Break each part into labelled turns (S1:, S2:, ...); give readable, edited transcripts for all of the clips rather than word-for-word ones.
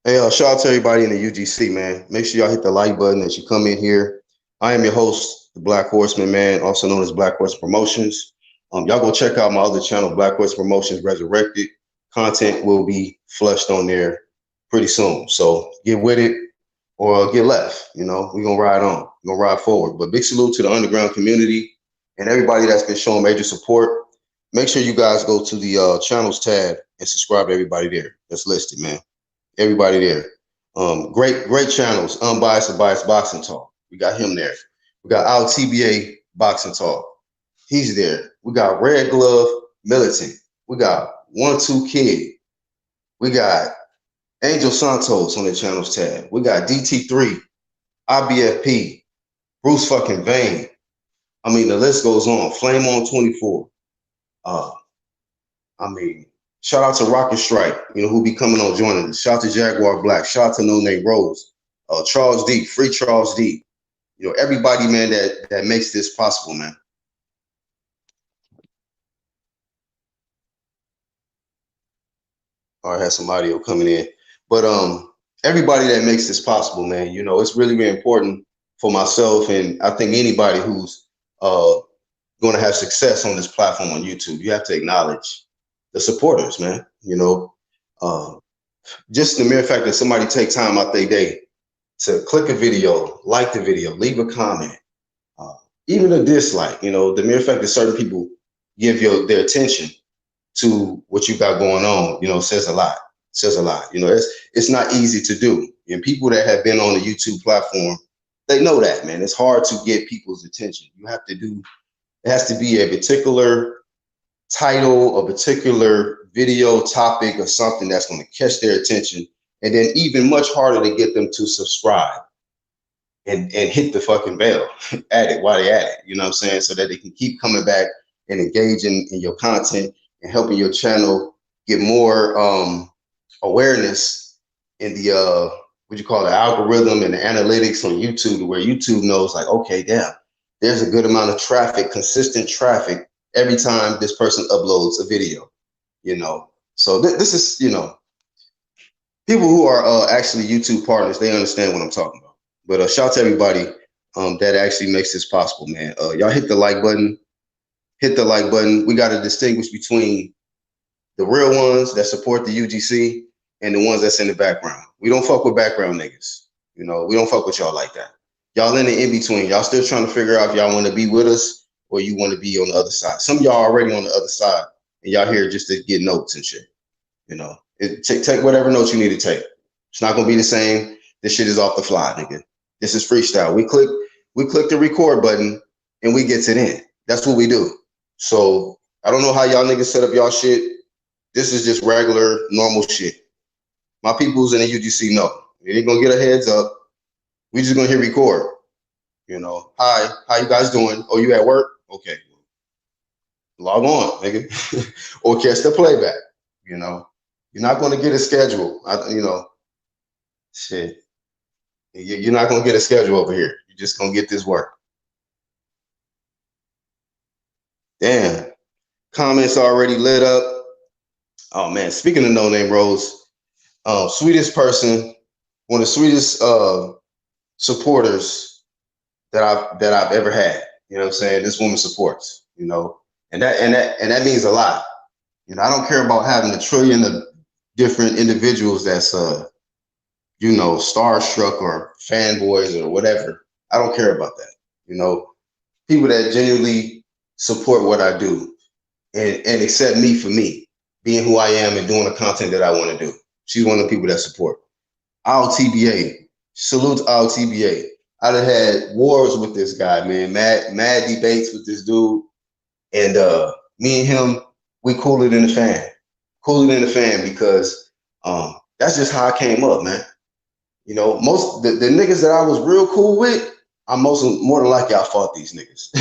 S1: Hey, shout out to everybody in the UGC, man. Make sure y'all hit the like button as you come in here. I am your host, the Black Horseman, man, also known as Black Horse Promotions. Y'all go check out my other channel, Black Horse Promotions Resurrected. Content will be flushed on there pretty soon. So get with it or get left. You know, we're going to ride on. We're going to ride forward. But big salute to the underground community and everybody that's been showing major support. Make sure you guys go to the channels tab and subscribe to everybody there that's listed, man. Everybody there. Great channels. Unbiased or Biased Boxing Talk. We got him there. We got our TBA Boxing Talk. He's there. We got Red Glove Militant. We got 1-2 Kid. We got Angel Santos on the channels tab. We got DT3, IBFP, Bruce fucking Vane. I mean, the list goes on. Flame on 24. Shout out to Rocket Strike, who be coming on joining us. Shout out to Jaguar Black. Shout out to No Name Rose. Charles D. Free Charles D. Everybody, man, that makes this possible, man. All right, I have some audio coming in. But everybody that makes this possible, man, it's really, really important for myself, and I think anybody who's going to have success on this platform on YouTube, you have to acknowledge the supporters, man. Just the mere fact that somebody take time out their day to click a video, like the video, leave a comment, even a dislike, the mere fact that certain people give their attention to what you got going on, says a lot. Says a lot. It's not easy to do. And people that have been on the YouTube platform, they know that, man. It's hard to get people's attention. It has to be a particular title, a particular video topic, or something that's going to catch their attention. And then even much harder to get them to subscribe and hit the fucking bell at it while they at it, you know what I'm saying? So that they can keep coming back and engaging in your content and helping your channel get more awareness in the, algorithm and the analytics on YouTube, to where YouTube knows, like, okay, damn, there's a good amount of traffic, consistent traffic every time this person uploads a video, So this is, people who are actually YouTube partners, they understand what I'm talking about. But shout out to everybody that actually makes this possible, man. Y'all hit the like button. Hit the like button. We got to distinguish between the real ones that support the UGC and the ones that's in the background. We don't fuck with background niggas. We don't fuck with y'all like that. Y'all in the in-between. Y'all still trying to figure out if y'all want to be with us or you want to be on the other side. Some of y'all already on the other side, and y'all here just to get notes and shit. Take whatever notes you need to take. It's not gonna be the same. This shit is off the fly, nigga. This is freestyle. We click the record button and we get to the end. That's what we do. So I don't know how y'all niggas set up y'all shit. This is just regular, normal shit. My peoples in the UGC know. You ain't gonna get a heads up. We just gonna hit record. Hi, how you guys doing? Oh, you at work? Okay. Log on, nigga. Or catch the playback. You're not gonna get a schedule. Shit. You're not gonna get a schedule over here. You're just gonna get this work. Damn. Comments already lit up. Oh man, speaking of No Name Rose, sweetest person, one of the sweetest supporters that I've ever had. You know what I'm saying? This woman supports, and that means a lot. I don't care about having a trillion of different individuals that's starstruck or fanboys or whatever. I don't care about that. People that genuinely support what I do and accept me for me, being who I am and doing the content that I want to do. She's one of the people that support. Our TBA. Salute our TBA. I done had wars with this guy, man. Mad debates with this dude. And me and him, we cooler than the fan. Cooler than the fan because that's just how I came up, man. Most the niggas that I was real cool with, more than likely I fought these niggas.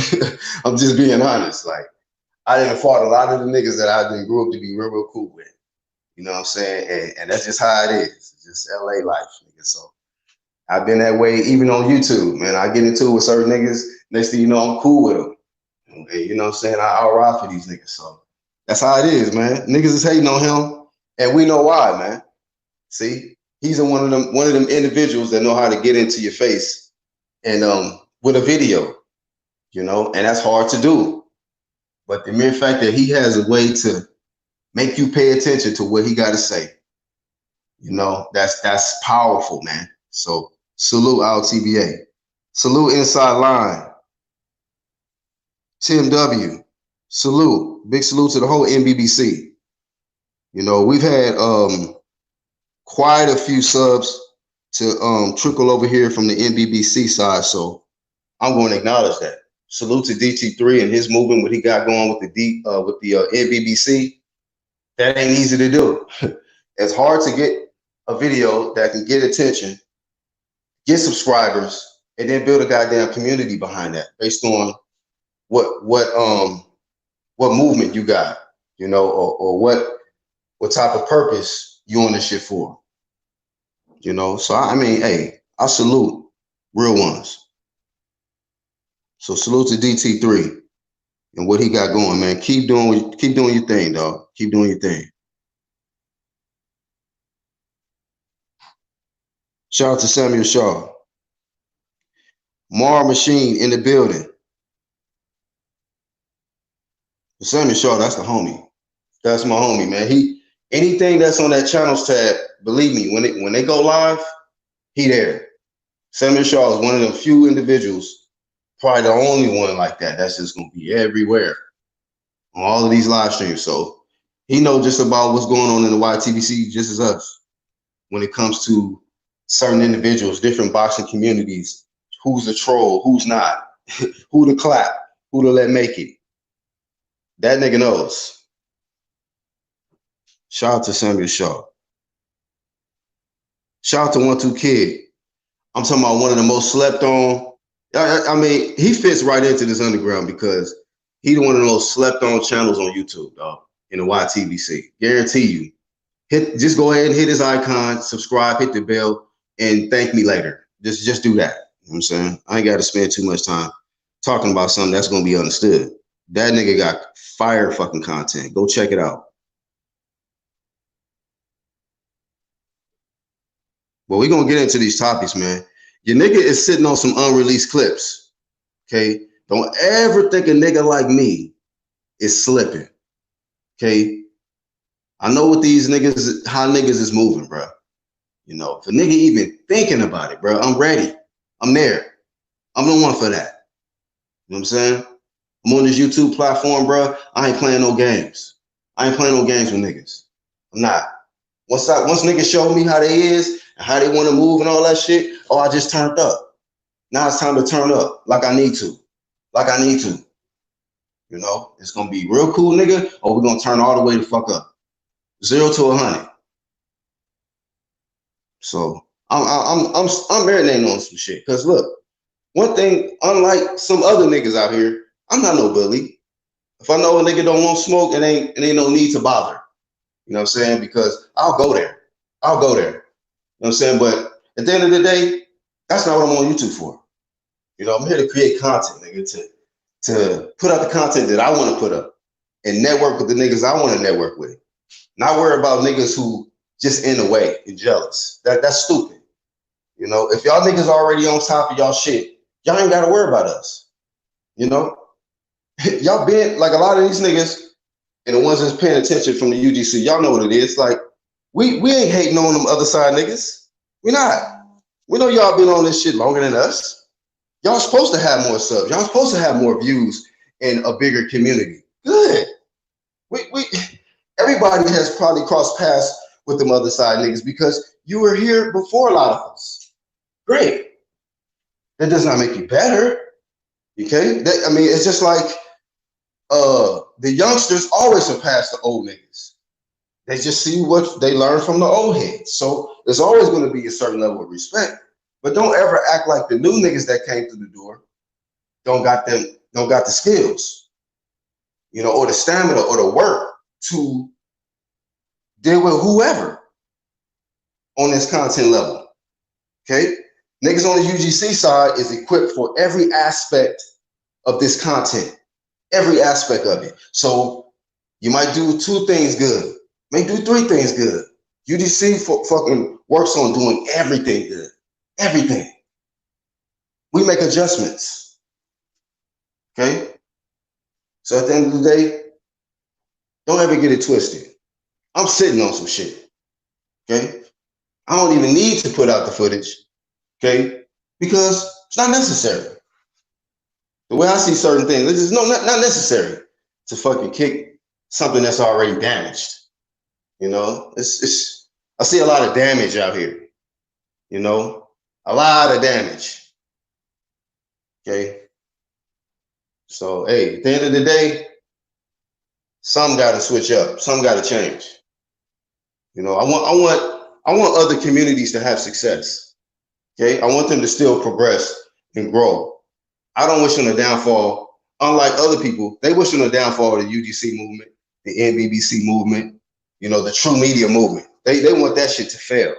S1: I'm just being honest. Like, I didn't fought a lot of the niggas that I grew up to be real, real cool with. You know what I'm saying? And that's just how it is. It's just LA life, nigga. So I've been that way even on YouTube, man. I get into it with certain niggas. Next thing you know, I'm cool with them. And, you know what I'm saying? I'll ride for these niggas. So that's how it is, man. Niggas is hating on him. And we know why, man. See? He's one of them individuals that know how to get into your face and with a video, you know, and that's hard to do. But the mere fact that he has a way to make you pay attention to what he got to say, you know, that's powerful, man. So salute Al TBA. Salute Inside Line. Tim W. Salute. Big salute to the whole NBBC. You know, we've had quite a few subs to trickle over here from the NBBC side, so I'm going to acknowledge that. Salute to DT3 and his movement, what he got going with the NBBC. That ain't easy to do. It's hard to get a video that can get attention, get subscribers, and then build a goddamn community behind that based on what movement you got, you know, or what type of purpose you on this shit for, you know. So I mean, hey, I salute real ones. So salute to DT3 and what he got going, man. Keep doing your thing, dog. Keep doing your thing. Shout out to Samuel Shaw. Mar Machine in the building. Samuel Shaw, that's the homie. That's my homie, man. Anything that's on that channels tab, believe me, when they go live, he there. Samuel Shaw is one of them few individuals, probably the only one like that. That's just gonna be everywhere on all of these live streams. So he knows just about what's going on in the YTBC just as us when it comes to certain individuals, different boxing communities, who's a troll, who's not, who to clap, who to let make it. That nigga knows. Shout out to Samuel Shaw. Shout out to 1-2 Kid. I'm talking about one of the most slept on. I mean, he fits right into this underground because he's one of the most slept on channels on YouTube, dog, in the YTBC. Guarantee you. Just go ahead and hit his icon, subscribe, hit the bell, and thank me later. Just do that. You know what I'm saying? I ain't got to spend too much time talking about something that's going to be understood. That nigga got fire fucking content. Go check it out. Well, we're going to get into these topics, man. Your nigga is sitting on some unreleased clips, okay? Don't ever think a nigga like me is slipping, okay? I know what these niggas, how niggas is moving, bro. You know, if a nigga even thinking about it, bro, I'm ready. I'm there. I'm the one for that. You know what I'm saying? I'm on this YouTube platform, bro. I ain't playing no games. I ain't playing no games with niggas. I'm not. Once niggas show me how they is and how they want to move and all that shit, oh, I just turned up. Now it's time to turn up like I need to. Like I need to. You know, it's gonna be real cool, nigga, or we're gonna turn all the way the fuck up. 0 to 100. So I'm marinating on some shit. Cause look, one thing, unlike some other niggas out here, I'm not no bully. If I know a nigga don't want smoke, it ain't no need to bother. You know what I'm saying? Because I'll go there. I'll go there. You know what I'm saying? But at the end of the day, that's not what I'm on YouTube for. You know, I'm here to create content, nigga, to put out the content that I want to put up and network with the niggas I want to network with. Not worry about niggas who just in the way and jealous. That's stupid. You know, if y'all niggas already on top of y'all shit, y'all ain't got to worry about us. You know? Y'all been, like a lot of these niggas and the ones that's paying attention from the UGC, y'all know what it is. Like, we ain't hating on them other side niggas. We not. We know y'all been on this shit longer than us. Y'all supposed to have more subs. Y'all supposed to have more views in a bigger community. Good. Everybody has probably crossed paths with them other side niggas because you were here before a lot of us. Great. That does not make you better. Okay? I mean, it's just like the youngsters always surpass the old niggas. They just see what they learn from the old heads. So there's always going to be a certain level of respect. But don't ever act like the new niggas that came through the door don't got the skills, you know, or the stamina or the work to deal with whoever on this content level. Okay? Niggas on the UGC side is equipped for every aspect of this content, every aspect of it. So you might do 2 things good, may do 3 things good. UGC fucking works on doing everything good. Everything. We make adjustments. Okay? So at the end of the day, don't ever get it twisted. I'm sitting on some shit. Okay? I don't even need to put out the footage. Okay? Because it's not necessary. The way I see certain things, it's not necessary to fucking kick something that's already damaged. You know, I see a lot of damage out here. You know, a lot of damage. Okay. So hey, at the end of the day, some got to switch up. Some got to change. You know, I want other communities to have success. Okay, I want them to still progress and grow. I don't wish them a downfall. Unlike other people, they wish them a downfall of the UGC movement, the NBBC movement, you know, the true media movement. They want that shit to fail.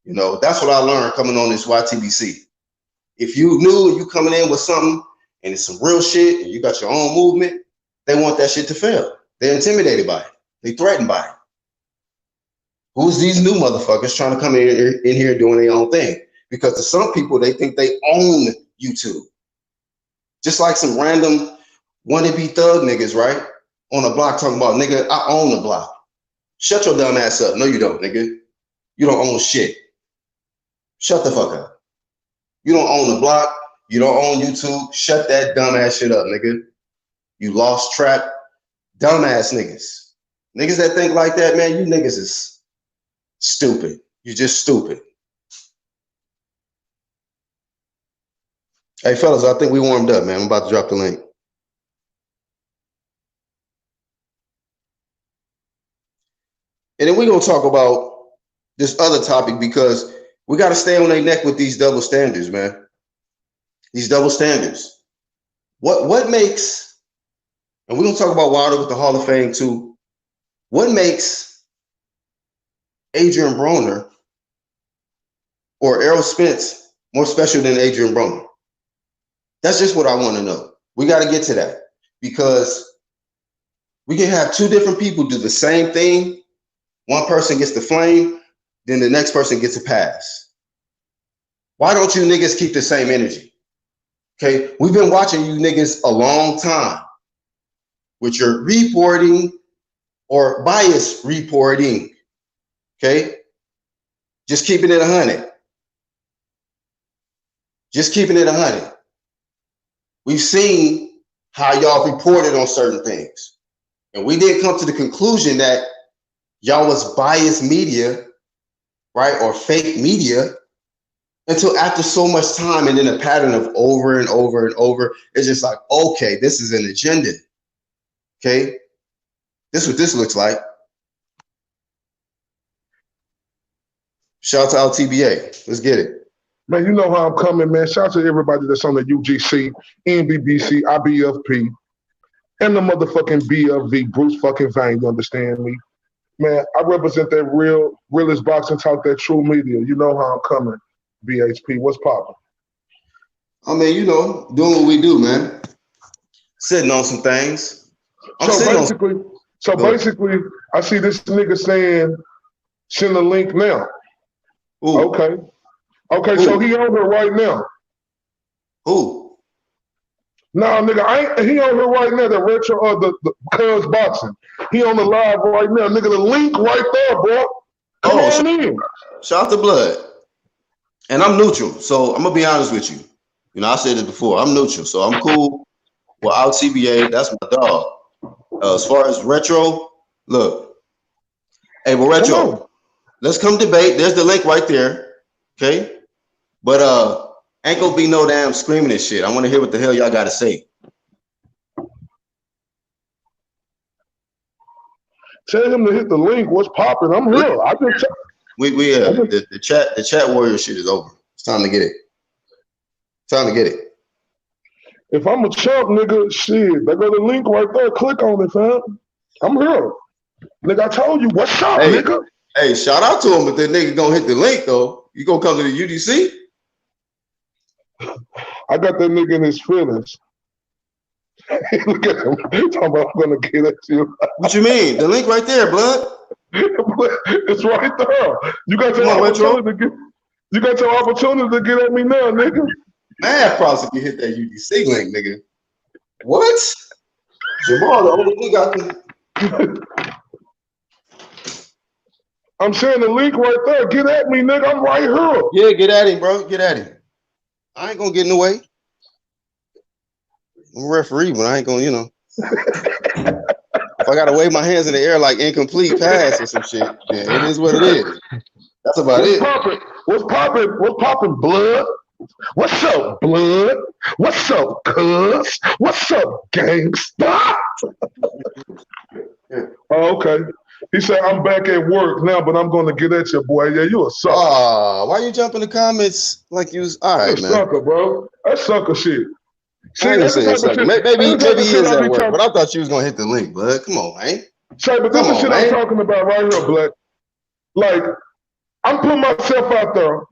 S1: You know, that's what I learned coming on this YTBC. If you knew you coming in with something and it's some real shit and you got your own movement, they want that shit to fail. They're intimidated by it. They threatened by it. Who's these new motherfuckers trying to come in here doing their own thing? Because to some people, they think they own YouTube. Just like some random wannabe thug niggas, right? On a block talking about, nigga, I own the block. Shut your dumb ass up. No, you don't, nigga. You don't own shit. Shut the fuck up. You don't own the block. You don't own YouTube. Shut that dumb ass shit up, nigga. You lost track. Dumbass niggas. Niggas that think like that, man, you niggas is stupid. You're just stupid. Hey, fellas, I think we warmed up, man. I'm about to drop the link. And then we're going to talk about this other topic because we got to stay on their neck with these double standards, man. These double standards. What makes, and we're going to talk about Wilder with the Hall of Fame too. What makes Adrian Broner or Errol Spence more special than Adrian Broner? That's just what I want to know. We got to get to that because we can have two different people do the same thing. One person gets the flame, then the next person gets a pass. Why don't you niggas keep the same energy? Okay, we've been watching you niggas a long time with your reporting or bias reporting. Okay, just keeping it 100. Just keeping it 100. We've seen how y'all reported on certain things. And we didn't come to the conclusion that y'all was biased media, right, or fake media until after so much time and then a pattern of over and over and over. It's just like, okay, this is an agenda. Okay, this is what this looks like. Shout out to LTBA. Let's get it.
S2: Man, you know how I'm coming, man. Shout out to everybody that's on the UGC, NBBC, IBFP, and the motherfucking BFV, Bruce fucking Vane, you understand me? Man, I represent that realest boxing talk, that true media. You know how I'm coming, BHP. What's poppin'?
S1: I mean, you know, doing what we do, man. Sitting on some things.
S2: So basically, I see this nigga saying, send a link now.
S1: Ooh.
S2: Okay. Okay,
S1: Who?
S2: so he on here right now.
S1: Who?
S2: Nah, nigga, he on here right now. The retro the Cuz boxing. He on the live right now, nigga. The link right there, bro. Come on in.
S1: Shout out to Blood. And I'm neutral, so I'm gonna be honest with you. You know, I said it before. I'm neutral, so I'm cool with out CBA. That's my dog. As far as retro, look. Hey, but retro, let's come debate. There's the link right there. Okay. But ain't gonna be no damn screaming and shit. I want to hear what the hell y'all gotta say.
S2: Tell him to hit the link. What's popping? I'm here. I just
S1: the chat warrior shit is over. It's time to get it. Time to get it.
S2: If I'm a chump, nigga, shit, they got the link right there. Click on it, fam. I'm here. Nigga, I told you, what's up, nigga?
S1: Hey, shout out to him, but that nigga gonna hit the link though. You gonna come to the UDC?
S2: I got that nigga in his feelings. Look at him. Talking about I'm gonna get at you.
S1: What you mean? The link right there, Blood.
S2: It's right there. You got your opportunity to get. You got your opportunity to get at me now, nigga.
S1: Man, probably if you hit that UDC link, nigga. What? Jamal, the only thing I can.
S2: I'm sharing the link right there. Get at me, nigga. I'm right here.
S1: Yeah, get at him, bro. Get at him. I ain't gonna get in the way. I'm a referee, but I ain't gonna, you know. If I gotta wave my hands in the air like incomplete pass or some shit, then it is what it is. That's about it.
S2: What's popping, blood? What's up, blood? What's up, cuz? What's up, gangsta? Oh, okay. He said, I'm back at work now, but I'm going to get at you, boy. Yeah, you a sucker.
S1: Why you jump in the comments like you was, all right,
S2: you
S1: man.
S2: Sucker, bro. That's sucker shit.
S1: See, maybe he is at work, but I thought you was going to hit the link, bud. Come on, man.
S2: Shay, but this is shit I'm talking about right here, blood. Like, I'm putting myself out there.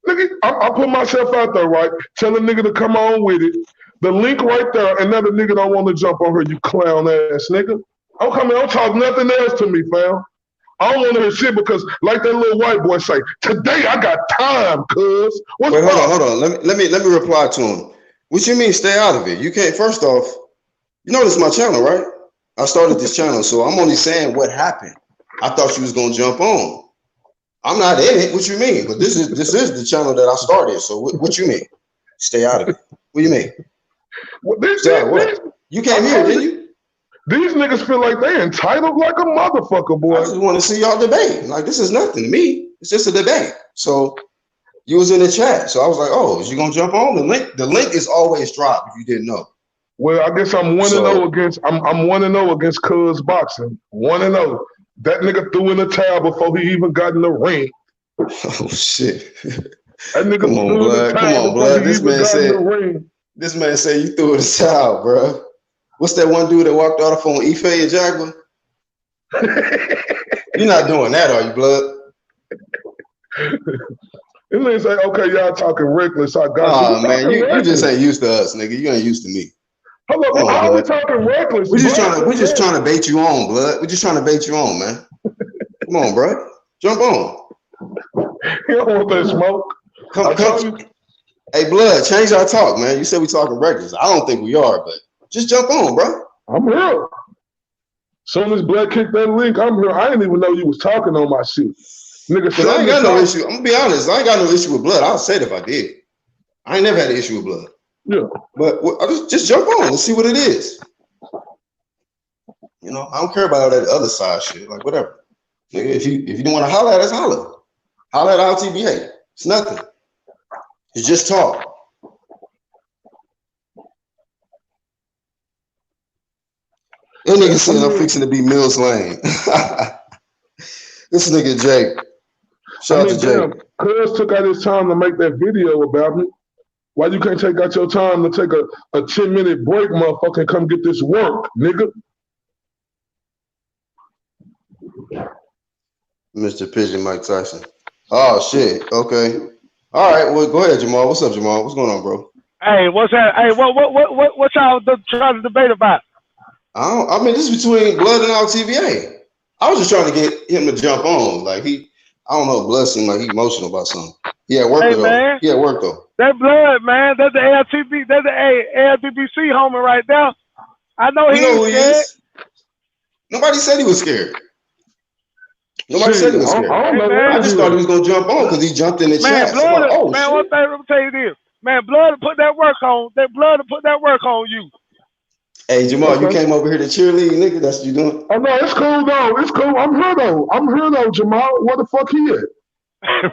S2: Nigga, I'm putting myself out there, right? Tell a nigga to come on with it. The link right there, and now the nigga don't want to jump on her, you clown ass nigga. I'm coming, don't talk nothing else to me, fam. I don't want to hear shit because, like that little white boy say, today I got time, cuz.
S1: Wait, hold on. Let me reply to him. What you mean stay out of it? You can't, first off, you know this is my channel, right? I started this channel, so I'm only saying what happened. I thought you was gonna jump on. I'm not in it. What you mean? But this is the channel that I started. So what you mean? Stay out of it. What do you mean? What? You came here, didn't you?
S2: These niggas feel like they entitled like a motherfucker, boy.
S1: I just want to see y'all debate. Like, this is nothing to me. It's just a debate. So you was in the chat. So I was like, oh, is you gonna jump on? The link is always dropped if you didn't know.
S2: Well, I guess I'm 1-0 against I'm 1-0 against Cuz boxing. 1-0. That nigga threw in the towel before he even got in the ring.
S1: Oh shit.
S2: That nigga
S1: Come on, blood. Come on, blood. This man said you threw in the towel, bro. What's that one dude that walked off on Ife and Jaguar? You're not doing that, are you, blood?
S2: This nigga say, okay, y'all talking reckless. I got
S1: you. Man, you just ain't used to us, nigga. You ain't used to me.
S2: Hold on, how are we talking reckless?
S1: We're just trying to bait you on, blood. We're just trying to bait you on, man. Come on, bro. Jump on.
S2: You don't want that smoke.
S1: Come. Hey, blood, change our talk, man. You said we talking reckless. I don't think we are, but just jump on, bro.
S2: I'm here. Soon as Blood kicked that link, I'm here. I didn't even know you was talking on my shit. Nigga,
S1: I ain't got no issue. I'm gonna be honest. I ain't got no issue with Blood. I'll say it if I did. I ain't never had an issue with Blood.
S2: Yeah.
S1: But I just jump on and see what it is. You know, I don't care about all that other side shit. Like, whatever. Nigga, if you don't want to holler at us, holler. Holler at RTBA. It's nothing. It's just talk. That nigga said I'm fixing to be Mills Lane. This nigga Jake. Shout out to Jake.
S2: Cuz took out his time to make that video about me. Why you can't take out your time to take a 10-minute break, motherfucker, and come get this work, nigga?
S1: Mr. Pigeon Mike Tyson. Oh shit. Okay. All right. Well, go ahead, Jamal. What's up, Jamal? What's going on, bro?
S3: Hey, what's that? Hey, what y'all trying to debate about?
S1: I mean, this is between Blood and RTBA. I was just trying to get him to jump on. Like I don't know, Blood seemed like he emotional about something. He at work though. He at work though.
S3: That Blood, man. That's the LTB. That's the LTBC homie right there. I know he scared.
S1: Nobody said he was scared. Nobody said he was scared. I just thought he was gonna jump on because he jumped in the chat.
S3: Blood,
S1: like, oh,
S3: man,
S1: shit.
S3: one thing I'm gonna tell you this. Man, Blood to put that work on. That Blood to put that work on you.
S1: Hey, Jamal, you came over here to cheerlead, nigga. That's what you doing?
S2: Oh, no, it's cool, though. It's cool. I'm here, though. Jamal. Where the fuck he at?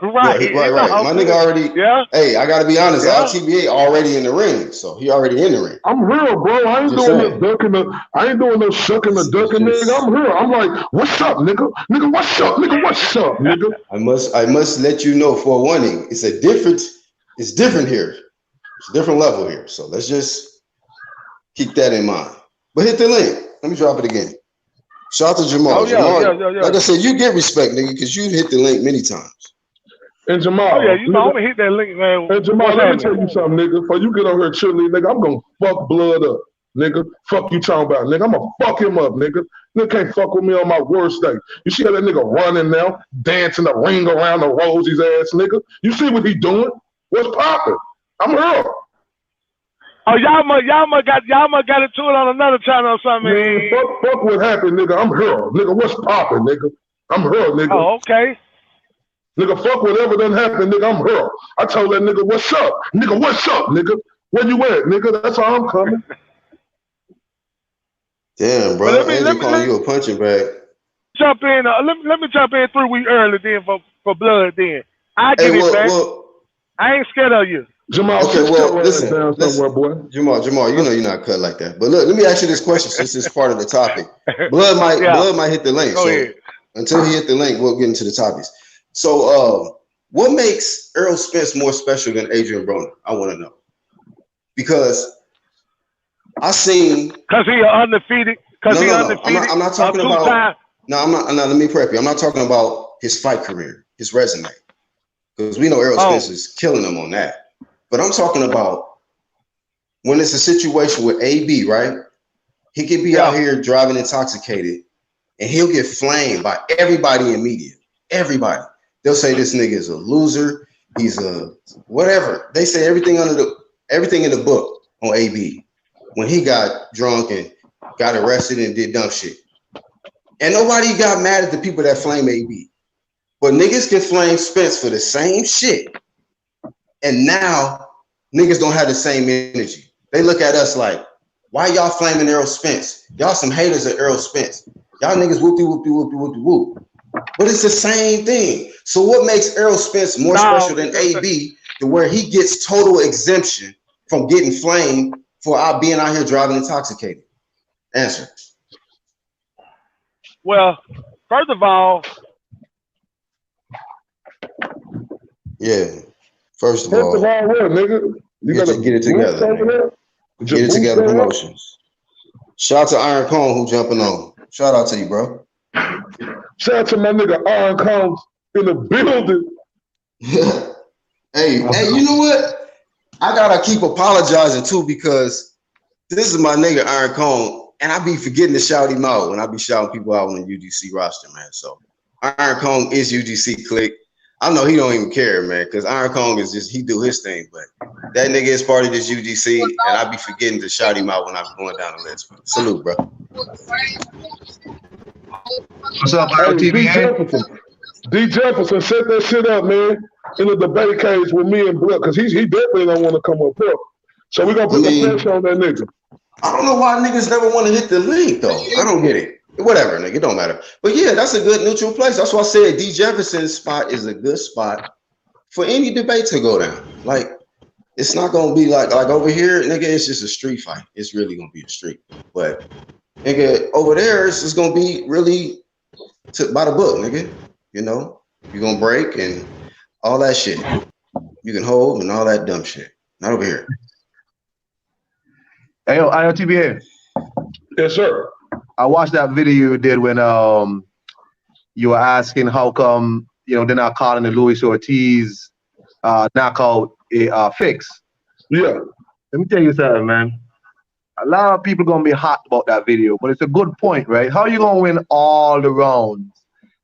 S3: Right.
S1: My nigga already. Yeah. Hey, I gotta be honest. Yeah. RTBA already in the ring, so he already in the ring.
S2: I'm here, bro. I ain't doing no ducking. I ain't doing no shucking or ducking, nigga. I'm here. I'm like, what's up, nigga? Nigga, what's up? Nigga, what's up, nigga?
S1: I must let you know for warning. It's different here. It's a different level here. So let's just keep that in mind. But hit the link. Let me drop it again. Shout out to Jamal.
S3: Oh,
S1: Jamal, like I said, you get respect, nigga, because you hit the link many times.
S2: And Jamal,
S3: you know I'm gonna hit that link, man.
S2: And Jamal, let me tell you something, nigga. Before you get on here chilling, nigga, I'm gonna fuck Blood up. nigga. Fuck you talking about, nigga. I'ma fuck him up, nigga. Nigga can't fuck with me on my worst day. You see how that nigga running now, dancing the ring around the roses ass nigga? You see what he doing? What's poppin'? I'm here.
S3: Oh, y'all must got into it on another channel or something.
S2: Man, fuck what happened, nigga. I'm here. Nigga, what's poppin', nigga? I'm here, nigga.
S3: Oh, okay.
S2: Nigga, fuck whatever done happened, nigga. I'm here. I told that nigga, what's up? Nigga, what's up, nigga? Where you at, nigga? That's how I'm coming.
S1: Damn, bro. Andrew calling you a punching bag.
S3: Jump in. Let me jump in 3 weeks early then for blood then. I get it, man. I ain't scared of you.
S2: Jamal,
S1: okay, well, listen,
S2: boy.
S1: Jamal, you know you're not cut like that. But look, let me ask you this question since it's part of the topic. Blood might hit the link.
S3: Go
S1: so
S3: ahead.
S1: Until he hit the link, we'll get into the topics. So what makes Errol Spence more special than Adrian Broner? I want to know. Because I seen
S3: because he undefeated. Undefeated.
S1: I'm not talking about. No, I'm not. No, let me prep you. I'm not talking about his fight career, his resume, because we know Errol Spence is killing him on that. But I'm talking about when it's a situation with AB, right? He could be out here driving intoxicated, and he'll get flamed by everybody in media. Everybody. They'll say this nigga is a loser. He's a whatever. They say everything in the book on AB when he got drunk and got arrested and did dumb shit. And nobody got mad at the people that flame AB. But niggas can flame Spence for the same shit. And now niggas don't have the same energy. They look at us like, why y'all flaming Errol Spence? Y'all some haters of Errol Spence. Y'all niggas whoopty whoopty whoopty whoopty whoop. But it's the same thing. So what makes Errol Spence more special than AB to where he gets total exemption from getting flamed for being out here driving intoxicated? Answer.
S3: Well, first of all.
S1: Yeah. First of all,
S2: what, nigga? You gotta
S1: get it together. Get it together promotions. Shout out to Iron Cone who jumping on. Shout out to you, bro.
S2: Shout out to my nigga Iron Cone in the building.
S1: Hey, you know what? I gotta keep apologizing too because this is my nigga Iron Cone, and I be forgetting to shout him out when I be shouting people out on the UGC roster, man. So Iron Cone is UGC click. I know he don't even care, man, because Iron Kong is just, he do his thing, but that nigga is part of this UGC, and I be forgetting to shout him out when I'm going down the list. Salute, bro.
S4: What's up, TV?
S2: D Jefferson, set that shit up, man, in the debate cage with me and Blood, because he definitely don't want to come up here. So we're going to put the pressure on that nigga.
S1: I don't know why niggas never want to hit the link, though. I don't get it. Whatever, nigga, it don't matter. But yeah, that's a good neutral place. That's why I said D Jefferson's spot is a good spot for any debate to go down. Like, it's not gonna be like over here, nigga, it's just a street fight. It's really gonna be a street. But nigga, over there, it's just gonna be really by the book, nigga. You know, you're gonna break and all that shit. You can hold and all that dumb shit. Not over here.
S4: Hey, yo, IOTBA.
S2: Yes, sir.
S4: I watched that video you did when you were asking how come they're not calling the Luis Ortiz knockout a fix.
S2: Yeah.
S4: Let me tell you something, man. A lot of people gonna be hot about that video, but it's a good point, right? How you gonna win all the rounds?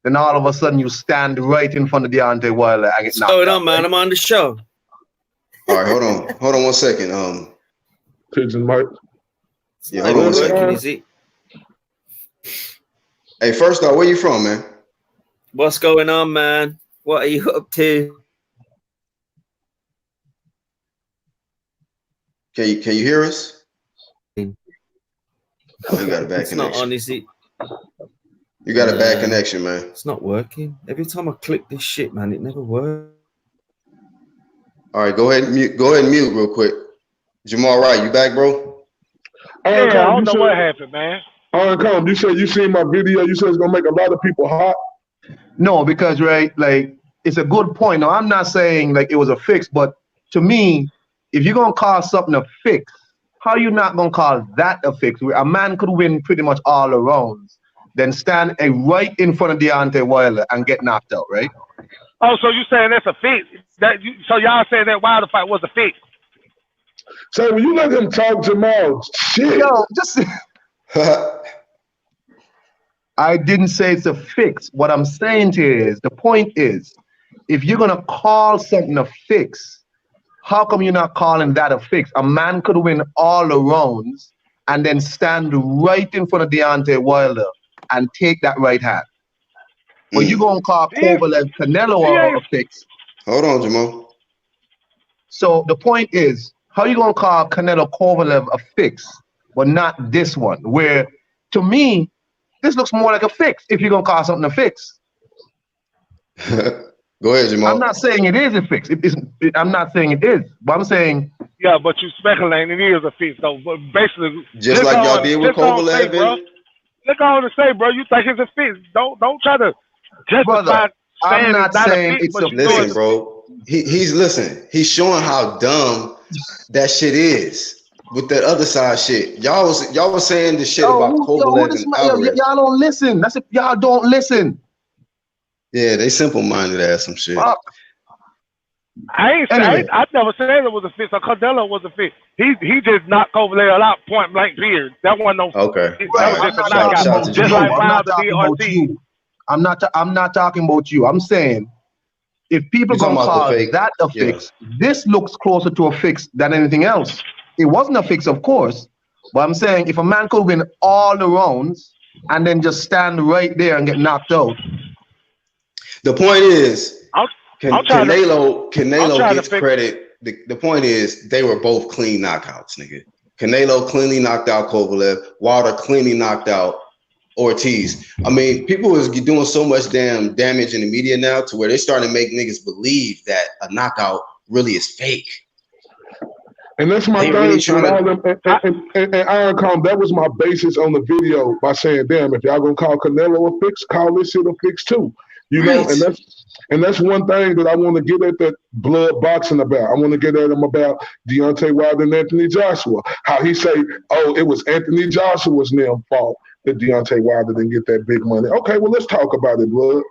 S4: Then all of a sudden you stand right in front of Deontay Wilder and get knocked out.
S5: Hold on, man. I'm on the show.
S1: All right, hold on 1 second.
S2: Pigeon Mike.
S1: Yeah, hold on 1 second.
S5: Is it?
S1: Hey, first off, where you from, man?
S5: What's going on, man? What are you up to?
S1: Can you hear us? Oh, you got a bad
S5: it's
S1: connection.
S5: Not on, is it?
S1: You got a bad connection, man.
S5: It's not working. Every time I click this shit, man, it never works.
S1: All right, go ahead and mute real quick. Jamal Wright, you back, bro?
S3: Yeah, I don't know what happened, man.
S2: Iron, you said you seen my video. You said it's gonna make a lot of people hot.
S4: No, because like it's a good point. Now I'm not saying like it was a fix, but to me, if you're gonna call something a fix, how you not gonna call that a fix? Where a man could win pretty much all the rounds, then stand right in front of Deontay Wilder and get knocked out, right?
S3: Oh, so you saying that's a fix? So y'all saying that Wilder fight was a fix?
S2: So when you let him talk, Jamal, shit.
S4: Yo, just. I didn't say it's a fix. What I'm saying to you is, the point is, if you're gonna call something a fix, how come you're not calling that a fix? A man could win all the rounds and then stand right in front of Deontay Wilder and take that right hand. But you gonna call Kovalev Canelo a fix?
S1: Hold on, Jamal.
S4: So the point is, how you gonna call Canelo Kovalev a fix, but not this one? Where, to me, this looks more like a fix. If you're gonna call something a fix.
S1: Go ahead, Jamal.
S4: I'm not saying it is a fix. I'm not saying it is, but I'm saying.
S3: Yeah, but you speculating it is a fix, though. But basically,
S1: just like y'all did with Kovalev.
S3: Look on to say, bro. You think it's a fix? Don't try to justify.
S4: Brother, I'm not saying it's a fix.
S1: Listen, bro. He's showing how dumb that shit is with that other side shit. Y'all was saying the shit about Kovalev and Alvarez.
S4: Y'all don't listen. That's if y'all don't listen.
S1: Yeah, they simple-minded ass some shit.
S3: I never said it was a fix. Or Canelo was a fix. He just knocked Kovalev out point blank. Period. That wasn't no.
S1: Okay.
S3: That was just a knockout. Just like Wilder did Ortiz.
S4: I'm not talking about you. I'm saying, if people gonna call that a fix, this looks closer to a fix than anything else. It wasn't a fix, of course, but I'm saying if a man could win all the rounds and then just stand right there and get knocked out.
S1: The point is, Canelo gets credit. The point is, they were both clean knockouts, nigga. Canelo cleanly knocked out Kovalev. Wilder cleanly knocked out Ortiz. I mean, people is doing so much damn damage in the media now to where they starting to make niggas believe that a knockout really is fake.
S2: And that's my thing. And Iron Calm, that was my basis on the video by saying, damn, if y'all gonna call Canelo a fix, call this shit a fix too. You know, and that's one thing that I want to get at that blood boxing about. I want to get at him about Deontay Wilder and Anthony Joshua. How he say, oh, it was Anthony Joshua's damn fault that Deontay Wilder didn't get that big money. Okay, well, let's talk about it, blood.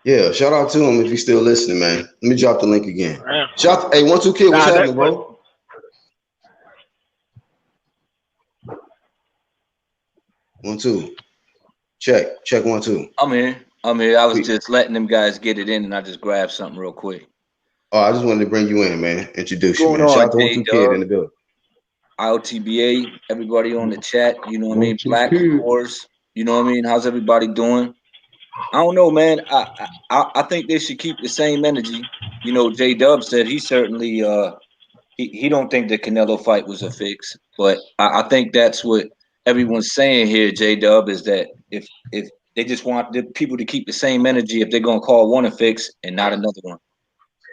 S1: Yeah, shout out to him if he's still listening, man. Let me drop the link again. Shout, hey, 1 2 Kid, what's happening, bro? One, two. Check 1 2.
S6: I'm here. I was just letting them guys get it in, and I just grabbed something real quick.
S1: Oh, I just wanted to bring you in, man. Introduce you, man. Shout out to 1 2 Kid in the building.
S6: IOTBA, everybody on the chat. You know what I mean? Black Wars. You know what I mean? How's everybody doing? I don't know, man. I think they should keep the same energy. You know, J-Dub said he certainly he don't think the Canelo fight was a fix, but I think that's what everyone's saying here, J-Dub, is that if they just want the people to keep the same energy, if they're gonna call one a fix and not another one.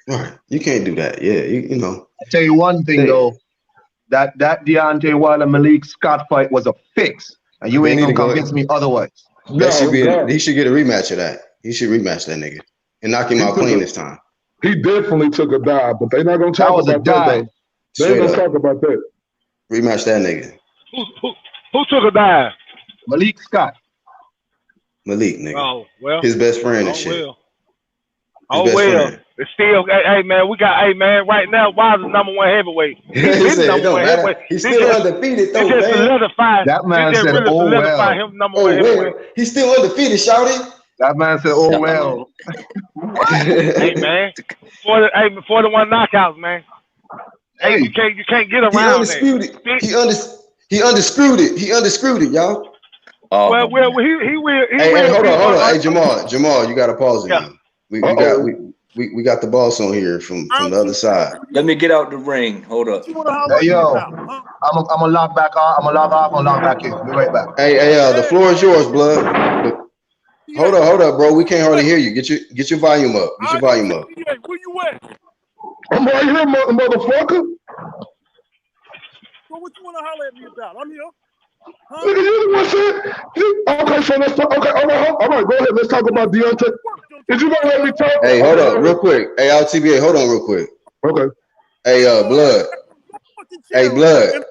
S1: All right, you can't do that. Yeah, you know.
S4: I'll tell you one thing though, that Deontay Wilder Malik Scott fight was a fix, and you ain't gonna convince me otherwise.
S1: He should get a rematch of that. He should rematch that nigga and knock him out clean this time.
S2: He definitely took a dive, but they're not gonna talk about that. They ain't gonna talk about that.
S1: Rematch that nigga.
S3: Who took a dive?
S4: Malik Scott.
S1: Malik, nigga.
S3: Oh well.
S1: His best friend and shit.
S3: Friend. It's still, hey man, right now, Wilder's #1 heavyweight.
S1: He's still undefeated though, man.
S4: That man said, "Oh well."
S3: Him #1 heavyweight.
S1: He's still undefeated, shouty.
S4: That man said, "Oh well."
S3: Hey man, 41 knockouts, man. Hey, you can't get around.
S1: He undisputed, y'all.
S3: Well, he will.
S1: Hey, hold on. Hey, Jamal, you got to pause it. Yeah. We got the boss on here from the other side.
S6: Let me get out the ring. Hold up.
S4: Hey, yo, I'm gonna log back off. I'm gonna log off. I'm gonna log back in. Be right back.
S1: Hey, the floor is yours, blood. Hold up, bro. We can't hardly hear you. Get your volume up. Get your volume up.
S7: Where you at?
S2: I'm right here, motherfucker.
S7: So what you want to holler at me about? I'm here. Huh?
S2: Nigga, you the one said. Okay, so let's talk. Okay, all right, go ahead. Let's talk about Deontay. Did you gonna let me talk?
S1: Hey, hold up, real quick. Hey, LTBA, hold on, real quick.
S2: Okay.
S1: Hey, blood. Hey, blood.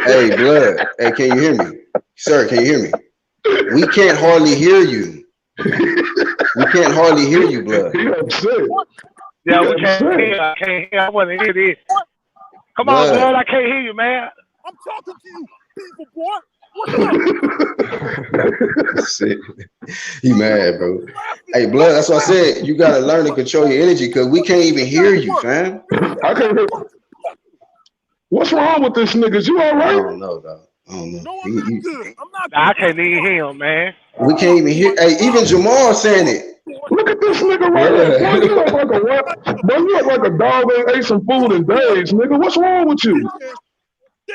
S1: Hey, blood. Hey, can you hear me, sir? Can you hear me? We can't hardly hear you. We can't hardly hear you, blood.
S3: Yeah, we can't hear. I can't hear. I wasn't hear this. Come on, Blood. I can't hear you, man.
S7: I'm talking to you, people, boy. What's up?
S1: Shit. He mad, bro. Hey, Blood, that's what I said. You gotta learn to control your energy because we can't even hear you, fam.
S2: I can't hear. What's wrong with this niggas? You all right?
S1: I don't know, dog. I don't know.
S7: No, I'm not good. I'm not good.
S3: I can't even hear him, man.
S1: We can't even hear. Hey, even Jamal saying it.
S2: Look at this nigga right here. Boy, you look like a what? Boy, you look like a dog that ate some food in days, nigga. What's wrong with you?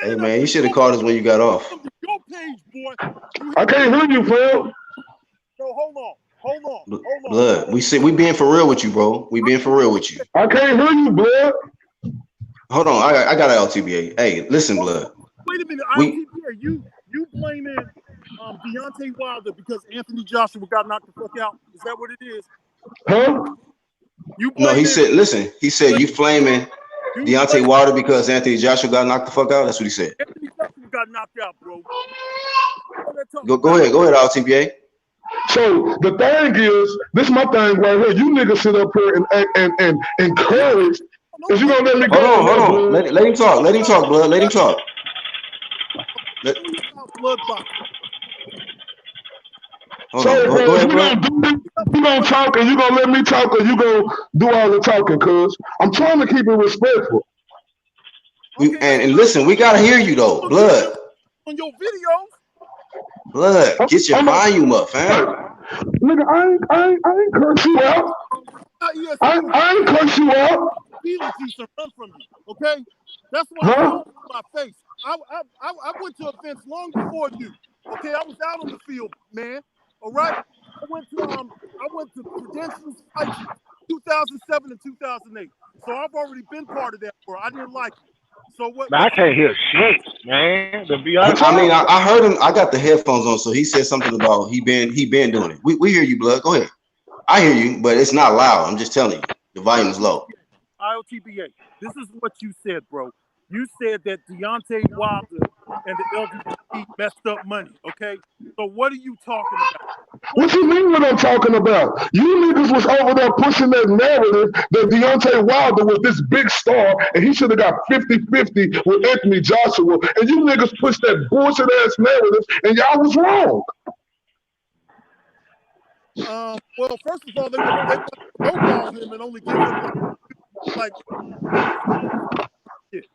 S1: Hey, man, you should have called us when you got off.
S7: Your page, boy.
S2: I can't hear you, fam.
S7: No, hold on.
S1: Blood, we being for real with you, bro. We being for real with you.
S2: I can't hear you, Blood.
S1: Hold on, I got an LTBA. Hey, listen, Blood.
S7: Wait a minute, LTBA, you blaming Deontay Wilder because Anthony Joshua got knocked the fuck out? Is that what it is?
S2: Huh?
S1: No, he said, listen, he said you flaming Deontay Wilder because Anthony Joshua got knocked the fuck out. That's what he said.
S7: Anthony Joshua got knocked out, bro.
S1: Go ahead, LTBA.
S2: So the thing is, this is my thing right here. You niggas sit up here and encourage. Is you gonna let me go?
S1: Hold on. Let him talk. Let him talk, Blood. Let him talk. Hold on. Go ahead, Blood.
S2: You gonna talk and you gonna let me talk, or you gonna do all the talking? Cause I'm trying to keep it respectful.
S1: And listen, we gotta hear you though, Blood.
S7: On your videos.
S1: Blood, get your volume up, fam.
S2: Nigga, I ain't curse you out. I ain't curse you out.
S7: Feelings used to run from me, okay? That's what I told my face. I went to events long before you, okay? I was out on the field, man. All right. I went to Prudential's fight 2007 and 2008. So I've already been part of that world. I didn't like it. So what?
S3: Man, I can't hear shit, man. To be honest,
S1: I mean, I heard him. I got the headphones on, so he said something about he been doing it. We hear you, Blood. Go ahead. I hear you, but it's not loud. I'm just telling you, the volume is low.
S7: IOTBA, this is what you said, bro. You said that Deontay Wilder and the LGBT messed up money, okay? So what are you talking about?
S2: What you mean what I'm talking about? You niggas was over there pushing that narrative that Deontay Wilder was this big star and he should have got 50-50 with Anthony Joshua. And you niggas pushed that bullshit ass narrative and y'all was wrong.
S7: Well, first of all, they lowball him and only give him like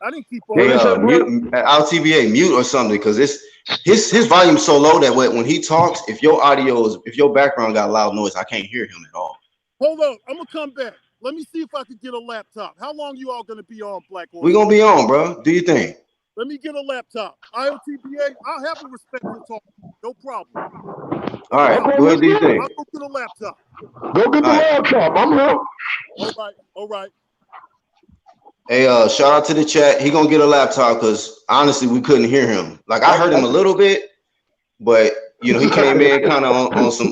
S7: I didn't keep on.
S1: Hey, LTBA, mute or something, because his volume's so low that when he talks, if your background got loud noise, I can't hear him at all.
S7: Hold on, I'm gonna come back. Let me see if I can get a laptop. How long you all gonna be on, Black Order?
S1: We gonna be on, bro. Do your thing.
S7: Let me get a laptop. IOTBA, I'll have a respectful talk. No problem.
S1: All right, go ahead, do your thing.
S7: I'll go get a laptop.
S2: Go get the laptop. I'm here.
S7: All right.
S1: Hey, shout out to the chat. He gonna get a laptop because honestly, we couldn't hear him. Like I heard him a little bit, but you know, he came in kind of on some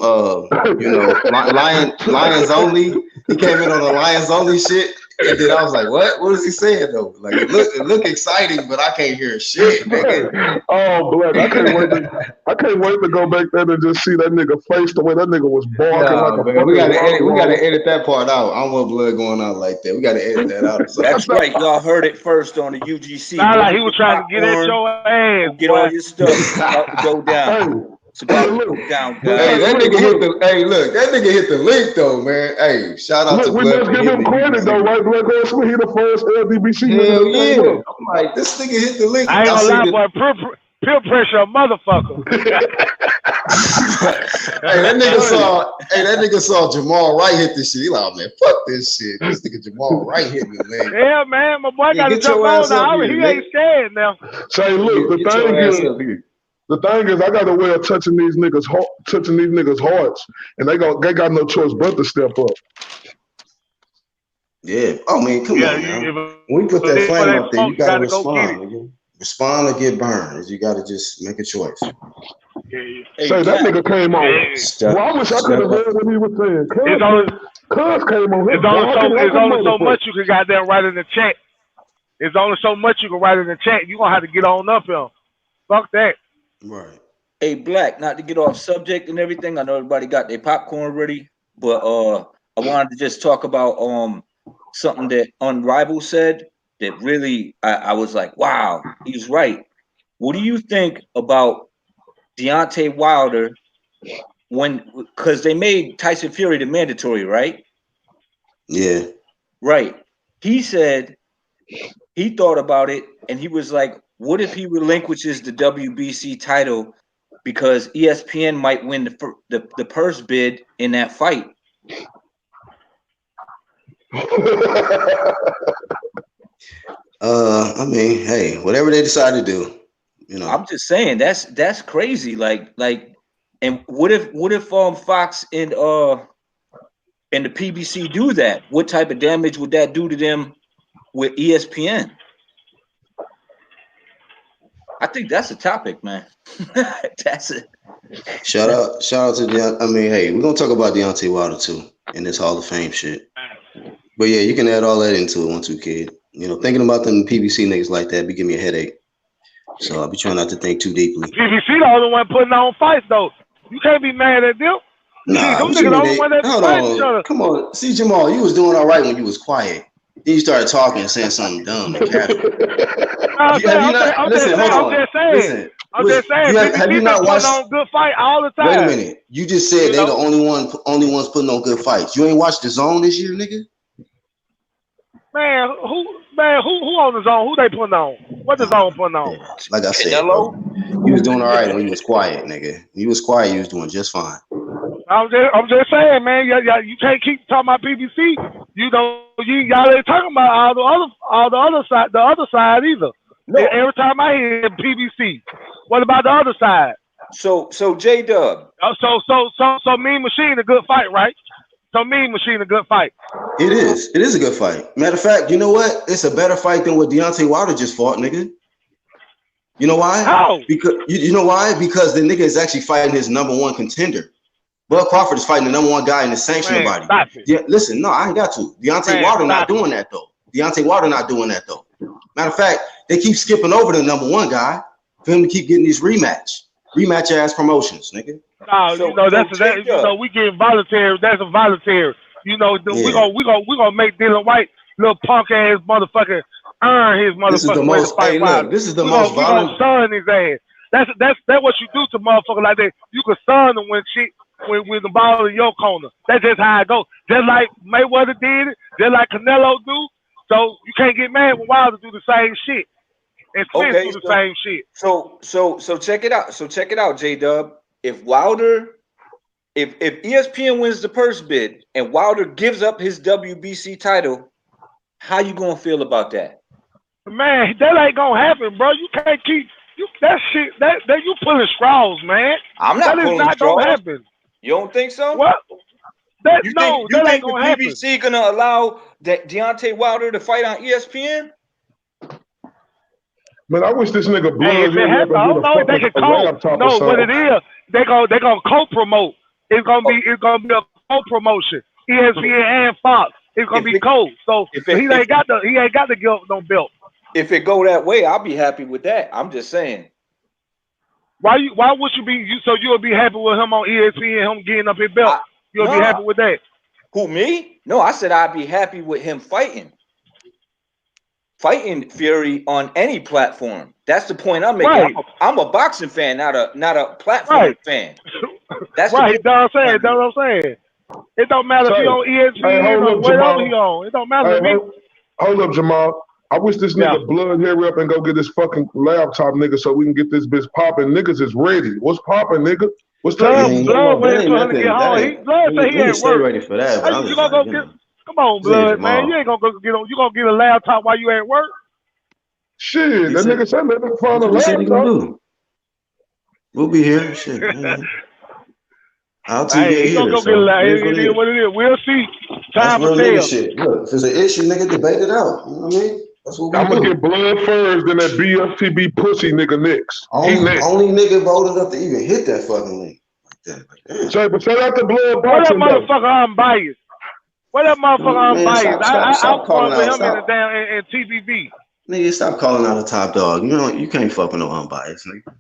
S1: Lions only. He came in on the Lions only shit. And then I was like, what? What is he saying though? Like it look exciting, but I can't hear shit, nigga.
S2: Oh, blood! I can't wait to go back there and just see that nigga face the way that nigga was barking like a fucking.
S1: We gotta edit that part out. I don't want Blood going out like that. We gotta edit that out. So.
S6: That's right. Y'all heard it first on the UGC.
S3: Nah, like he was trying to get at your ass.
S6: Get all your stuff. Go down. It's about to go down, guys.
S1: Hey, that nigga hit the link though, man. Hey, shout out to Blood.
S2: We must give him credit though, right? Blood He the first LDBC.
S1: Hell yeah. I'm like, this nigga hit the link.
S3: I ain't gonna lie, boy. Peer pressure, a motherfucker.
S1: That nigga saw Jamal Wright hit this shit. He like, man, fuck this shit. This nigga Jamal Wright hit me, man.
S3: Yeah, man, my boy got to jump on now. He ain't scared now.
S2: Say, look, the thing is, I got a way of touching these niggas' hearts, and they got no choice but to step up.
S1: Yeah. Oh man, come on, man. When we put that flame up there, you gotta respond. Respond or get burned. You gotta just make a choice.
S3: Hey,
S2: say that nigga came on. Well, I wish I could have heard what he was saying. Cuz came on.
S3: It's only so much you can goddamn write in the chat. It's only so much you can write in the chat. You gonna have to get on up here. Fuck that.
S1: Right.
S6: Hey, Black, not to get off subject and everything. I know everybody got their popcorn ready, but I wanted to just talk about something that Unrivaled said that really I was like, wow, he's right. What do you think about Deontay Wilder because they made Tyson Fury the mandatory, right?
S1: Yeah.
S6: Right. He said he thought about it and he was like, what if he relinquishes the WBC title because ESPN might win the purse bid in that fight?
S1: I mean, hey, whatever they decide to do, you know.
S6: I'm just saying that's crazy. Like, and what if Fox and the PBC do that? What type of damage would that do to them with ESPN? I think that's a topic, man. That's it.
S1: Shout out to Deontay. I mean, hey, we're gonna talk about Deontay Wilder too in this Hall of Fame shit. But yeah, you can add all that into it, 1-2 kid. You know, thinking about them PBC niggas like that be giving me a headache. So I'll be trying not to think too deeply.
S3: PBC the only one putting on fights though. You can't be mad at them.
S1: Nah,
S3: them niggas the only one that
S1: hold on. Come on. See, Jamal, you was doing all right when you was quiet. Then you started talking and saying something dumb and casual.
S3: I'm just saying.
S1: Have you not watched
S3: on good fight all the time?
S1: Wait a minute. You just said they the only ones putting on good fights. You ain't watched the Zone this year, nigga?
S3: Man, who on the Zone? Who they putting on? What the Zone putting on?
S1: Like I said, you was doing all right when you was quiet, nigga. You was quiet, you was doing just fine.
S3: I'm just saying, man. You can't keep talking about PBC. Y'all ain't talking about all the other side either. No. Every time I hear PBC, what about the other side?
S6: So J-Dub.
S3: So Mean Machine a good fight, right? So Mean Machine a good fight.
S1: It is. It is a good fight. Matter of fact, you know what? It's a better fight than what Deontay Wilder just fought, nigga. You know why?
S3: How?
S1: Because you know why? Because the nigga is actually fighting his #1 contender. Bud Crawford is fighting the #1 guy in the sanctioning body. Yeah, listen, no, I ain't got to. Deontay Wilder not doing that though. Matter of fact, they keep skipping over the #1 guy for him to keep getting these rematch ass promotions, nigga.
S3: No, we getting voluntary. That's a voluntary. We gonna make Dylan White little punk ass motherfucker earn his motherfucker.
S1: This is the most
S3: violent. We gonna stun his ass. That's what you do to motherfucker like that. You can stun them when the ball in your corner. That's just how it goes. Just like Mayweather did it. Just like Canelo do. So you can't get mad when Wilder do the same shit. And Spence do the same shit.
S6: So check it out. Check it out, J-Dub. If ESPN wins the purse bid and Wilder gives up his WBC title, how you gonna feel about that?
S3: Man, that ain't gonna happen, bro. You can't keep that shit. That you pulling straws, man.
S6: I'm not pulling straws. That is not gonna happen. You don't think so?
S3: What?
S6: You think the PBC gonna allow Deontay Wilder to fight on ESPN?
S2: Man, I wish this nigga blood.
S3: Hey, if it happens, I don't know if they can what it is. They gonna co-promote. It's gonna be a co-promotion. ESPN and Fox. It's gonna be co. So he ain't got to give up no belt.
S6: If it go that way, I'll be happy with that. I'm just saying.
S3: Why would you be so you'll be happy with him on ESPN, him getting up his belt? You'll be happy with that.
S6: Who, me? No, I said I'd be happy with him fighting Fury on any platform. That's the point I'm making. Right. I'm a boxing fan, not a platform fan. That's
S3: right. That's what I'm saying. It don't matter if he on ESPN or whatever he on. It don't matter to me.
S2: Hold up, Jamal. I wish this nigga blood hair up and go get this fucking laptop, nigga, so we can get this bitch popping. Niggas is ready. What's popping, nigga? What's that?
S3: Blood waiting for him to get home. Blood say he ain't work.
S1: Ready for that.
S3: How you gonna go get? Come on, Blood, man. You ain't gonna go get on. You gonna get a laptop while you at work?
S2: Shit, that nigga said let him find a laptop.
S1: We'll be here. Shit. I'll tell you
S3: here. Gonna go get a laptop. It is what it is. We'll see. Time will tell.
S1: Shit. Look, if there's an issue, nigga, debate it out. You know what I mean? That's what
S2: I'm gonna get blood first, then that BFTB pussy nigga next.
S1: Only nigga voted up to even hit that fucking link.
S2: But shout out to blood
S3: boxing. What that motherfucker unbiased? What that motherfucker unbiased? I'm calling with him in the damn in TBV.
S1: Nigga, stop calling out a top dog. You can't fuck with no unbiased, nigga.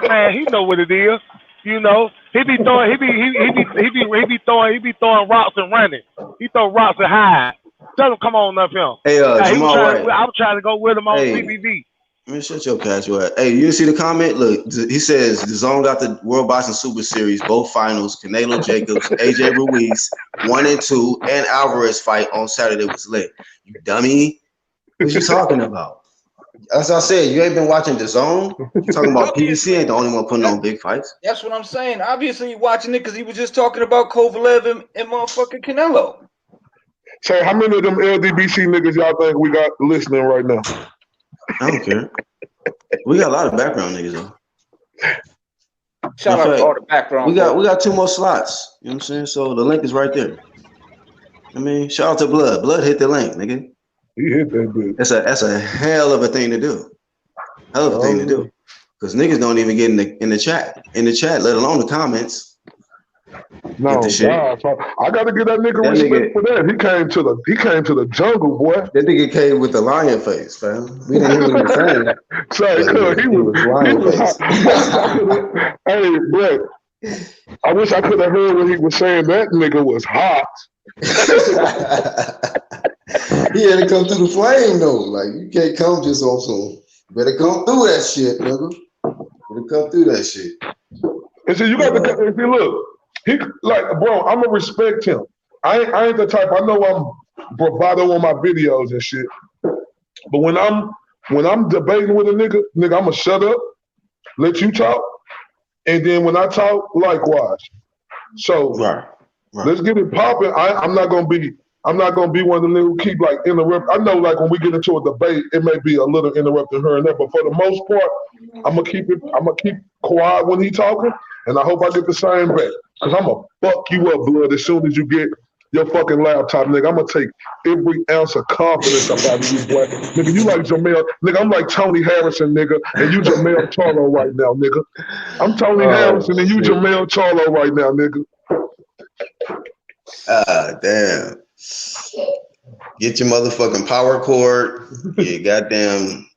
S3: Man, he know what it is. You know, he be throwing rocks and running. He throw rocks and hide. Tell him come on up here.
S1: Hey, Jamal,
S3: I was trying to go with him on CBD.
S1: Man, shut your casual ass. Hey, you see the comment? Look, he says the Zone got the World Boxing Super Series, both finals. Canelo Jacobs, AJ Ruiz, 1 and 2, and Alvarez fight on Saturday was lit. You dummy. What you talking about? As I said, you ain't been watching the Zone. You talking about PBC ain't the only one putting on big fights.
S6: That's what I'm saying. Obviously, you're watching it because he was just talking about Kovalev and motherfucking Canelo.
S2: Say, how many of them LDBC niggas y'all think we got listening right now?
S1: I don't care. We got a lot of background niggas though.
S6: Shout out to all the background.
S1: We got 2 more slots. You know what I'm saying? So the link is right there. I mean, shout out to Blood. Blood hit the link, nigga.
S2: He hit that bitch.
S1: That's a hell of a thing to do. Hell of a thing to do. Because niggas don't even get in the chat, let alone the comments.
S2: No, God, I gotta give that nigga respect for that. He came to the jungle, boy.
S1: That nigga came with the lion face, fam. We didn't hear what he was saying.
S2: Sorry, he was lion face. Hey, Brett, I wish I could have heard what he was saying. That nigga was hot.
S1: He had to come through the flame though. Like you can't come just on some. Better come through that shit, nigga. Better come through that shit.
S2: And so you got to if you look. He like, bro, I'm gonna respect him. I ain't the type. I know I'm bravado on my videos and shit. But when I'm debating with a nigga, I'm gonna shut up, let you talk, and then when I talk, likewise. So let's get it popping. I'm not gonna be one of the niggas who keep like interrupt. I know like when we get into a debate, it may be a little interrupting here and there, but for the most part, I'm gonna keep quiet when he talking, and I hope I get the same back. Cause I'm gonna fuck you up, Blood, as soon as you get your fucking laptop, nigga. I'm gonna take every ounce of confidence about you, boy. Nigga, you like Jamel. Nigga, I'm like Tony Harrison, nigga, and you Jamel Charlo right now, nigga. I'm Tony Harrison and you Jamel Charlo right now, nigga.
S1: Damn. Get your motherfucking power cord, your goddamn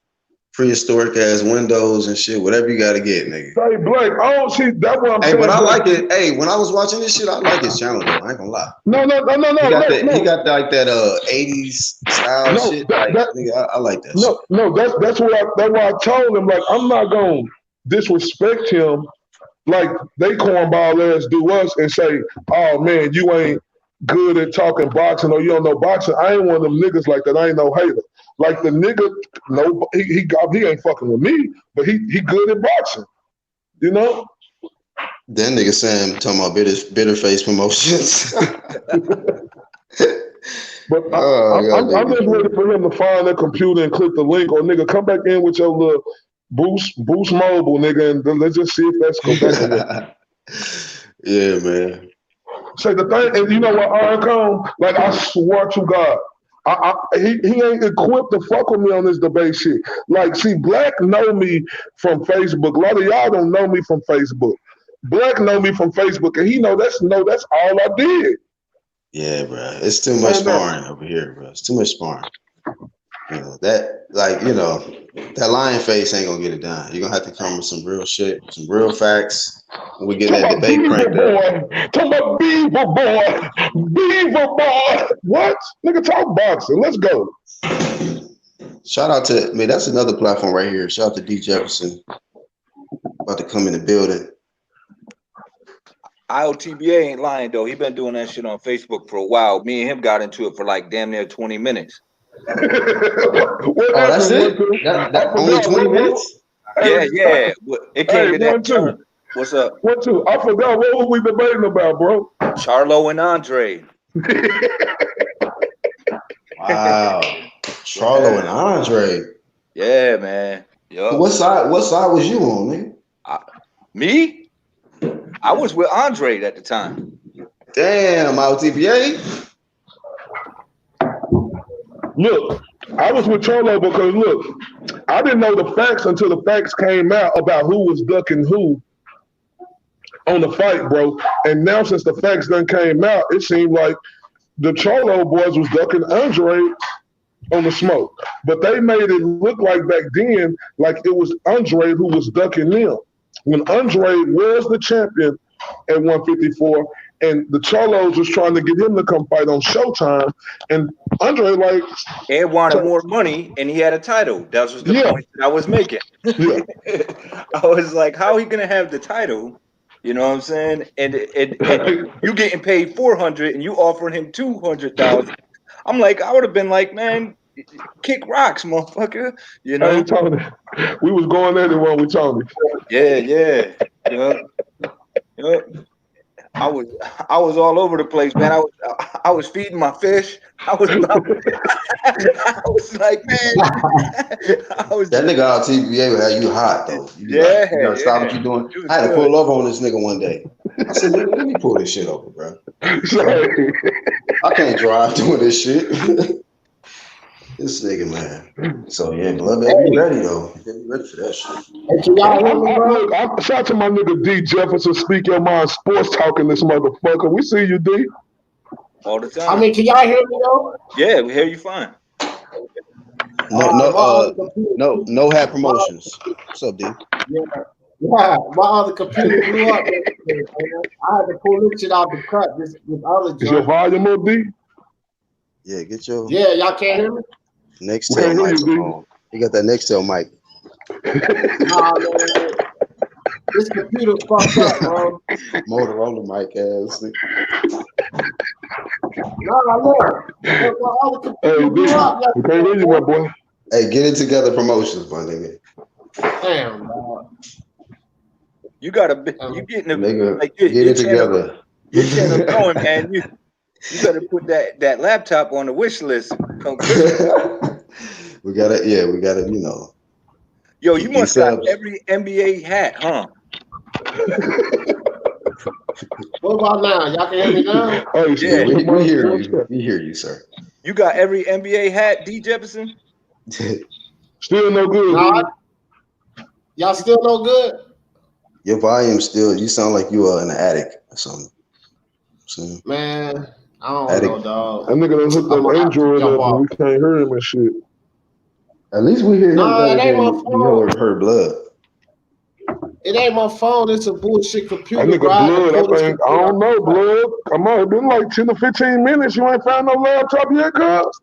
S1: prehistoric ass windows and shit, whatever you gotta get, nigga.
S2: Hey, Blake, I don't see that one.
S1: Hey, but I like it. Hey, when I was watching this shit, I like his channel though. I ain't gonna lie.
S2: No.
S1: He got like that 80s style shit. Nigga, I like that.
S2: No, that's why I told him, like, I'm not gonna disrespect him like they cornball ass do us and say, oh man, you ain't good at talking boxing or you don't know boxing. I ain't one of them niggas like that. I ain't no hater. Like the nigga, no, he ain't fucking with me, but he good at boxing. You know?
S1: That nigga Sam talking about bitter face promotions.
S2: But I'm just ready for him to find that computer and click the link, or nigga, come back in with your little Boost Mobile, nigga, and let's just see if that's going.
S1: Yeah, man.
S2: Say the thing, and you know what, Arcon? Like I swear to God, he ain't equipped to fuck with me on this debate shit. Like, see, Black know me from Facebook. A lot of y'all don't know me from Facebook. Black know me from Facebook, and he that's all I did.
S1: Yeah, bro. It's too much sparring over here, bro. It's too much sparring. You know, that lion face ain't gonna get it done. You're gonna have to come with some real shit, some real facts. When we get that debate cranked up.
S2: Talk about Beaver boy. What? Nigga, talk boxing. Let's go.
S1: Shout out to, man, that's another platform right here. Shout out to D. Jefferson. About to come in the building.
S6: IOTBA ain't lying, though. He been doing that shit on Facebook for a while. Me and him got into it for like damn near 20 minutes.
S1: That's it? That only 20 minutes?
S6: Yeah. It came to that turn. What's up?
S2: What two? I forgot. What were we debating about, bro?
S6: Charlo and Andre.
S1: Wow. Charlo and Andre.
S6: Yeah, man. Yo.
S1: What side was you on, man?
S6: Me? I was with Andre at the time.
S1: Damn, IOTBA.
S2: Look, I was with Charlo because, look, I didn't know the facts until the facts came out about who was ducking who on the fight, bro. And now since the facts done came out, it seemed like the Charlo boys was ducking Andre on the smoke. But they made it look like back then like it was Andre who was ducking them. When Andre was the champion at 154, and the Charlos was trying to get him to come fight on Showtime, and Andre, like,
S6: Ed wanted more money, and he had a title. That was the point that I was making.
S2: Yeah.
S6: I was like, how he gonna have the title? You know what I'm saying? And you getting paid $400, and you offering him $200,000. I'm like, I would have been like, man, kick rocks, motherfucker. You know?
S2: Hey, Tony, we was going at it when we Tony.
S6: Yeah. I was all over the place, man. I was feeding my fish. I was like, man,
S1: that nigga out TBA would have you hot though. You gotta stop what you doing. I had to pull over on this nigga one day. I said, nigga, let me pull this shit over, bro. I can't drive doing this shit. This nigga, man. So yeah, Blood Baby, be ready though. Be ready for that shit.
S2: Shout out to my nigga D Jefferson, Speak Your Mind Sports Talking this motherfucker. We see you, D.
S6: All the time.
S8: I mean, can y'all hear me though?
S6: Yeah, we hear you fine.
S1: No hat promotions. What's up, D?
S8: Yeah, my other computer blew up. I had to pull this shit out the cut. This other joint.
S2: Is your volume up, D?
S1: Yeah, get your.
S8: Yeah, y'all can't hear me.
S1: Nextel microphone. You got that Nextel mic.
S8: Nah, man. This computer fucked up, bro.
S1: Motorola mic ass.
S8: Nah, look.
S2: Hey, D, we can't hear you, my boy.
S1: Hey, get it together promotions, my nigga.
S8: Damn, dog.
S6: You gotta be, you getting the
S1: nigga,
S6: like
S1: get it together.
S6: Your channel going, man. You better put that laptop on the wish list.
S1: we gotta, you know.
S6: Yo, you must got every NBA hat, huh?
S8: What about now? Y'all can hear me now?
S2: Oh,
S6: yeah,
S1: we hear you. We hear you, sir.
S6: You got every NBA hat, D Jefferson?
S2: Still no good.
S8: Nah, y'all still no good?
S1: Your volume still, you sound like you are in the attic or something.
S8: Man, I don't know, dog.
S2: That nigga done hooked up Android up and we can't hear him and shit.
S1: At least we hear him better
S8: it ain't
S1: than
S8: my
S1: we
S8: phone.
S1: heard Blood.
S8: It ain't my phone. It's a bullshit computer.
S2: That nigga Blood, I don't know, Blood. Come on, it's been like 10 to 15 minutes. You ain't found no laptop yet, cuz?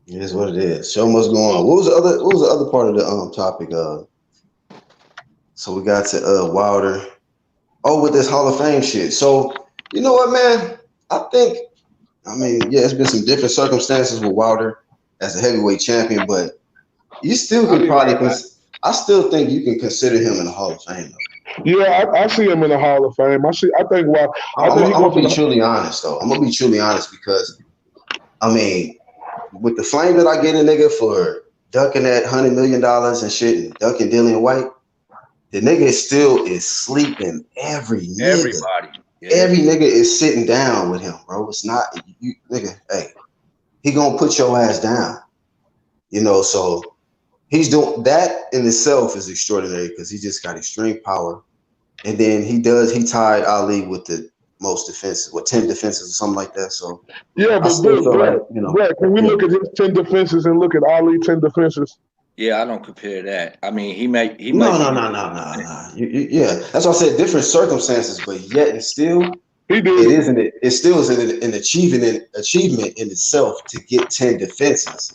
S1: It is what it is. Show must go on. What was the other part of the topic? So we got to Wilder. Oh, with this Hall of Fame shit. So you know what, man? I mean, it's been some different circumstances with Wilder as a heavyweight champion, but you still can I still think you can consider him in the Hall of Fame, though.
S2: Yeah, I see him in the Hall of Fame. I'm gonna
S1: be truly honest, though. I'm gonna be truly honest because, I mean, with the flame that I get a nigga for ducking that $100 million and shit and ducking Dillian White, the nigga still is sleeping every nigga.
S6: Everybody.
S1: Yeah. Every nigga is sitting down with him, bro. It's not you, nigga. Hey, he gonna put your ass down. You know, so he's doing that in itself is extraordinary because he just got extreme power. And then he tied Ali with the most defenses, 10 defenses or something like that. So
S2: yeah, but Black, can we look at his 10 defenses and look at Ali 10 defenses?
S6: Yeah, I don't compare that. I mean, he might.
S1: No. Yeah, that's why I said different circumstances, but yet and still,
S2: he did.
S1: It still is an achievement in itself to get 10 defenses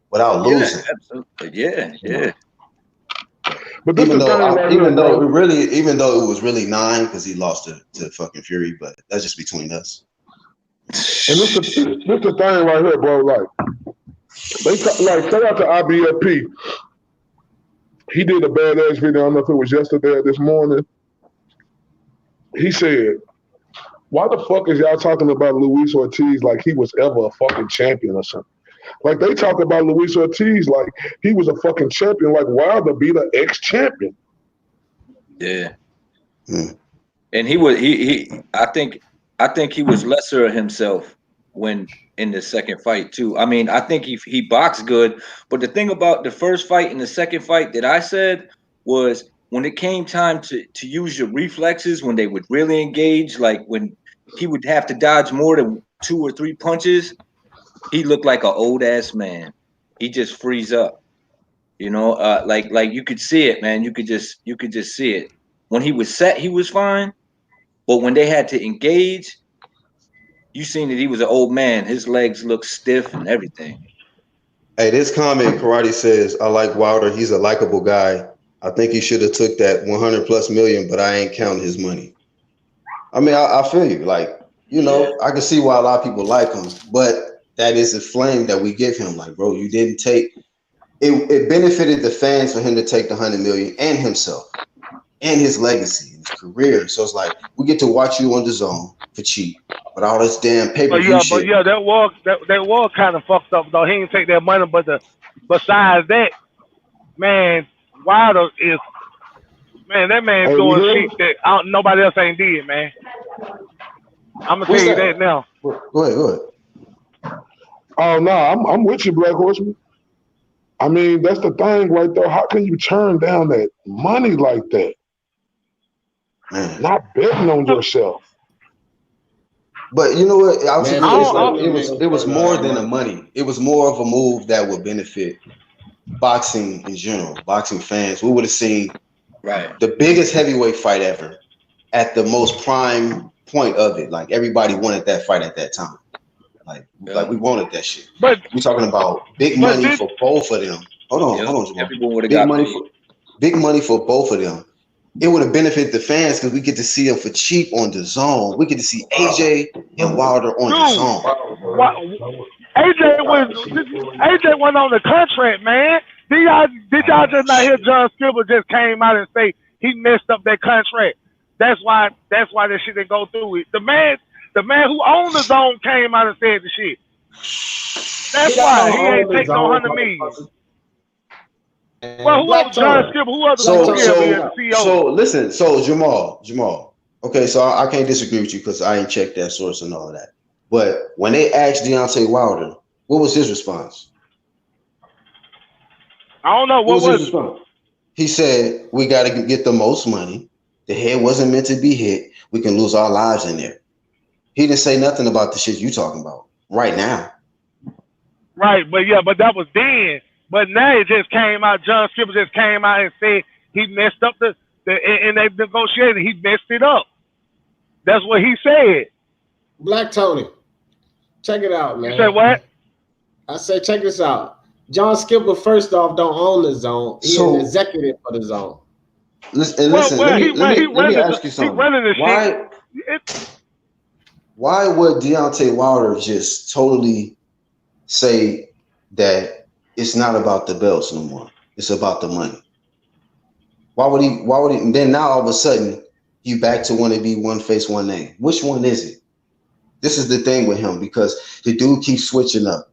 S1: without losing.
S6: Absolutely. Yeah.
S2: But
S1: even though it was really 9 because he lost to fucking Fury, but that's just between us.
S2: And this the thing right here, bro. Like, shout out to IBFP. He did a badass video. I don't know if it was yesterday or this morning. He said, "Why the fuck is y'all talking about Luis Ortiz like he was ever a fucking champion or something? Like they talk about Luis Ortiz like he was a fucking champion. Like Wilder be the ex-champion."
S6: Yeah. And he was I think he was lesser of himself when in the second fight too. I mean, I think he boxed good, but the thing about the first fight and the second fight that I said was when it came time to use your reflexes, when they would really engage, like when he would have to dodge more than 2 or 3 punches, he looked like an old ass man. He just freeze up, you know, like you could see it, man. You could just see it. When he was set, he was fine, but when they had to engage, you seen that he was an old man. His legs look stiff and everything.
S1: Hey, this comment, Karate says, I like Wilder. He's a likable guy. I think he should have took that 100+ million, but I ain't counting his money. I mean, I feel you. Like, you know, I can see why a lot of people like him, but that is a flame that we give him. Like, bro, you didn't take it. It benefited the fans for him to take the 100 million and himself and his legacy and his career. So it's like, we get to watch you on the zone for cheap, but all this damn pay-per-view shit.
S3: But yeah, that was kind of fucked up though. He didn't take that money, but besides that, man, Wilder is, man, that man's doing shit that nobody else ain't did, man. I'm gonna tell you that now.
S1: Go ahead.
S2: Oh no, I'm with you, Black Horseman. I mean, that's the thing right there. How can you turn down that money like that?
S1: Man.
S2: Not betting on yourself.
S1: But you know what? It was more than the money. It was more of a move that would benefit boxing in general, boxing fans. We would have seen the biggest heavyweight fight ever at the most prime point of it. Like, everybody wanted that fight at that time. Like we wanted that shit. But we're talking about big money for both of them. Hold on, Jamal.
S6: Everyone would have got
S1: big money for both of them. It would have benefited the fans because we get to see them for cheap on the zone. We get to see AJ and Wilder on the zone.
S3: AJ went on the contract, man. Did y'all just not hear John Skipper just came out and say he messed up that contract? That's why that shit didn't go through it. The man who owned the zone came out and said the shit. That's why he ain't take no 100 million. Well, who else? John Skipper. Who else?
S1: So listen. So Jamal. Okay, so I can't disagree with you because I ain't checked that source and all of that. But when they asked Deontay Wilder, what was his response?
S3: I don't know. What was his
S1: response? He said, "We got to get the most money. The head wasn't meant to be hit. We can lose our lives in there." He didn't say nothing about the shit you talking about right now.
S3: Right, but that was then. But now it just came out. John Skipper just came out and said he messed up and they negotiated. He messed it up. That's what he said.
S8: Black Tony, check it out, man.
S3: You said what?
S8: I said, check this out. John Skipper, first off, don't own the zone. He's an executive for the zone.
S1: Listen, let me ask you something. Why would Deontay Wilder just totally say that it's not about the belts no more? It's about the money. Why would he? And then now all of a sudden, you back to want to be one face, one name. Which one is it? This is the thing with him because the dude keeps switching up.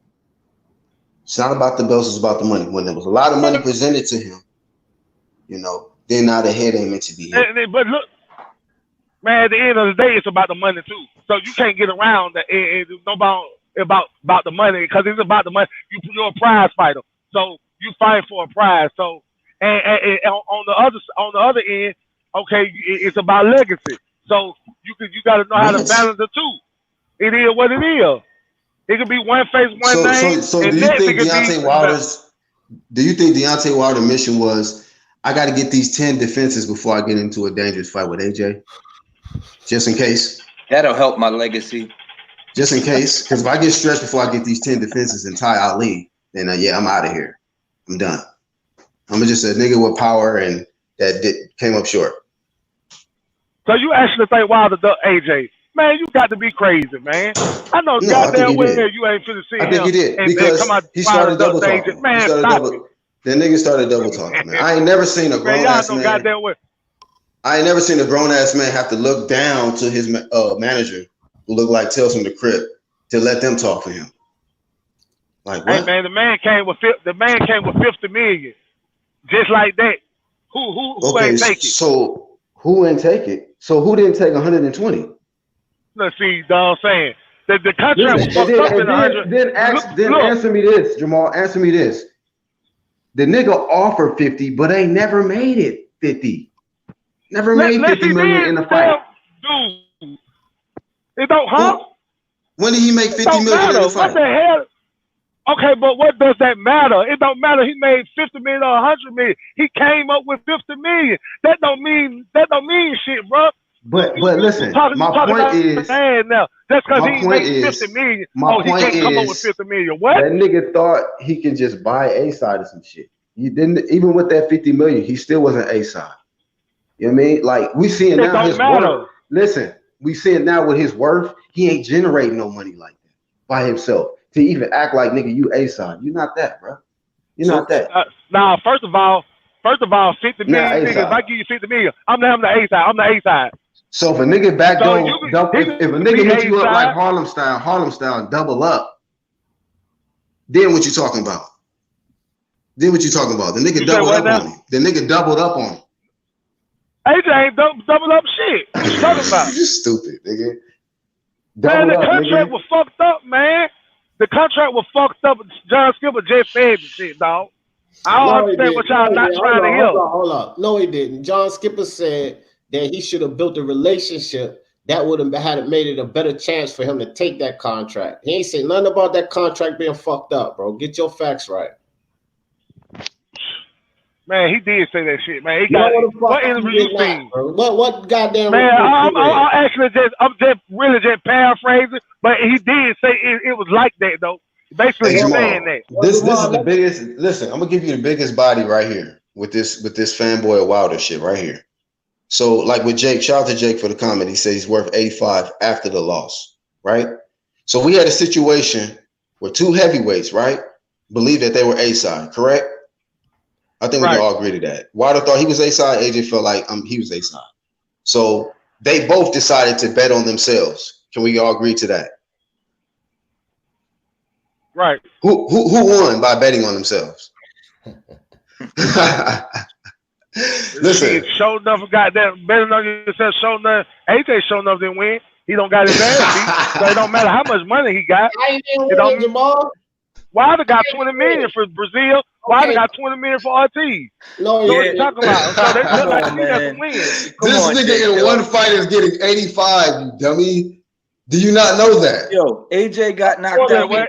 S1: It's not about the belts, it's about the money. When there was a lot of money presented to him, you know, then now the head ain't meant to be hit.
S3: But look, man, at the end of the day, it's about the money too. So you can't get around that. It's about the money because it's about the money. You're a prize fighter, so you fight for a prize. So and on the other end, okay, it's about legacy. So you got to know how to balance the two. It is what it is. It could be one face, one name.
S1: So do you think Deontay Wilder's? Do you think Deontay Wilder's mission was, I got to get these 10 defenses before I get into a dangerous fight with AJ, just in case?
S6: That'll help my legacy.
S1: Just in case, because if I get stretched before I get these 10 defenses and tie Ali, then yeah, I'm out of here. I'm done. I'm just a nigga with power and that came up short.
S3: So you actually think Wilder ducked AJ? Man, you got to be crazy, man. I know goddamn well you ain't finna see him.
S1: I think he did because he started double talking.
S3: Man,
S1: that nigga started double talking, man. I ain't never seen a grown ass man. I ain't never seen a grown ass man have to look down to his manager, who looked like Tales from the Crypt, to let them talk for him. Like what?
S3: Hey man, the man came with 50 million, just like that. Who ain't take it?
S1: So who ain't take it? So who didn't take 120?
S3: Let's see, I'm saying the contract was fucked up in 100.
S1: Then answer me this, Jamal. Answer me this. The nigga offered 50, but they never made it 50. Never made 50 million in the fight.
S3: Dude, it don't
S1: When did he make 50 million in the fight?
S3: What the hell? Okay, but what does that matter? It don't matter. He made 50 million or 100 million. He came up with 50 million. That don't mean shit, bro.
S1: But listen, my point is
S3: now just because he made 50 million, he can't come up with 50 million. What?
S1: That nigga thought he could just buy A-side or some shit. He didn't, even with that 50 million, he still wasn't A-side. You know what I mean? Like, we seeing now his worth. Listen, we seeing now with his worth, he ain't generating no money like that by himself. To even act like, nigga, you A-side. You're not that, bro. You're not that.
S3: Now, first of all, 50 million, nigga, if I give you 50 million, I'm the A-side. I'm the A-side.
S1: So if a nigga back door, if a nigga hit you up like Harlem style, and double up, then what you talking about? The nigga doubled up on him. The nigga doubled up on him.
S3: AJ ain't doubled up shit. What you talking about?
S1: You stupid, nigga.
S3: Man, the contract was fucked up, man. The contract was fucked up. John Skipper just said the shit, dog. I don't understand what y'all not trying to hear.
S8: Hold up. No, he didn't. John Skipper said that he should have built a relationship that would have made it a better chance for him to take that contract. He ain't saying nothing about that contract being fucked up, bro. Get your facts right.
S3: Man, he did say that shit, man. He got what interview you seen?
S8: What goddamn?
S3: Man, I'm just really paraphrasing, but he did say it was like that though. Basically, he's saying that.
S1: This is the biggest. Listen, I'm gonna give you the biggest body right here with this fanboy of Wilder shit right here. So, like with Jake, shout out to Jake for the comment. He says he's worth 85 after the loss, right? So we had a situation where two heavyweights, right, believed that they were A-side, correct? I think we can all agree to that. Wilder thought he was A-side. AJ felt like he was A-side. So they both decided to bet on themselves. Can we all agree to that?
S3: Right.
S1: Who won by betting on themselves? Listen.
S3: Show enough got that betting on yourself. Show enough. AJ show enough didn't win. He don't got his ass beat. So it don't matter how much money he got. Wilder got 20 million for Brazil. Wilder got 20 million for Ortiz.
S8: No,
S3: what you talking about? So they look like he got some wins.
S1: This nigga in one fight is getting 85, you dummy. Do you not know that?
S6: Yo, AJ got knocked out.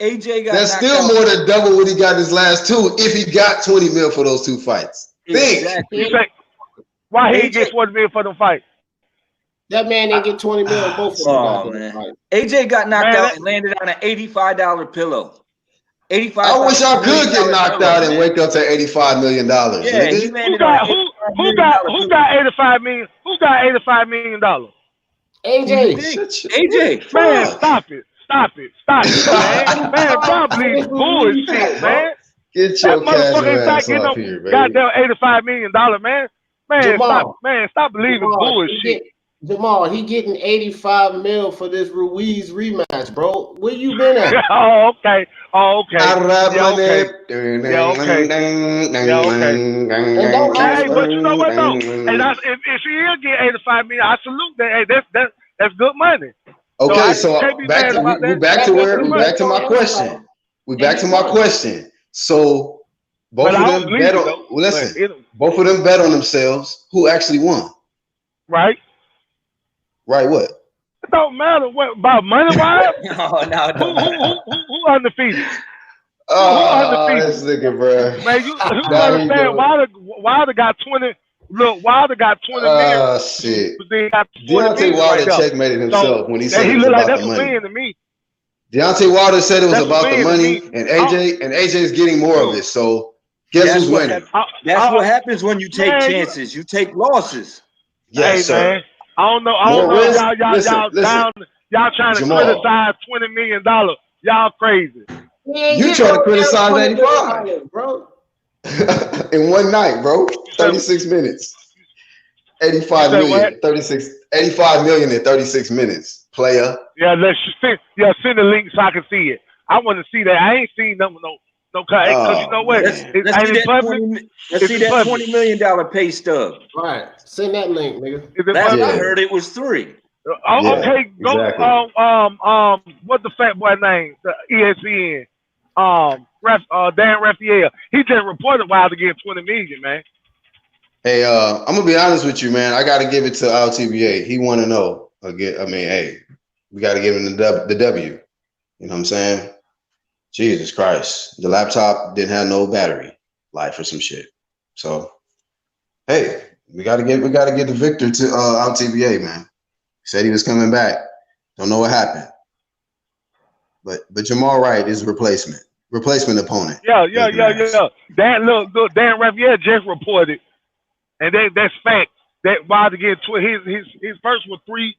S6: AJ got
S1: That's still more than double what he got his last two if he got 20 mil for those two fights.
S6: Exactly.
S3: You say, why he get 40 million for them fights?
S8: That man didn't get 20 mil both of them.
S6: Man. AJ got knocked out and landed on an $85 pillow.
S1: I wish I could get knocked out and wake up to $85 million.
S6: Yeah, he landed
S3: who got 85 million? Who got $85 million?
S8: AJ.
S3: Man, stop it, man. Man, stop these bullshit, man.
S1: Get your cash ass off here, baby.
S3: Goddamn $85 million, man. Man, stop believing bullshit.
S8: Jamal, he getting 85 mil for this Ruiz rematch, bro. Where you been at?
S3: Oh, okay.
S8: Okay.
S3: Hey, but you know what though? And if he is getting 85 million, I salute that. Hey, that's good money.
S1: Okay, so back to my question. We back to my question. So both of them bet on. Listen, both of them bet on themselves. Who actually won?
S3: Right.
S1: Right, what?
S3: It don't matter what about money wise.
S6: No.
S3: Who undefeated?
S1: Oh, this nigga, bro.
S3: Man, you understand? Wilder got 20. Look, Wilder got 20 million.
S1: Oh shit! Deontay Wilder checkmated himself when he said it was about the money.
S3: To me.
S1: Deontay Wilder said it was about the money, and AJ is getting more of it. So guess who's winning?
S6: That's what happens when you take chances. You take losses.
S1: Yes, sir.
S3: Man. I don't know. Y'all trying to criticize $20 million. Y'all crazy.
S1: You trying to criticize 85, bro? In one night, bro. 36 minutes. 85 million. 85 million in 36 minutes. Player.
S3: Yeah, send the link so I can see it. I want to see that. I ain't seen no because you know what?
S6: Let's see that $20 million pay stub.
S8: Right. Send that link, nigga.
S6: I heard it was 3.
S3: Okay, go exactly. What the fat boy name? The ESPN. Dan Raphael. He just reported Wilder getting 20 million, man.
S1: Hey, I'm gonna be honest with you, man. I gotta give it to LTBA. He want to know again. I mean, hey, we gotta give him the W. You know what I'm saying? Jesus Christ, the laptop didn't have no battery life or some shit. So, hey, We gotta get the victor to out TBA, man. Said he was coming back. Don't know what happened. But Jamal Wright is replacement opponent.
S3: Yeah. Dan Raphael just reported, and that's fact. That Wilder get his first was 3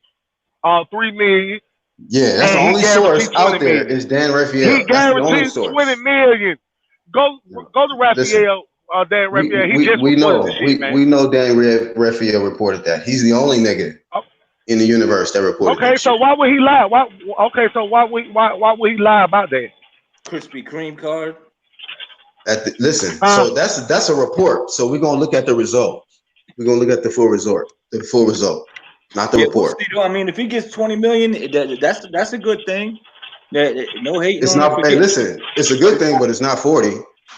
S3: million.
S1: Yeah, that's the only source out there is Dan Raphael.
S3: He guaranteed 20 million. Go to Raphael. Dan Raphael. He just reported the shit, man.
S1: We know Dan Raphael reported that. He's the only nigga in the universe that reported.
S3: Okay, so why would he lie? Why would he lie about that?
S6: Krispy Kreme card.
S1: Listen, so that's a report. So we're gonna look at the result. We're gonna look at the full result, not the report.
S6: We'll see, I mean, if he gets 20 million, that's a good thing. No hate.
S1: It's not. Hey, listen, it's a good thing, but it's not 40.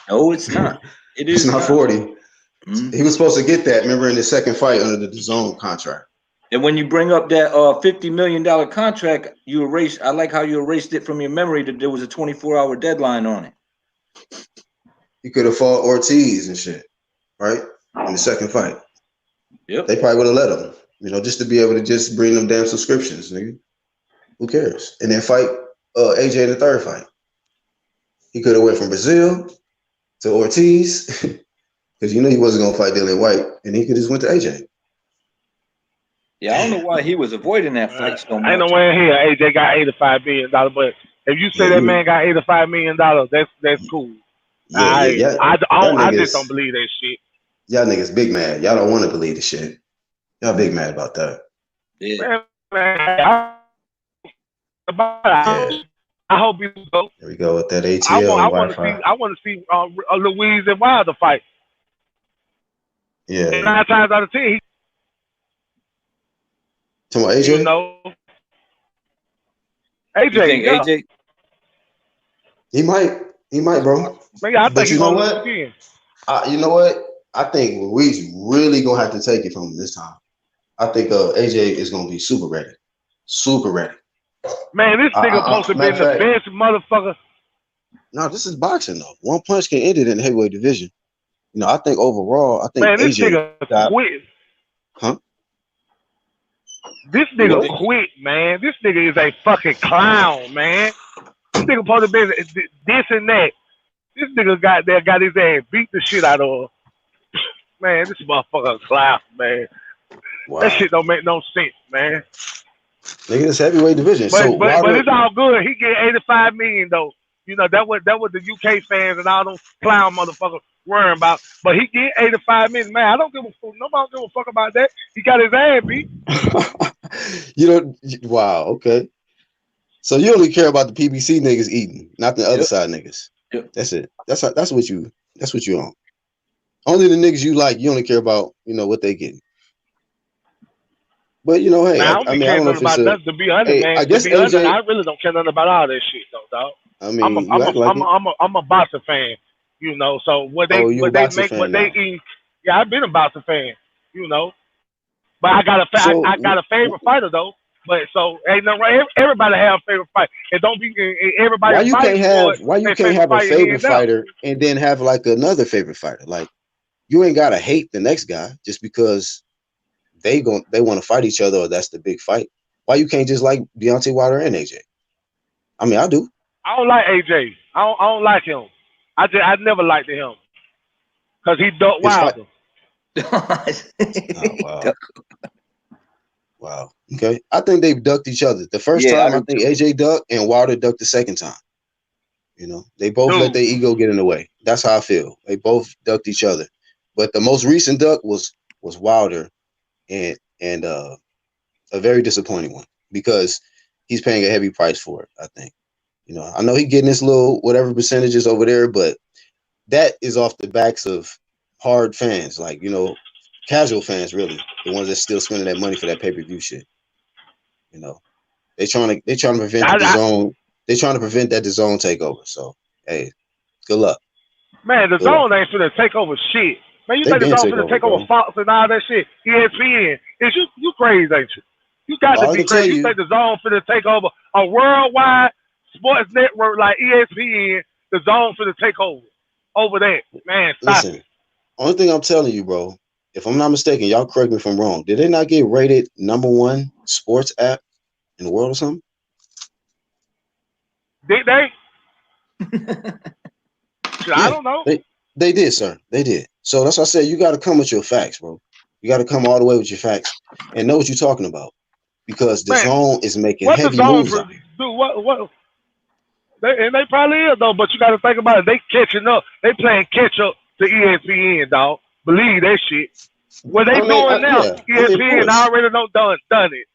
S6: No, it's not.
S1: It's not 40. Mm-hmm. He was supposed to get that. Remember, in his second fight under the DAZN contract.
S6: And when you bring up that $50 million contract, I like how you erased it from your memory that there was a 24-hour deadline on it.
S1: He could have fought Ortiz and shit, right? In the second fight.
S6: Yep.
S1: They probably would have let him, just to be able to just bring them damn subscriptions, nigga. Who cares? And then fight AJ in the third fight. He could have went from Brazil to Ortiz because he wasn't gonna fight Dillian White, and he could just went to AJ.
S6: Yeah, I don't know why he was avoiding that fight so much.
S3: I ain't no way in here AJ got $85 million, but if you say that man got $85 million, that's cool. I just don't believe that shit.
S1: Y'all niggas big mad. Y'all don't want to believe the shit. Y'all big mad about that.
S6: Yeah.
S3: I hope you go.
S1: There we go with that ATL.
S3: I want to see Louise and Wilder fight.
S1: Yeah.
S3: 9 times out of 10,
S1: talking about AJ?
S3: AJ, yeah.
S6: AJ?
S1: He might, bro.
S3: Man, I think
S1: you know what? You know what? I think Louise really gonna have to take it from him this time. I think AJ is gonna be super ready. Super ready.
S3: Man, this nigga supposed to be the best motherfucker.
S1: No, this is boxing though. One punch can end it in the heavyweight division. I think overall,
S3: man, this
S1: AJ
S3: nigga quit.
S1: Huh?
S3: This nigga quit, man. This nigga is a fucking clown, man. This nigga supposed to be this and that. This nigga got his ass beat the shit out of. Man, this motherfucker a clown, man. Wow. That shit don't make no sense, man.
S1: Nigga, it's heavyweight division.
S3: But it's all good. He get $85 million though. That what the UK fans and all those clown motherfuckers worrying about. But he get $85 million. Man, I don't give a fuck. Nobody give a fuck about that. He got his ass beat.
S1: Wow, okay. So you only care about the PBC niggas eating, not the other side niggas.
S6: Yep.
S1: That's it. That's what you on. Only the niggas you like, you only care about, what they getting. But hey,
S3: I don't know if it's nothing, to be honest, man.
S1: I guess
S3: AJ, I really don't care nothing about all that shit, though, dog.
S1: I mean,
S3: I'm a boxing fan, So what they eat, yeah, I've been a boxing fan, But I got a favorite fighter though. But so ain't no right. Everybody have a favorite fight. It don't be everybody.
S1: Why you can't have a favorite fighter and then have like another favorite fighter? Like you ain't gotta hate the next guy just because they want to fight each other or that's the big fight. Why you can't just like Deontay Wilder and AJ? I mean, I do.
S3: I don't like AJ. I don't like him. I never liked him because he ducked Wilder.
S1: Oh, wow. Wow. Okay. I think they've ducked each other. The first time I think AJ ducked and Wilder ducked the second time. They both let their ego get in the way. That's how I feel. They both ducked each other. But the most recent duck was Wilder and a very disappointing one because he's paying a heavy price for it, I think. I know he's getting his little whatever percentages over there, but that is off the backs of hard fans, like, casual fans, really, the ones that's still spending that money for that pay-per-view shit. They trying to prevent DAZN. They trying to prevent that DAZN takeover. So hey, good luck.
S3: Man, DAZN ain't finna take over shit. Man, you think DAZN finna take over Fox and all that shit? ESPN. Is you crazy, ain't you? You got to be crazy. You think DAZN finna take over a worldwide sports network like ESPN? DAZN finna take over that. Man, stop it.
S1: Only thing I'm telling you, bro, if I'm not mistaken, y'all correct me if I'm wrong. Did they not get rated #1 sports app in the world or something?
S3: Did they? I don't know.
S1: They did, sir. They did. So that's why I said you got to come with your facts, bro. You got to come all the way with your facts and know what you're talking about, because the zone is making heavy moves.
S3: Dude, what? They probably is though, but you got to think about it. They catching up. They playing catch up to ESPN, dog. Believe that shit. What they doing now? ESPN already done it.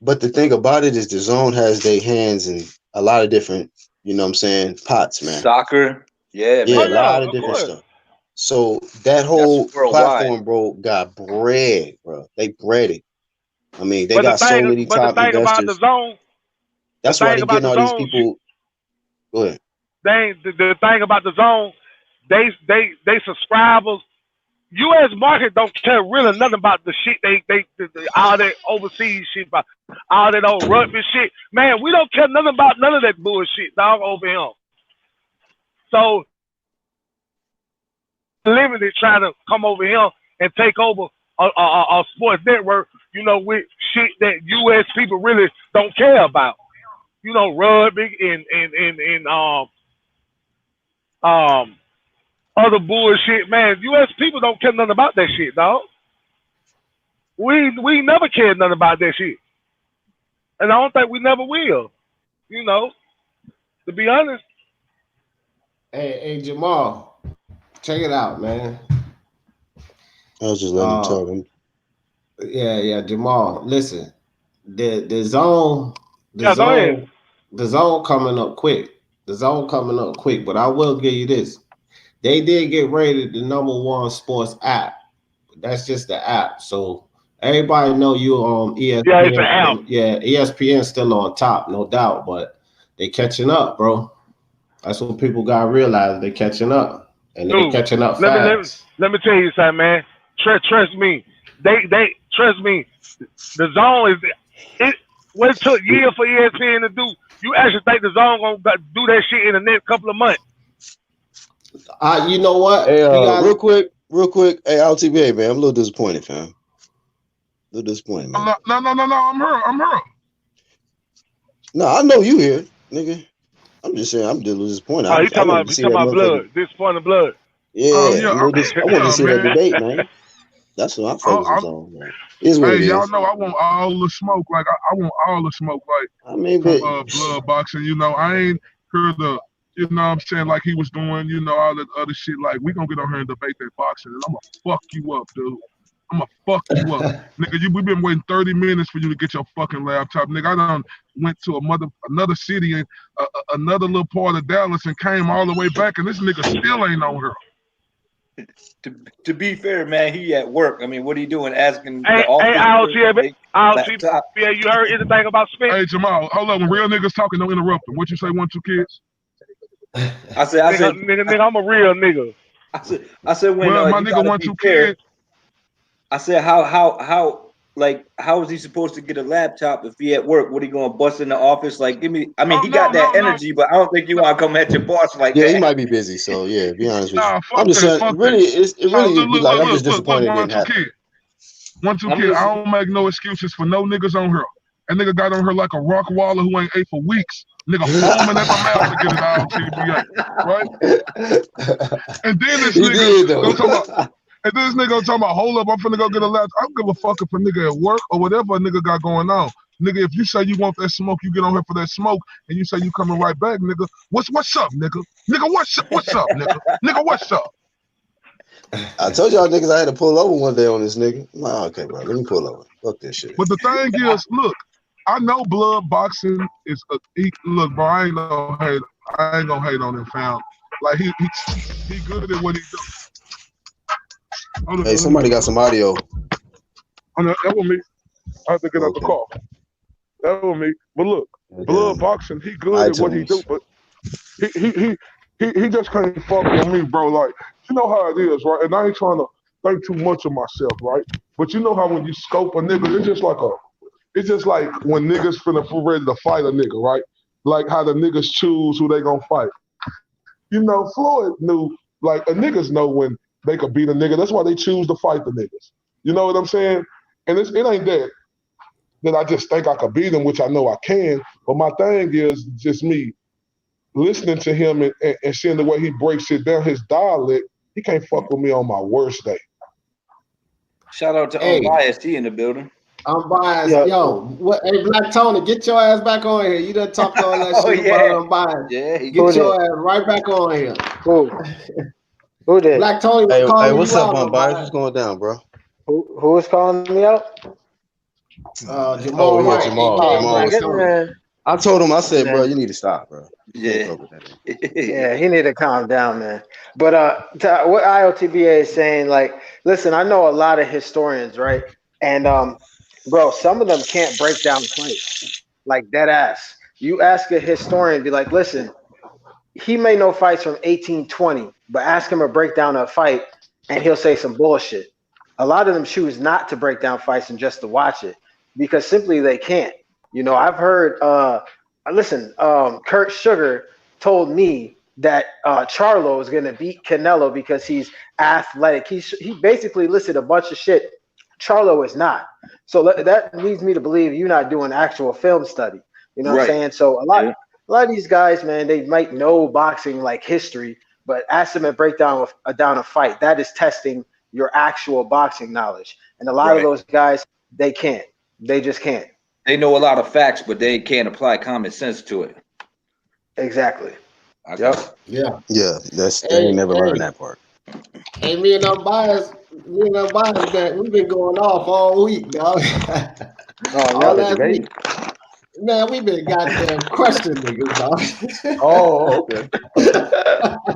S1: But the thing about it is, the zone has their hands in a lot of different, you know what I'm saying, pots, man.
S6: Soccer,
S1: a lot of different stuff. So that whole platform, bro, got bread, bro. They bred it. I mean, they got so many top investors.
S3: About the zone,
S1: that's why they're getting all these people. Go ahead.
S3: The thing about the zone, they subscribers. U.S. market don't care really nothing about the shit they all that overseas shit, about all that old rugby shit. Man, we don't care nothing about none of that bullshit, dog, over here. So limited trying to come over here and take over a sports network, you know, with shit that U.S. people really don't care about. You know, rugby and other bullshit, man. U.S. people don't care nothing about that shit, dog. We never cared nothing about that shit, and I don't think we never will. You know, to be honest.
S8: Hey, Jamal, check it out, man.
S1: I was just letting him talk.
S8: Yeah, Jamal. Listen, the zone coming up quick. The zone coming up quick, but I will give you this. They did get rated the #1 sports app. That's just the app. So everybody know you on ESPN.
S3: Yeah, it's an app.
S8: Yeah, ESPN's still on top, no doubt, but they catching up, bro. That's what people gotta realize. They catching up, and they're catching up fast.
S3: Let me tell you something, man. Trust me. They trust me. The zone is it. What it took years for ESPN to do. You actually think the zone gonna do that shit in the next couple of months?
S8: You know what?
S1: Hey, real quick. Hey, LTBA, man, I'm a little disappointed, fam. A little disappointed, man.
S2: No, I'm here.
S1: No, I know you here, nigga. I'm just saying, I'm a little disappointed.
S3: Oh, you talking about blood? Disappointed blood.
S1: Yeah, I want to see that debate, man. That's what I'm focusing on, man.
S2: Y'all know I want all the smoke. Like I want all the smoke. Like
S1: I mean,
S2: blood boxing. You know, I ain't heard the. You know what I'm saying? Like he was doing, you know, all that other shit. Like, we gonna get on here and debate that boxing, and I'm gonna fuck you up, dude. I'm gonna fuck you up. Nigga, we've been waiting 30 minutes for you to get your fucking laptop. Nigga, I done went to another city and another little part of Dallas and came all the way back, and this nigga still ain't on here.
S6: To be fair, man, he at work. I mean, what are you doing asking
S3: Hey, you heard anything about SPENCE?
S2: Hey, Jamal, hold on. When real niggas talking, don't interrupt them. What you say, 1, 2 kids?
S6: I said,
S3: nigga, I'm a real nigga.
S6: I said when
S2: my nigga 1, 2 kids.
S6: I said, how is he supposed to get a laptop if he at work? What, he gonna bust in the office? Like, give me. I mean, he got that energy, but I don't think you want to come at your boss like that.
S1: Yeah, he might be busy. So yeah, be honest with you. I'm just saying, I'm just disappointed it didn't happen.
S2: 1, 2 kids. I don't make no excuses for no niggas on here. That nigga got on her like a rock waller who ain't ate for weeks. Nigga foaming at my mouth to get it out TBA, right? And then this nigga talking about, hold up, I'm finna go get a laptop. I don't give a fuck if a nigga at work or whatever a nigga got going on. Nigga, if you say you want that smoke, you get on here for that smoke, and you say you coming right back, nigga. What's up, nigga? Nigga, what's up, nigga? Nigga, what's up?
S1: I told y'all niggas I had to pull over one day on this nigga. Nah, okay, bro, let me pull over. Fuck this shit.
S2: But the thing is, look, I know blood boxing is look, bro. I ain't gonna hate on him, fam. Like he good at what he do.
S1: Hey, somebody got some audio.
S2: That was me. I have to get out the car. That was me. But look, blood boxing, he good at what he do, but he just can't fuck with me, bro. Like, you know how it is, right? And I ain't trying to think too much of myself, right? But you know how when you scope a nigga, it's just like when niggas finna ready to fight a nigga, right? Like how the niggas choose who they gonna fight. You know, Floyd knew, like, niggas know when they could beat a nigga. That's why they choose to fight the niggas. You know what I'm saying? And it ain't that I just think I could beat him, which I know I can. But my thing is just me listening to him and seeing the way he breaks it down, his dialect. He can't fuck with me on my worst day.
S6: Shout out to Unbiased. He in the building.
S8: Unbiased, yo. What? Hey, Black Tony, get your ass back on here. You done talked all that shit about Unbiased.
S6: Yeah,
S8: get your ass right back on here.
S9: Who did?
S8: Black Tony was
S1: Hey,
S8: calling
S1: what's
S8: you
S1: up,
S8: out,
S1: Unbiased? What's going down, bro?
S9: Who was calling me out?
S8: Jamal Wright.
S1: Jamal. I told him, I said, bro, you need to stop, bro.
S6: Yeah.
S9: Yeah, he need to calm down, man. But what IOTBA is saying, like, listen, I know a lot of historians, right? And bro, some of them can't break down fights, like dead ass. You ask a historian, be like, listen, he may know fights from 1820, but ask him to break down a fight, and he'll say some bullshit. A lot of them choose not to break down fights and just to watch it because simply they can't. You know, I've heard. Kurt Sugar told me that Charlo is going to beat Canelo because he's athletic. He basically listed a bunch of shit Charlo is not. So that leads me to believe you're not doing actual film study. You know what I'm saying? So a lot of these guys, man, they might know boxing like history, but ask them to break down a fight. That is testing your actual boxing knowledge. And a lot of those guys, they can't. They just can't.
S6: They know a lot of facts, but they can't apply common sense to it.
S9: Exactly.
S8: Yep.
S1: Yeah. They ain't never learned that part.
S8: Hey, me and Unbiased, man, we've been going off all week, dog. All last week. Man, we've been goddamn questioning niggas, dog.
S4: Oh, okay.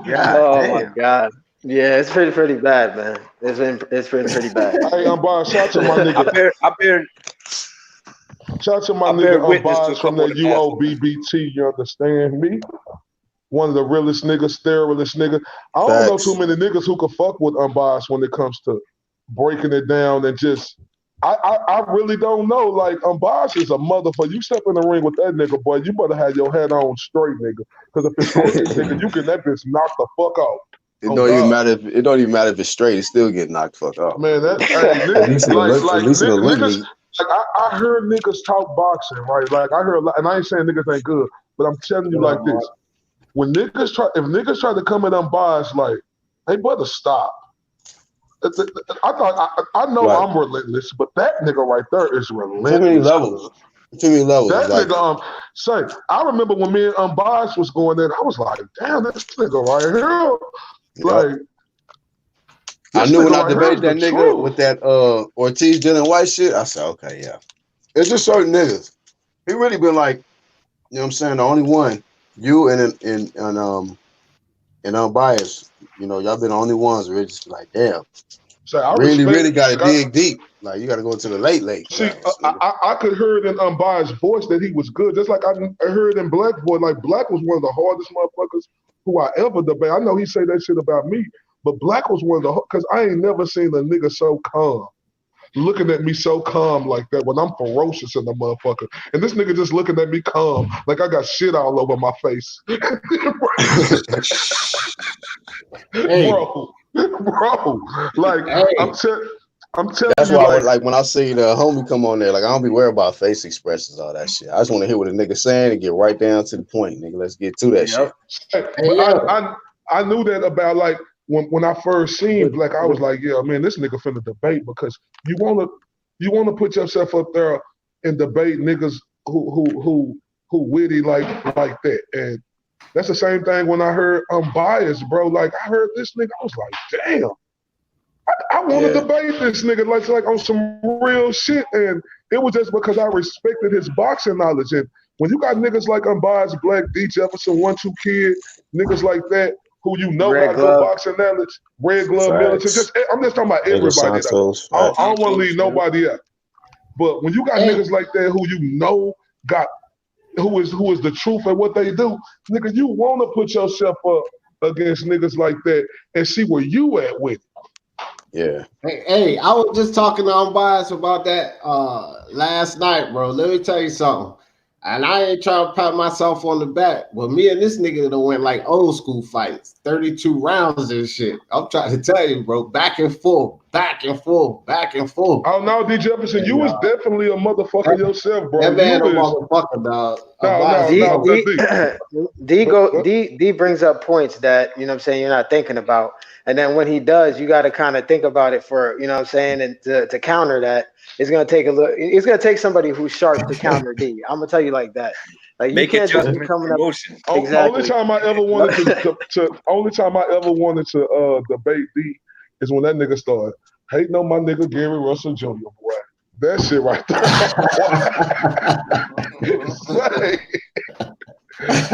S9: My God. Yeah, it's pretty bad, man. It's pretty bad.
S2: Hey, Unbiased, shout out to my nigga. Shout out to my nigga Unbiased from that UOBBT, you understand me? One of the realest niggas, sterilest niggas. I don't know too many niggas who can fuck with Unbiased when it comes to breaking it down and just, I really don't know. Like, Unbiased is a motherfucker. You step in the ring with that nigga, boy, you better have your head on straight, nigga. Because if it's crooked, nigga, you can that bitch knock the fuck out.
S1: It don't even matter if it's straight. It still get knocked fuck off.
S2: Man, that niggas. Like I heard niggas talk boxing, right? Like I heard a lot, and I ain't saying niggas ain't good, but I'm telling you like this: if niggas try to come in Unbiased, like they better stop. I know I'm relentless, but that nigga right there is relentless.
S1: Too many levels.
S2: That nigga, I remember when me and Unbiased was going in, I was like, damn, this nigga right here, like.
S1: I knew when I debated that nigga with that Ortiz Dylan White shit, I said, okay, yeah. It's just certain niggas. He really been like, you know what I'm saying, the only one, you and Unbiased, you know, y'all been the only ones where it's just like, damn.
S2: So I
S1: really gotta dig deep. Like you gotta go to the late.
S2: See, I could hear it in Unbiased voice that he was good. Just like I heard in Black voice, like Black was one of the hardest motherfuckers who I ever debate. I know he say that shit about me. But Black was one of the, because I ain't never seen a nigga so calm, looking at me so calm like that when I'm ferocious in the motherfucker. And this nigga just looking at me calm, like I got shit all over my face. Bro, like, I'm telling
S1: That's
S2: you.
S1: Why, like when I see the homie come on there, like I don't be worried about face expressions, all that shit. I just want to hear what a nigga saying and get right down to the point, nigga. Let's get to that shit.
S2: But I knew that about like, when I first seen Black, I was like, yeah, man, this nigga finna debate because you wanna put yourself up there and debate niggas who witty like that. And that's the same thing when I heard Unbiased, bro. Like I heard this nigga, I was like, damn, I want to debate this nigga like on some real shit. And it was just because I respected his boxing knowledge. And when you got niggas like Unbiased, Black, D Jefferson, 1-2 Kid, niggas like that, who you know got good boxing knowledge, Red Glove, Militant. I'm just talking about everybody. I don't want to leave nobody out. But when you got niggas like that who you know got, who is the truth at what they do, nigga, you want to put yourself up against niggas like that and see where you at with it.
S1: Yeah.
S8: Hey, I was just talking to Unbiased about that last night, bro. Let me tell you something. And I ain't trying to pat myself on the back, but me and this nigga done went like old school fights, 32 rounds and shit. I'm trying to tell you, bro, back and forth, back and forth, back and forth.
S2: Oh no, D Jefferson, you was definitely a motherfucker yourself, bro.
S8: That man
S2: you
S8: a motherfucker, dog.
S9: D brings up points that, you know what I'm saying, you're not thinking about. And then when he does, you got to kind of think about it for, you know what I'm saying, and to counter that, it's gonna take it's gonna take somebody who's sharp to counter D. I'm gonna tell you like that. Like you can't just be coming up. Exactly.
S2: Only time I ever wanted to debate D is when that nigga started hating on my nigga Gary Russell Jr. Boy, that shit right there.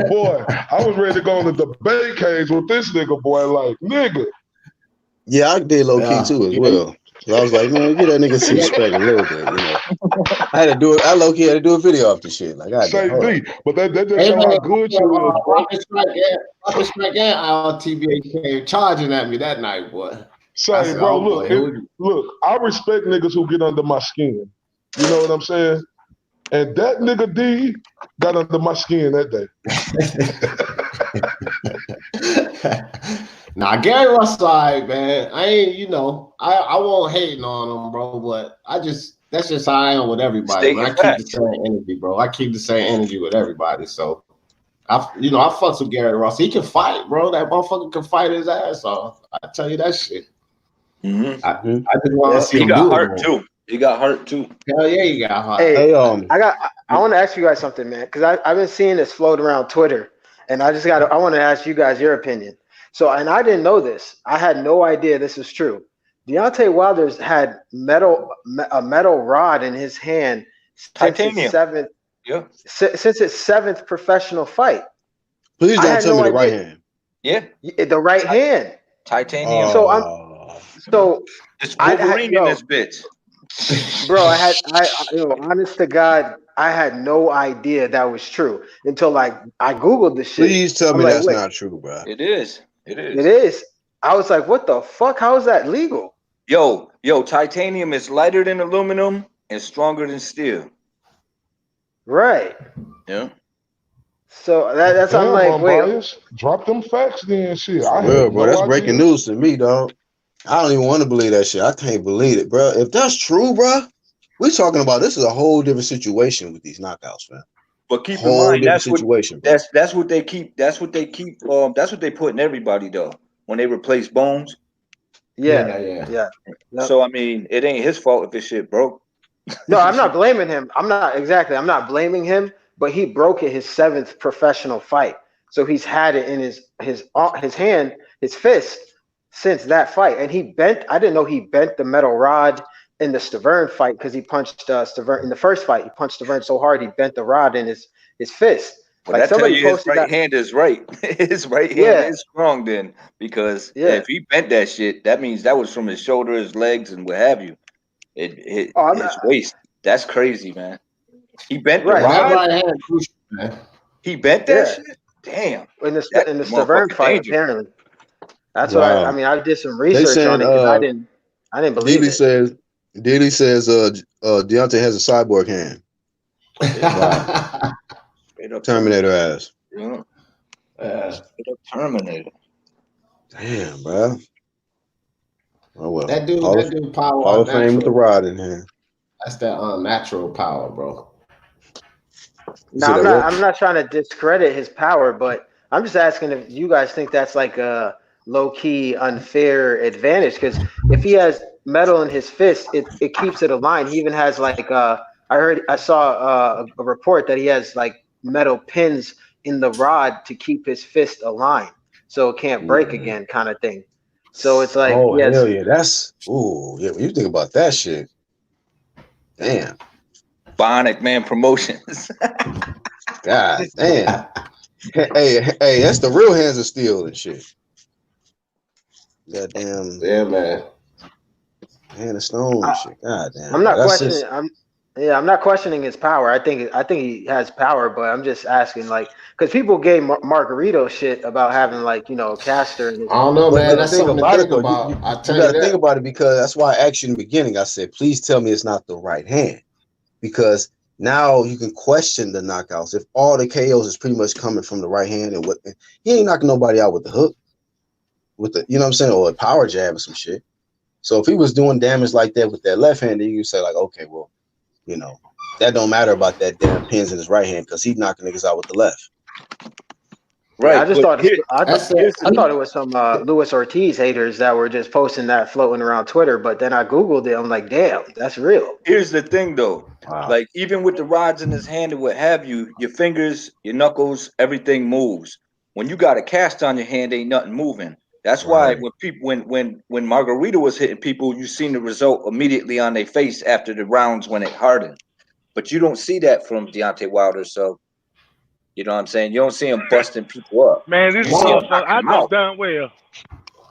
S2: Boy, I was ready to go on the debate cage with this nigga, boy. Like, nigga.
S1: Yeah, I did low key too as well. So I was like, man, get that nigga some respect a little bit, you know. I had to do it. I low key had to do a video off the shit. Like, I
S2: say D, but that just show how good you is, bro.
S8: Rocket Strike and ILTBA came charging at me that night, boy.
S2: Say, bro, look, I respect niggas who get under my skin. You know what I'm saying? And that nigga D got under my skin that
S8: day. Nah, Gary Russell, man. I ain't, you know, I won't hating on him, bro, but that's just how I am with everybody. I keep the same energy, bro. I keep the same energy with everybody. So I fucks with Gary Russell. He can fight, bro. That motherfucker can fight his ass off. I tell you that shit.
S6: Mm-hmm.
S8: I just want to see him.
S6: He got hurt too. He got hurt too.
S8: Hell yeah, he got hurt.
S9: Hey, I want to ask you guys something, man, because I've been seeing this float around Twitter, and I want to ask you guys your opinion. So, and I didn't know this. I had no idea this was true. Deontay Wilder's had a metal rod in his hand since his seventh professional fight.
S1: Please don't tell me the right hand.
S6: Yeah,
S9: the right hand.
S6: Titanium.
S9: So
S6: it's Wolverine in this bitch.
S9: Bro, honest to God, I had no idea that was true until like I Googled the shit.
S1: Please tell me that's not true, bro.
S6: It is.
S9: It is. I was like, what the fuck? How is that legal?
S6: Yo, titanium is lighter than aluminum and stronger than steel.
S9: Right.
S6: Yeah.
S9: So that's I'm like, wait.
S2: Drop them facts then, shit.
S1: Bro, that's breaking news to me, dog. I don't even want to believe that shit. I can't believe it, bro. If that's true, bro, we're talking about this is a whole different situation with these knockouts, man.
S6: But keep in mind that's what they keep. That's what they put in everybody though when they replace bones.
S9: Yeah.
S6: So I mean, it ain't his fault if this shit broke.
S9: No, I'm not blaming him. I'm not blaming him, but he broke it his 7th professional fight. So he's had it in his hand, his fist since that fight. And I didn't know he bent the metal rod in the Stavern fight because he punched Stavern in the first fight. He punched Stavern so hard he bent the rod in his fist.
S6: Well, like somebody his right hand is right. His right hand is strong then, because if he bent that shit, that means that was from his shoulder, his legs, and what have you. His waist. That's crazy, man. He bent the rod. He bent that shit. Damn.
S9: In the Stavern fight, apparently. That's what I did some research on it because I didn't believe it.
S1: Diddy says Deontay has a cyborg hand. Terminator ass.
S6: Yeah. Straight up Terminator.
S1: Damn, bro. Oh well.
S8: That dude power.
S1: Hall of Fame with the rod in hand.
S8: That's that unnatural power, bro.
S9: No, I'm not trying to discredit his power, but I'm just asking if you guys think that's like a low-key unfair advantage, because if he has metal in his fist, it keeps it aligned. He even has like I saw a report that he has like metal pins in the rod to keep his fist aligned so it can't break again, kind of thing. So it's like,
S1: hell yeah, when you think about that shit, damn.
S6: Bionic Man Promotions.
S1: God damn. Hey, that's the real Hands of Steel and shit. Goddamn.
S8: Yeah, man.
S1: Hand of Stone and shit. God damn.
S9: I'm not questioning. I'm not questioning his power. I think he has power, but I'm just asking, like, because people gave Margarito shit about having, like, a caster.
S8: I don't know, man. That's something to think about.
S1: You gotta think about it, because that's why I asked you in the beginning. I said, please tell me it's not the right hand, because Now you can question the knockouts. If all the KOs is pretty much coming from the right hand, and what he ain't knocking nobody out with the hook, with the, you know what I'm saying, or a power jab or some shit. So if he was doing damage like that with that left hand, then you say like, okay, well, you know, that don't matter about that damn pins in his right hand because he's knocking niggas out with the left.
S9: Right. Yeah, I just thought I thought it was some Luis Ortiz haters that were just posting that floating around Twitter, but then I Googled it. I'm like, damn, that's real.
S6: Here's the thing though. Wow. Like even with the rods in his hand and what have you, your fingers, your knuckles, everything moves. When you got a cast on your hand, ain't nothing moving. That's why when people when Margarita was hitting people, you seen the result immediately on their face after the rounds when it hardened. But you don't see that from Deontay Wilder, so you know what I'm saying? You don't see him busting people up.
S3: Man, this motherfucker, I know done well.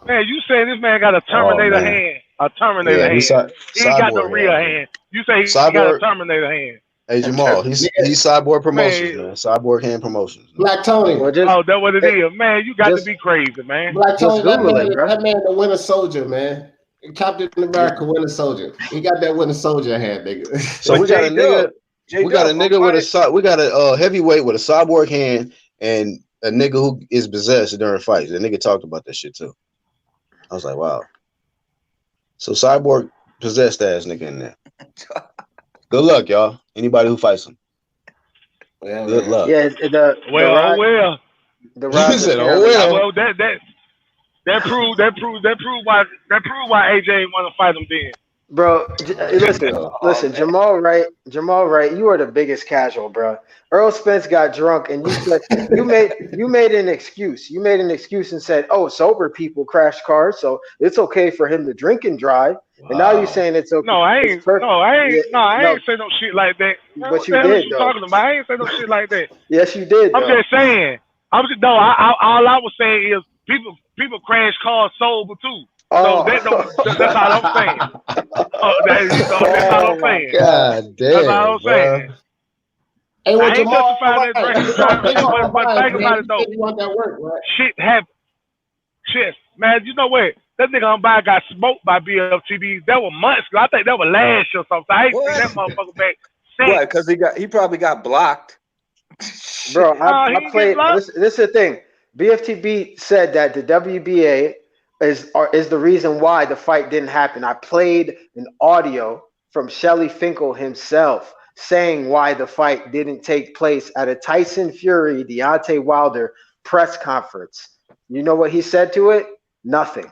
S3: Man, you say this man got a Terminator hand. A Terminator hand. He ain't got no real hand. You say he got a Terminator hand.
S1: Hey, Jamal, he's Cyborg Promotions, man. Cyborg Hand Promotions.
S8: Black Tony.
S3: Oh, that's what it is. Man, you got to be crazy, man.
S8: Black Tony, that man the Winter Soldier, man. Captain America Winter Soldier. He got that Winter Soldier hand, nigga.
S1: So we got a nigga. We got a nigga with a heavyweight with a cyborg hand and a nigga who is possessed during fights. The nigga talked about that shit too. I was like, wow. So cyborg possessed ass nigga in there. Good luck, y'all. Anybody who fights him.
S9: Yeah,
S1: good luck.
S9: Yeah,
S3: The
S1: said, well,
S3: that proved why AJ ain't want to fight him then.
S9: Bro, listen, Jamal Wright, you are the biggest casual, bro. Earl Spence got drunk and you said you made an excuse. You made an excuse and said, "Oh, sober people crash cars, so it's okay for him to drink and drive." Wow. And now you're saying it's okay.
S3: No, I ain't say no shit like that.
S9: But you did, though.
S3: Talking about? I ain't say no shit like that.
S9: Yes, you did.
S3: I'm just saying. All I was saying is people crash cars sober too. So that's all I'm saying. That's all I'm saying.
S1: God damn.
S3: That's all I'm saying.
S8: Hey,
S3: I ain't justifying that drinking driving, but think about it though.
S8: You want that work, right?
S3: Shit happens. Shit, man. You know what? That nigga on by got smoked by BFTB. That was months ago. I think that was last year or something. I ain't seen that motherfucker back.
S6: Right, because he probably got blocked.
S9: Bro, I played. This is the thing. BFTB said that the WBA is the reason why the fight didn't happen. I played an audio from Shelly Finkel himself saying why the fight didn't take place at a Tyson Fury Deontay Wilder press conference. You know what he said to it? Nothing.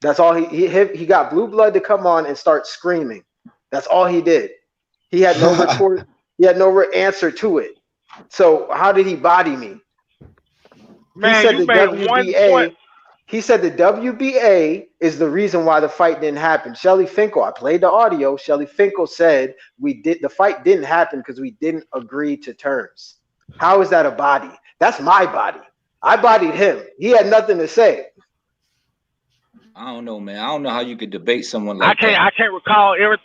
S9: That's all he got Blue Blood to come on and start screaming. That's all he did. He had no retort. He had no answer to it. So how did he body me?
S3: Man,
S9: he said the WBA. He said the WBA is the reason why the fight didn't happen. Shelly Finkel, I played the audio. Shelly Finkel said the fight didn't happen because we didn't agree to terms. How is that a body? That's my body. I bodied him. He had nothing to say.
S6: I don't know, man. I don't know how you could debate someone like that.
S3: I can't recall everything.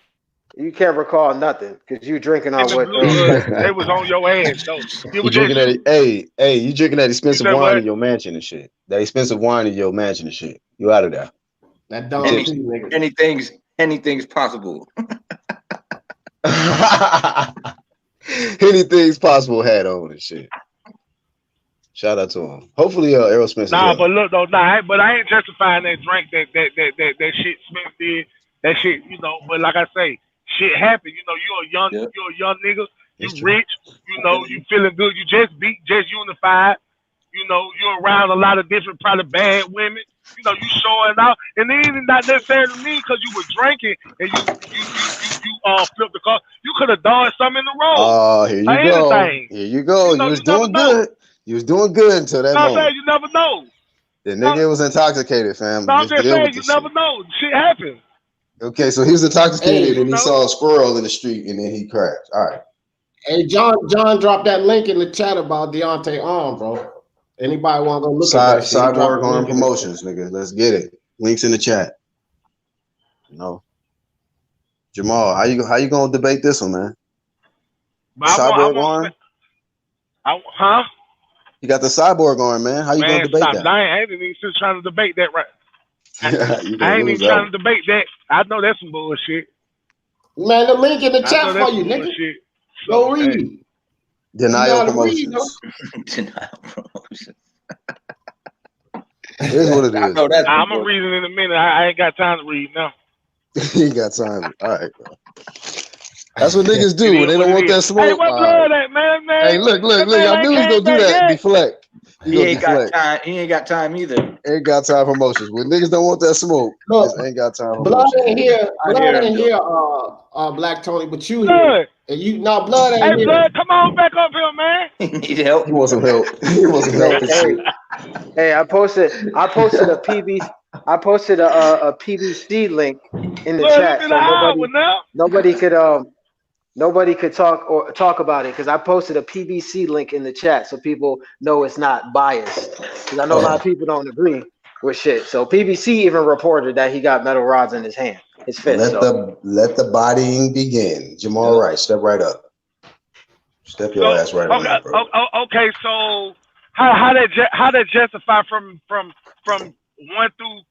S9: You can't recall nothing because you drinking on what
S3: it was on your ass. So
S1: you drinking you drinking that expensive wine in your mansion and shit. That expensive wine in your mansion and shit. You out of there.
S8: That dog.
S6: Anything's possible.
S1: Anything's possible hat on and shit. Shout out to him. Hopefully, Errol Spence.
S3: Nah, but look though, but I ain't justifying that drink that shit Smith did. That shit, you know. But like I say, shit happened. You know, you're a young nigga. You rich. You know, you feeling good. You just unified. You know, you're around a lot of different, probably bad women. You know, you showing out, and then not necessarily me because you were drinking and you flipped the car. You could have dodged some in the road.
S1: Oh, here you go. Anything. Here you go. You was doing good. You was doing good until that moment.
S3: I'm saying you never know.
S1: The nigga was intoxicated, fam.
S3: No, I'm just saying you never know. Shit happens.
S1: Okay, so he was intoxicated and he saw a squirrel in the street and then he crashed. All right.
S8: Hey, John dropped that link in the chat about Deontay Arm, bro. Anybody want to go look at that?
S1: Cyborg Arm Promotions, nigga. Let's get it. Links in the chat. No. Jamal, how you gonna debate this one, man? Cyborg Arm?
S3: Huh?
S1: You got the cyborg arm, man. How you gonna debate that?
S3: I ain't even trying to debate that right. I ain't even trying to debate that. I know that's some bullshit.
S8: Man, the link in the chat for you, nigga. Go
S3: So,
S8: read.
S3: hey.
S1: Denial
S8: You gotta read,
S1: promotions.
S6: Denial promotion.
S1: It is what it
S6: I
S1: is.
S6: know that's
S3: I'm gonna read it in a minute. I ain't got time to read now.
S1: You ain't got time. All right, bro. That's what niggas
S3: It
S1: do when
S3: is
S1: they
S3: what
S1: don't
S3: it
S1: want
S3: is.
S1: that smoke.
S3: Hey, what
S1: All right.
S3: blood at, man?
S1: Hey, look.
S3: That
S1: I
S3: man
S1: knew he was
S3: ain't
S1: gonna
S3: came
S1: do
S3: back
S1: that.
S3: yet.
S1: Deflect.
S6: He ain't got time. He ain't got time either.
S1: Ain't got time for motions. When niggas don't want that smoke,
S8: Look,
S1: just ain't got time for
S8: Blood
S1: motions.
S8: ain't here.
S6: I
S8: Blood
S6: hear him,
S8: ain't
S6: though.
S8: here. Black Tony, but you here.
S3: Blood.
S8: And you now, Blood
S3: Hey,
S8: ain't here.
S3: blood, come on back up here, man.
S6: He need help.
S1: He wants some help. He wants some help and shit.
S9: Hey, I posted a PBC. I posted a PBC link in the
S3: Blood,
S9: chat,
S3: it's been
S9: so
S3: an hour now.
S9: nobody could talk about it because I posted a PBC link in the chat so people know it's not biased. Because I know a lot of people don't agree with shit. So PBC even reported that he got metal rods in his hand, his fist.
S1: Let the bodying begin. Jamal Wright, step right up. Step your ass right on up, bro.
S3: Okay, so how that justify from 1 through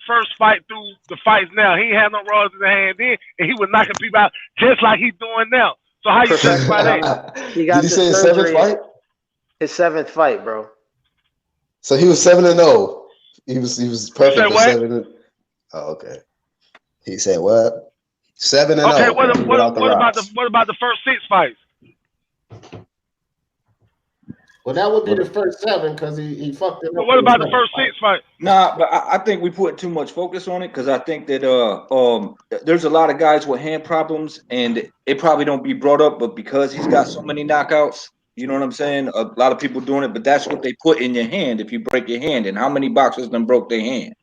S3: first fight through the fights now? He ain't had no rods in the hand then, and he was knocking people out just like he's doing now. So how you justify that?
S9: He got
S1: Did he say his seventh fight?
S9: His seventh fight, bro.
S1: So he was 7-0. He was perfect for 7. Oh, okay. He said what? 7-0.
S3: Okay, what about the first 6 fights?
S8: Well, that would be the first 7 because he fucked it up.
S3: But what about the first 6 fights?
S6: Nah, but I think we put too much focus on it because I think that there's a lot of guys with hand problems and it probably don't be brought up, but because he's got so many knockouts, you know what I'm saying? A lot of people doing it, but that's what they put in your hand if you break your hand. And how many boxers then broke their hand?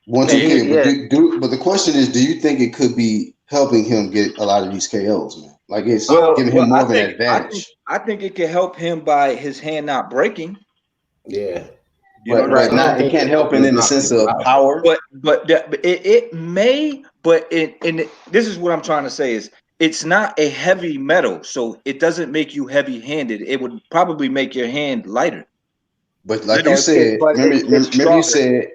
S1: Once again, but the question is, do you think it could be helping him get a lot of these KOs, man? Like it's giving him more of an advantage.
S6: I think it can help him by his hand not breaking.
S8: Yeah.
S1: But it can't help him in the sense of power.
S6: But it may. But this is what I'm trying to say is it's not a heavy metal, so it doesn't make you heavy-handed. It would probably make your hand lighter.
S1: But like you said, remember you said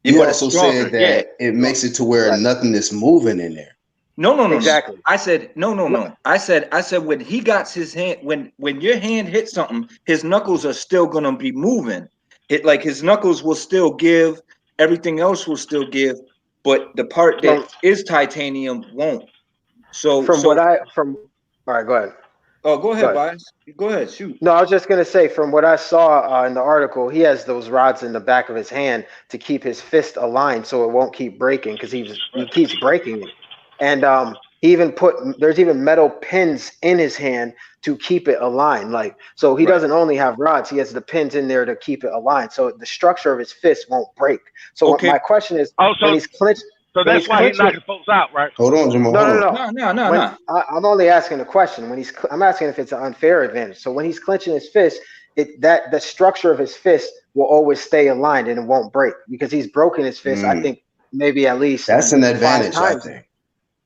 S1: you also said that it makes it to where nothing is moving in there.
S6: No.
S9: Exactly.
S6: I said no. I said when he got his hand, when your hand hits something, his knuckles are still gonna be moving. His knuckles will still give, everything else will still give, but the part that is titanium won't. So
S9: all right, go ahead.
S6: Oh, go ahead, Bias. Go ahead, shoot.
S9: No, I was just gonna say, from what I saw in the article, he has those rods in the back of his hand to keep his fist aligned so it won't keep breaking because he keeps breaking it. And he even there's even metal pins in his hand to keep it aligned. Like, so he doesn't only have rods, he has the pins in there to keep it aligned. So the structure of his fist won't break. So my question is, when he's clenched.
S3: So that's why he's knocking folks out, right?
S1: Hold on, Jamal.
S6: No.
S9: I'm only asking a question. I'm asking if it's an unfair advantage. So when he's clenching his fist, the structure of his fist will always stay aligned and it won't break because he's broken his fist. I think maybe at least
S1: that's an advantage. I think.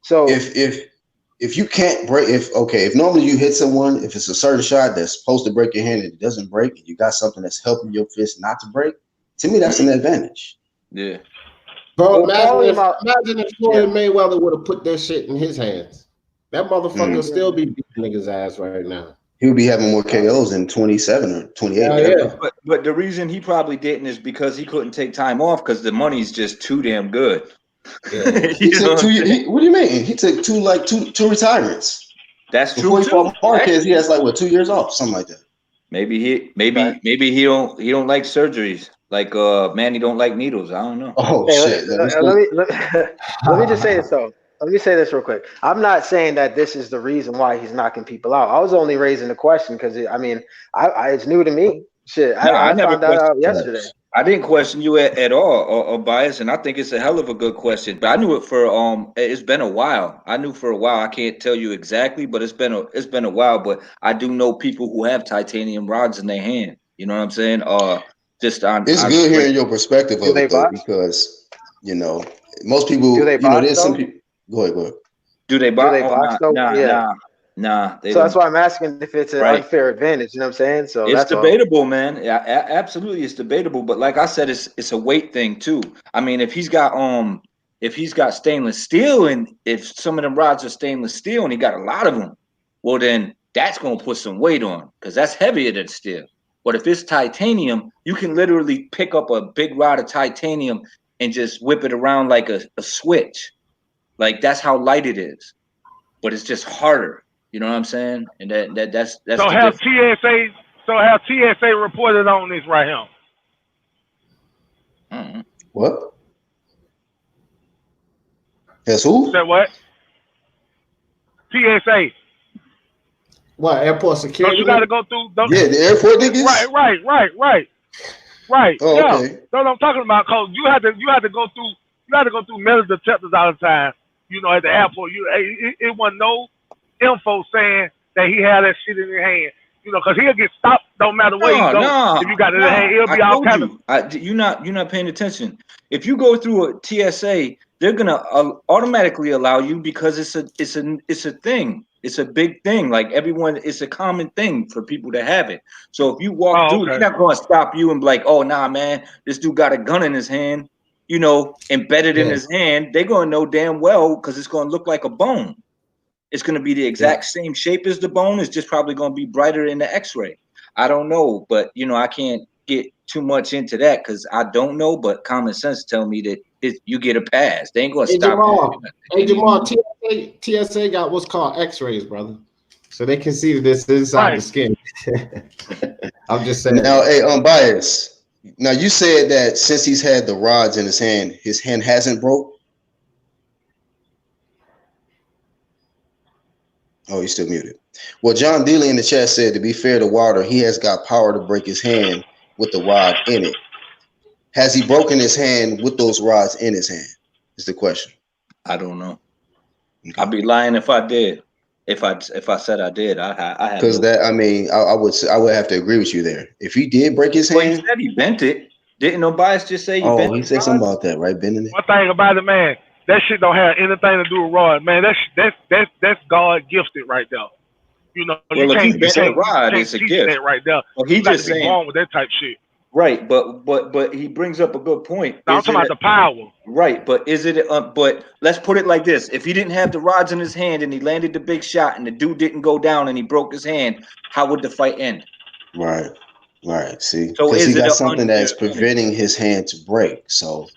S9: So
S1: if you can't break, if normally you hit someone, if it's a certain shot that's supposed to break your hand and it doesn't break, and you got something that's helping your fist not to break, to me that's an advantage.
S6: Yeah.
S8: Bro, imagine if Floyd Mayweather would have put that shit in his hands. That motherfucker would still be beating niggas' ass right now.
S1: He would be having more KOs than 27 or 28.
S8: Yeah.
S6: But the reason he probably didn't is because he couldn't take time off because the money's just too damn good.
S1: Yeah. What do you mean? He took two retirements.
S6: That's true.
S1: Before he fought Marquez, he has 2 years off, something like that.
S6: Maybe he don't like surgeries. Like Manny don't like needles. I don't know.
S1: Oh shit!
S9: Let me just say this though. Let me say this real quick. I'm not saying that this is the reason why he's knocking people out. I was only raising the question because it's new to me. Shit, I found that out yesterday.
S6: I didn't question you at all, or Bias, and I think it's a hell of a good question. But I knew it for it's been a while. I knew for a while. I can't tell you exactly, but it's been a while. But I do know people who have titanium rods in their hand. You know what I'm saying? It's good
S1: hearing your perspective of it though, because most people. There's some people. Go ahead.
S6: Do they box?
S9: Nah. So that's why I'm asking if it's an unfair advantage. You know what I'm saying? So
S6: it's debatable, man. Yeah, absolutely, it's debatable. But like I said, it's a weight thing too. I mean, if he's got stainless steel, and if some of them rods are stainless steel, and he got a lot of them, well then that's gonna put some weight on because that's heavier than steel. But if it's titanium, you can literally pick up a big rod of titanium and just whip it around like a switch. Like that's how light it is. But it's just harder. You know what I'm saying? And that's
S3: so have TSA reported on this right here.
S6: Mm-hmm.
S1: What? Yes, who?
S3: Said what? TSA.
S8: What, airport security?
S3: So you got to go through.
S1: Yeah, the airport niggas.
S3: Right.
S1: Oh,
S3: yeah.
S1: okay.
S3: That's what I'm talking about. Cause you had to go through metal detectors all the time. You know, at the airport, it wasn't no info saying that he had that shit in his hand. You know, cause he'll get stopped no matter where you go. If you got it in his hand, it'll be all kind of.
S6: You're not paying attention. If you go through a TSA, they're gonna automatically allow you because it's a thing. It's a big thing. Like everyone, it's a common thing for people to have it. So if you walk through, they're not going to stop you and be like, "Oh, nah, man, this dude got a gun in his hand." You know, embedded in his hand. They're going to know damn well because it's going to look like a bone. It's going to be the exact same shape as the bone. It's just probably going to be brighter in the X-ray. I don't know, but you know, I can't get too much into that because I don't know. But common sense tell me that you get a pass. They ain't going to stop you.
S8: Hey Jamal, TSA got what's called X-rays, brother, so they can see this inside the skin. I'm just saying.
S1: Now, hey, Bias. Now you said that since he's had the rods in his hand hasn't broke. Oh, he's still muted. Well, John Dealey in the chat said, to be fair to Wilder, he has got power to break his hand with the rod in it. Has he broken his hand with those rods in his hand? Is the question.
S6: I don't know. Okay. I'd be lying if I did. If I said I did, I
S1: because that I mean I would have to agree with you there. If he did break his hand,
S6: he said he bent it. Didn't no bias just say?
S1: He said something about that, right? Bending it.
S3: One thing about it, man, that shit don't have anything to do with rod, man. That's God gifted right there. You know,
S6: well, you can't bend a rod. It's a gift
S3: that right there.
S6: Well, he just saying
S3: born with that type shit.
S6: Right, but he brings up a good point.
S3: No, I'm talking about the power.
S6: Right, but is it? But let's put it like this: if he didn't have the rods in his hand and he landed the big shot and the dude didn't go down and he broke his hand, how would the fight end?
S1: Right. See,
S6: so
S1: because he got something that's preventing his hand to break. So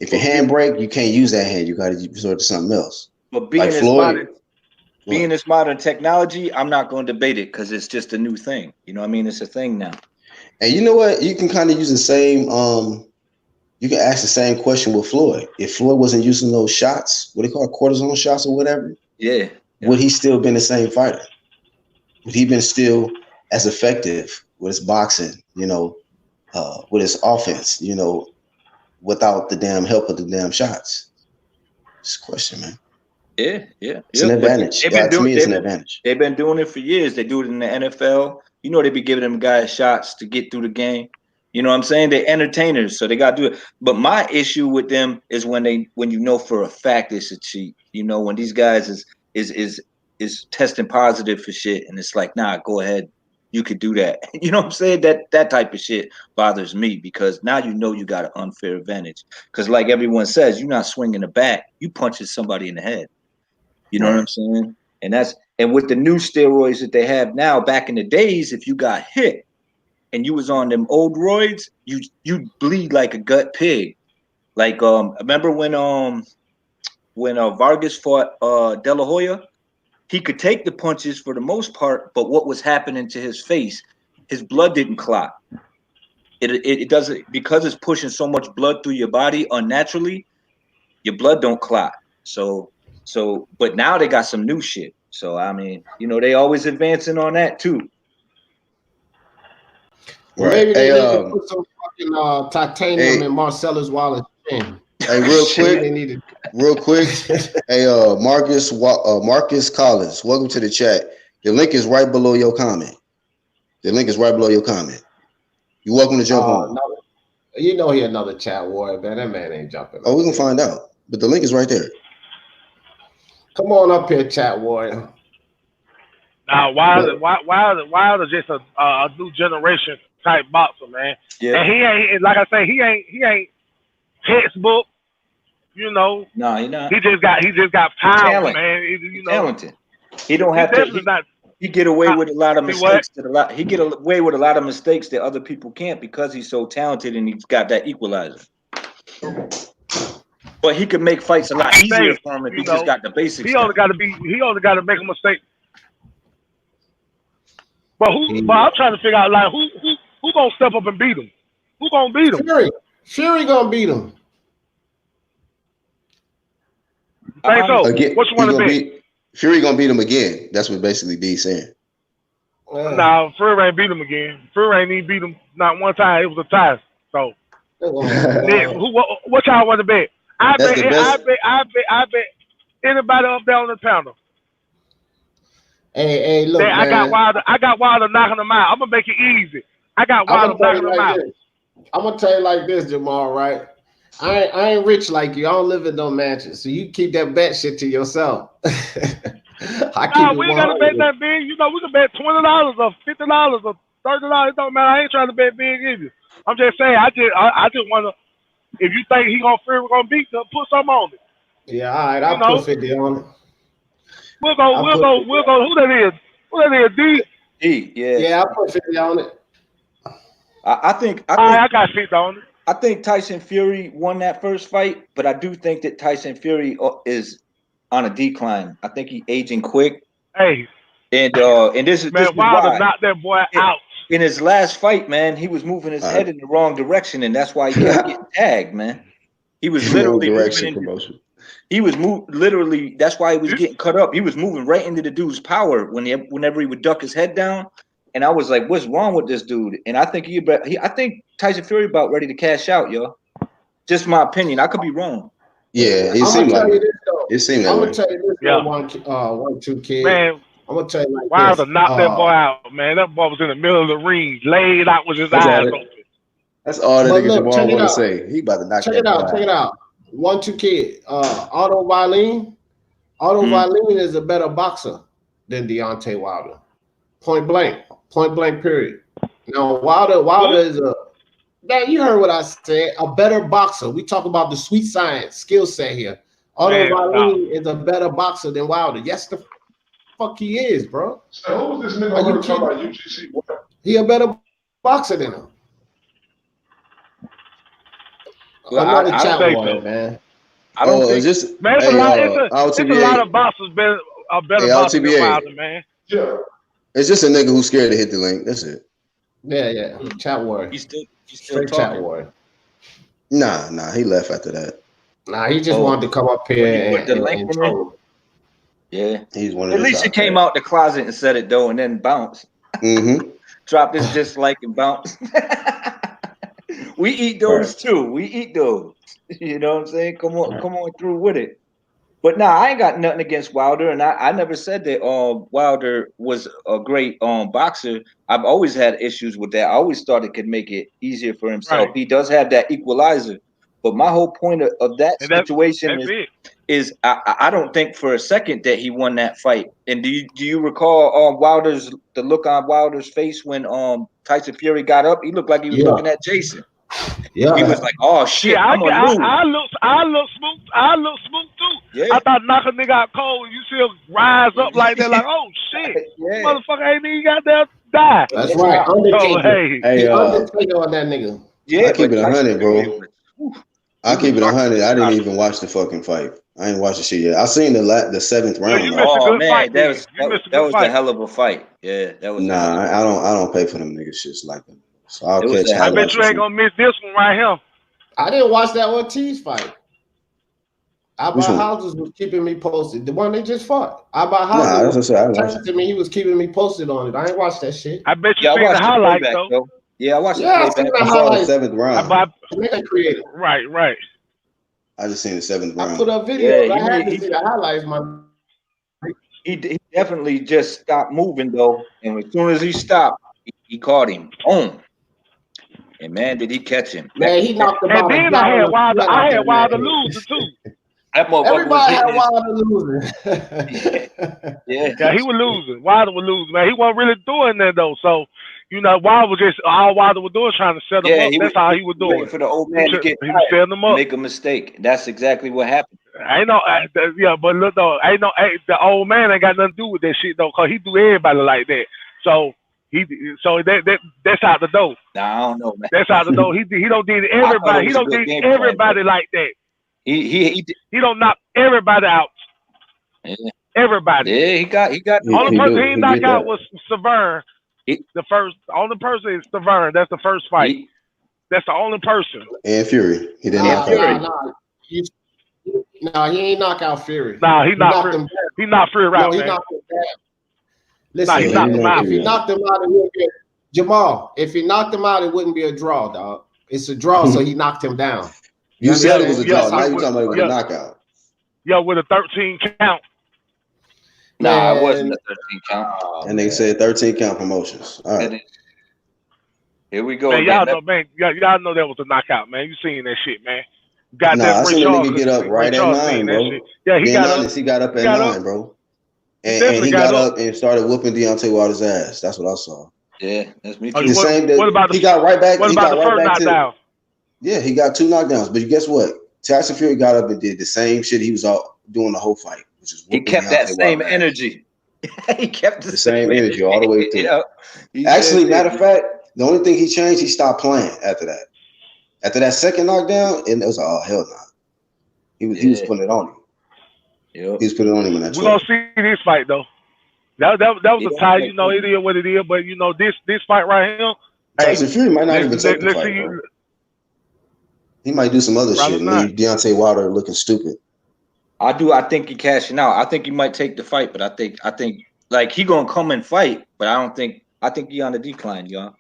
S1: if your hand break, you can't use that hand. You got to resort to something else.
S6: But being this modern technology, I'm not going to debate it because it's just a new thing. You know what I mean? It's a thing now.
S1: And you know what? You can kind of use the same. You can ask the same question with Floyd. If Floyd wasn't using those shots, what they call cortisone shots or whatever, would he still been the same fighter? Would he been still as effective with his boxing? You know, with his offense? You know, without the damn help of the damn shots. It's a question, man.
S6: Yeah.
S1: It's an advantage. To me, it's an advantage.
S6: They've been doing it for years. They do it in the NFL. You know, they be giving them guys shots to get through the game. You know what I'm saying? They're entertainers, so they got to do it. But my issue with them is when you know for a fact it's a cheat. You know, when these guys is testing positive for shit, and it's like, nah, go ahead, you could do that. You know what I'm saying? That type of shit bothers me because now you know you got an unfair advantage. Because like everyone says, you're not swinging the bat, you punching somebody in the head. You know what I'm saying? And with the new steroids that they have now, back in the days, if you got hit and you was on them old roids, you bleed like a gut pig. Like remember when Vargas fought De La Hoya? He could take the punches for the most part, but what was happening to his face, his blood didn't clot. It doesn't, because it's pushing so much blood through your body unnaturally, your blood don't clot. So but now they got some new shit. So I mean, you know, they always advancing on that too.
S8: Well, maybe they need to put some fucking titanium in Marcellus Wallace's chin.
S1: Hey, real quick. Hey, Marcus Collins, welcome to the chat. The link is right below your comment. You're welcome to jump on.
S8: You know he another chat warrior, man. That man ain't jumping.
S1: Oh, we can find out. But the link is right there.
S8: Come on up here, chat warrior.
S3: Now, Wilder's just a new generation type boxer, man. Yeah. And he ain't, like I say, he ain't textbook. You know.
S6: No, he not.
S3: He just got power, man.
S6: You know, talented. He don't have to. he get away with a lot of mistakes. He get away with a lot of mistakes that other people can't because he's so talented and he's got that equalizer. But he could make fights a lot easier for him if he just got the basics.
S3: He only got to make a mistake. But I'm trying to figure out like who gonna step up and beat him? Who gonna beat him?
S8: Fury gonna beat him.
S3: Think so?
S1: Again,
S3: What you want to bet?
S1: Fury gonna beat him again. That's what basically B's saying.
S3: Nah, Fury ain't beat him again. Fury ain't even beat him not one time. It was a tie. So what y'all want to bet? I bet anybody up there on the panel.
S8: Hey, look, man.
S3: I got Wilder knocking him out. I'm gonna make it easy. I got Wilder knocking him out.
S8: I'm gonna tell you like this, Jamal, right? I ain't rich like you. I don't live in no mansion, so you keep that bet shit to yourself.
S3: We ain't gotta bet that big. You know, we can bet $20 or $50 or $30. It don't matter. I ain't trying to bet big either. I'm just saying. I just want to. If you think he Fury gonna beat them, put something on it.
S8: Yeah, all right. I'll put 50 on it.
S3: We'll go. Who that is? D.
S6: D. Yeah.
S8: Yeah, I'll put 50 on it.
S6: I think
S3: I got 50 on it.
S6: I think Tyson Fury won that first fight, but I do think that Tyson Fury is on a decline. I think he's aging quick.
S3: Hey.
S6: And this is
S3: Wilder knocked that boy out.
S6: In his last fight, man, he was moving his head in the wrong direction, and that's why he kept getting tagged, man. He was literally literally. That's why he was getting cut up. He was moving right into the dude's power whenever he would duck his head down. And I was like, "What's wrong with this dude?" And I think I think Tyson Fury about ready to cash out, yo. Just my opinion. I could be wrong.
S1: Yeah, it seemed like it seemed that way.
S8: I'm gonna tell you this, one, two kid.
S3: Man,
S8: I'm gonna tell you like
S3: Wilder
S8: this.
S3: knocked that boy out, man. That boy was in the middle of the ring, laid out with his eyes open.
S1: That's all that nigga Jamal want to say. He about to knock that boy out.
S8: Check it out. 1, 2 kid. Otto Wallin. Wallin is a better boxer than Deontay Wilder. Point blank, period. Now Wilder is you heard what I said, a better boxer. We talk about the sweet science skill set here. Otto Wallin is a better boxer than Wilder. Yes, the fuck he is, bro.
S2: So who was this nigga talking about UGC?
S8: He a better boxer than him.
S6: Well,
S8: I'm not a chat
S3: think
S8: warrior,
S3: so.
S8: man.
S6: I don't think
S1: just
S3: man, it's a lot of boxers better boxers than Wilder, man.
S2: Yeah.
S1: It's just a nigga who's scared to hit the link. That's it.
S8: Yeah. Chat warrior.
S6: He's still
S8: Straight
S6: talking.
S8: chat warrior.
S1: Nah, he left after that.
S8: Nah, he just wanted to come up here and troll.
S6: Yeah.
S1: He's one of
S6: At least he came out the closet and said it though, and then bounced. Dropped his dislike and bounced. We eat those too. We eat those. You know what I'm saying? Come on through with it. But nah, I ain't got nothing against Wilder, and I never said that Wilder was a great boxer. I've always had issues with that. I always thought it could make it easier for himself. Right. He does have that equalizer. But my whole point of that situation is I don't think for a second that he won that fight. And do you recall the look on Wilder's face when Tyson Fury got up? He looked like he was looking at Jason. Yeah, he was like, "Oh shit,
S3: I look smooth too." Yeah. I thought knock a nigga out cold and you see him rise up like that, like, "Oh shit, motherfucker ain't even got there die."
S8: That's right.
S1: Undertaker
S8: on that nigga.
S1: Yeah, I keep it 100, bro. I keep it 100. I didn't even watch the fucking fight. I ain't watched the shit yet. I seen the 7th round.
S6: Oh man, that was a hell of a fight. Yeah, that was.
S1: Nah, I don't pay for them niggas shits like that. So I'll catch.
S3: I bet you ain't gonna miss this one right here.
S8: I didn't watch that Ortiz fight. I buy houses was keeping me posted. The one they just fought. I buy houses.
S1: Nah, that's what
S8: to me. He was keeping me posted on it. I ain't watched that shit.
S3: I bet you seen the highlights though.
S6: Yeah, I watched
S8: I seen the highlights.
S1: The 7th round.
S8: Created.
S3: Right.
S1: I just seen the 7th round.
S8: I put up videos. Yeah, I had to see the highlights, man.
S6: He definitely just stopped moving though, and as soon as he stopped, he caught him. Boom. And man, did he catch him?
S8: Man, he knocked him out.
S3: And then I had Wilder losing too.
S8: Everybody had Wilder losing.
S6: Yeah,
S3: he was losing. Wilder was losing. Man, he wasn't really doing that though. So You know, Wilder was just all Wilder was doing trying to set him up. That's how he was doing.
S6: For the old man to get
S3: he was setting him up.
S6: make a mistake. That's exactly what happened.
S3: Ain't no, yeah, but look though, the old man ain't got nothing to do with that shit though, cause he do everybody like that. So that's out the door.
S6: Nah, I don't know, man.
S3: That's out the door. He don't did everybody. He don't did everybody like that.
S6: He
S3: don't knock everybody out.
S6: Yeah.
S3: Everybody.
S6: Yeah, he got.
S3: The only person he knocked out was Severn. The only person is Severn. That's the first fight. That's the only person.
S1: And Fury. He didn't knock Fury.
S8: No, he ain't knock out Fury.
S3: No, he knocked Fury. He knocked Fury out.
S8: No, he knocked him down. Listen, if he knocked him out, it wouldn't be Jamal. If he knocked him out, it wouldn't be a draw, dog. It's a draw, so he knocked him down.
S1: You said it was a draw. Now you're talking about it was a knockout.
S3: Yeah, with a 13 count.
S6: Nah, it wasn't a 13 count.
S1: And they said 13 count promotions. All right.
S6: Here we go.
S3: Man, y'all know that was a knockout, man. You seen that shit, man. Got
S1: nah,
S3: that
S1: I seen the nigga get up right at 9, bro.
S3: Yeah, he
S1: got up at 9, bro. And he got up and started whooping Deontay Wilder's ass. That's what I saw.
S6: Yeah, that's me
S3: too.
S1: What about he got right back?
S3: What about the first knockdown?
S1: Yeah, he got 2 knockdowns. But guess what? Tyson Fury got up and did the same shit he was doing the whole fight. Which is
S6: he kept that same energy. He kept
S1: the same energy all the way through. Actually, matter of fact, the only thing he changed, he stopped playing after that. After that second knockdown, and it was like, oh hell no. He was putting it on him. Yep. He was putting it on him in that.
S3: We're gonna see this fight though. That was a tie, you know, it is what it is, but you know, this fight right here.
S1: Tyson Fury might not even take the fight, bro. He might do some other shit and leave Deontay Wilder looking stupid.
S6: I think he cashing out. I think he might take the fight, but I think like he gonna come and fight, but I think he on the decline, y'all.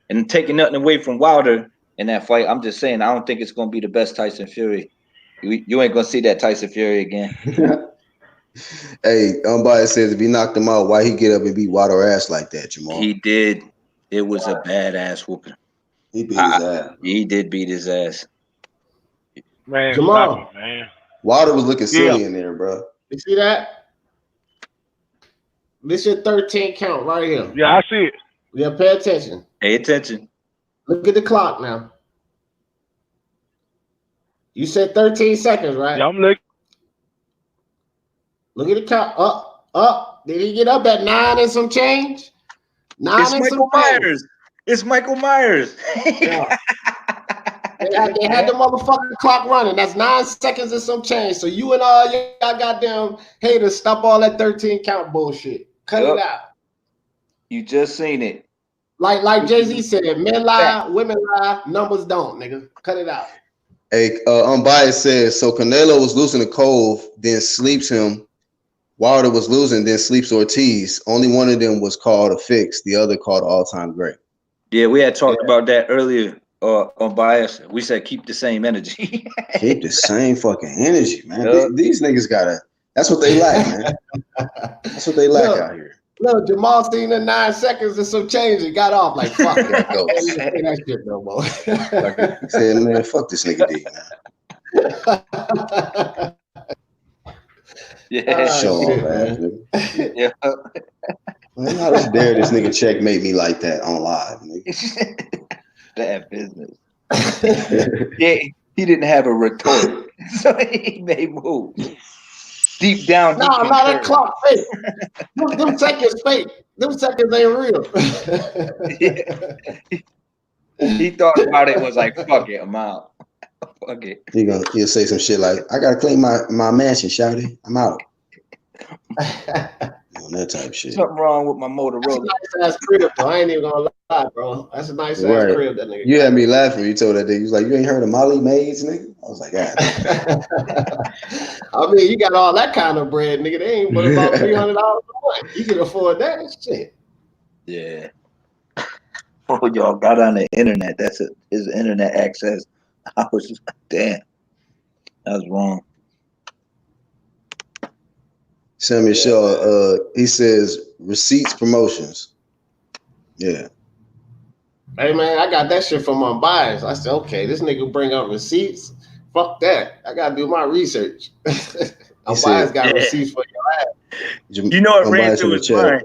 S6: And taking nothing away from Wilder in that fight, I'm just saying I don't think it's gonna be the best Tyson Fury. You ain't gonna see that Tyson Fury again.
S1: Hey, Unbiased says if he knocked him out, why he get up and beat Wilder ass like that, Jamal?
S6: He did. It was a badass whooping.
S1: He beat his ass.
S6: He did beat his ass.
S3: Man,
S8: Jamal,
S3: man.
S1: Wilder was looking silly in there, bro.
S8: You see that? This your 13 count right here.
S3: Yeah, I see it.
S8: Yeah, pay attention.
S6: Pay attention.
S8: Look at the clock now. You said 13 seconds, right?
S3: Yeah, I'm looking.
S8: Look at the count. Up. Did he get up at 9 and some change? 9
S6: it's
S8: and
S6: Michael Myers. It's Michael Myers.
S8: Yeah. They had the motherfucking clock running. That's 9 seconds and some change. So you and all y'all goddamn haters, stop all that 13 count bullshit. Cut it out.
S6: You just seen it.
S8: Like Jay-Z said, men lie, women lie, numbers don't, nigga. Cut it out.
S1: Hey, Unbiased says, so Canelo was losing to Cove, then sleeps him. Wilder was losing, then sleeps Ortiz. Only one of them was called a fix. The other called all-time great.
S6: Yeah, we had talked about that earlier. Unbiased, we said keep the same energy.
S1: Keep the same fucking energy, man. These niggas gotta. That's what they like, man. That's what they like out here.
S8: Look, Jamal seen in 9 seconds and some change and got off like fuck it. That shit no more.
S1: He said, man, fuck this nigga D, man.
S6: Yeah,
S1: show off, man. Yeah. Man, how dare this nigga checkmate me like that on live, nigga?
S6: That business. Yeah, he didn't have a retort, so he made moves. Deep down,
S8: no, that clock fake. Them seconds fake. Them seconds ain't real.
S6: Yeah. He thought about it, was like, fuck it, I'm out. Fuck it.
S1: He'll say some shit like, I gotta clean my mansion, shouty. I'm out. That type of shit.
S6: Something wrong with my Motorola.
S8: That's a nice ass crib, though. I ain't even gonna lie, bro. That's a nice ass crib, that nigga.
S1: You had me laughing when you told that nigga. You was like, you ain't heard of Molly Maids, nigga? I was like, God.
S8: I mean, you got all that kind of bread, nigga. They ain't but about $300 a month. You can afford that shit.
S6: Yeah. Oh, y'all got on the internet. That's it. His internet access. I was just like, damn. That was wrong.
S1: Samuel Shaw, he says receipts promotions. Yeah.
S8: Hey man, I got that shit from Unbiased. I said, okay, this nigga bring up receipts. Fuck that. I gotta do my research. Unbiased got receipts for your ass.
S6: You know it ran through his mind.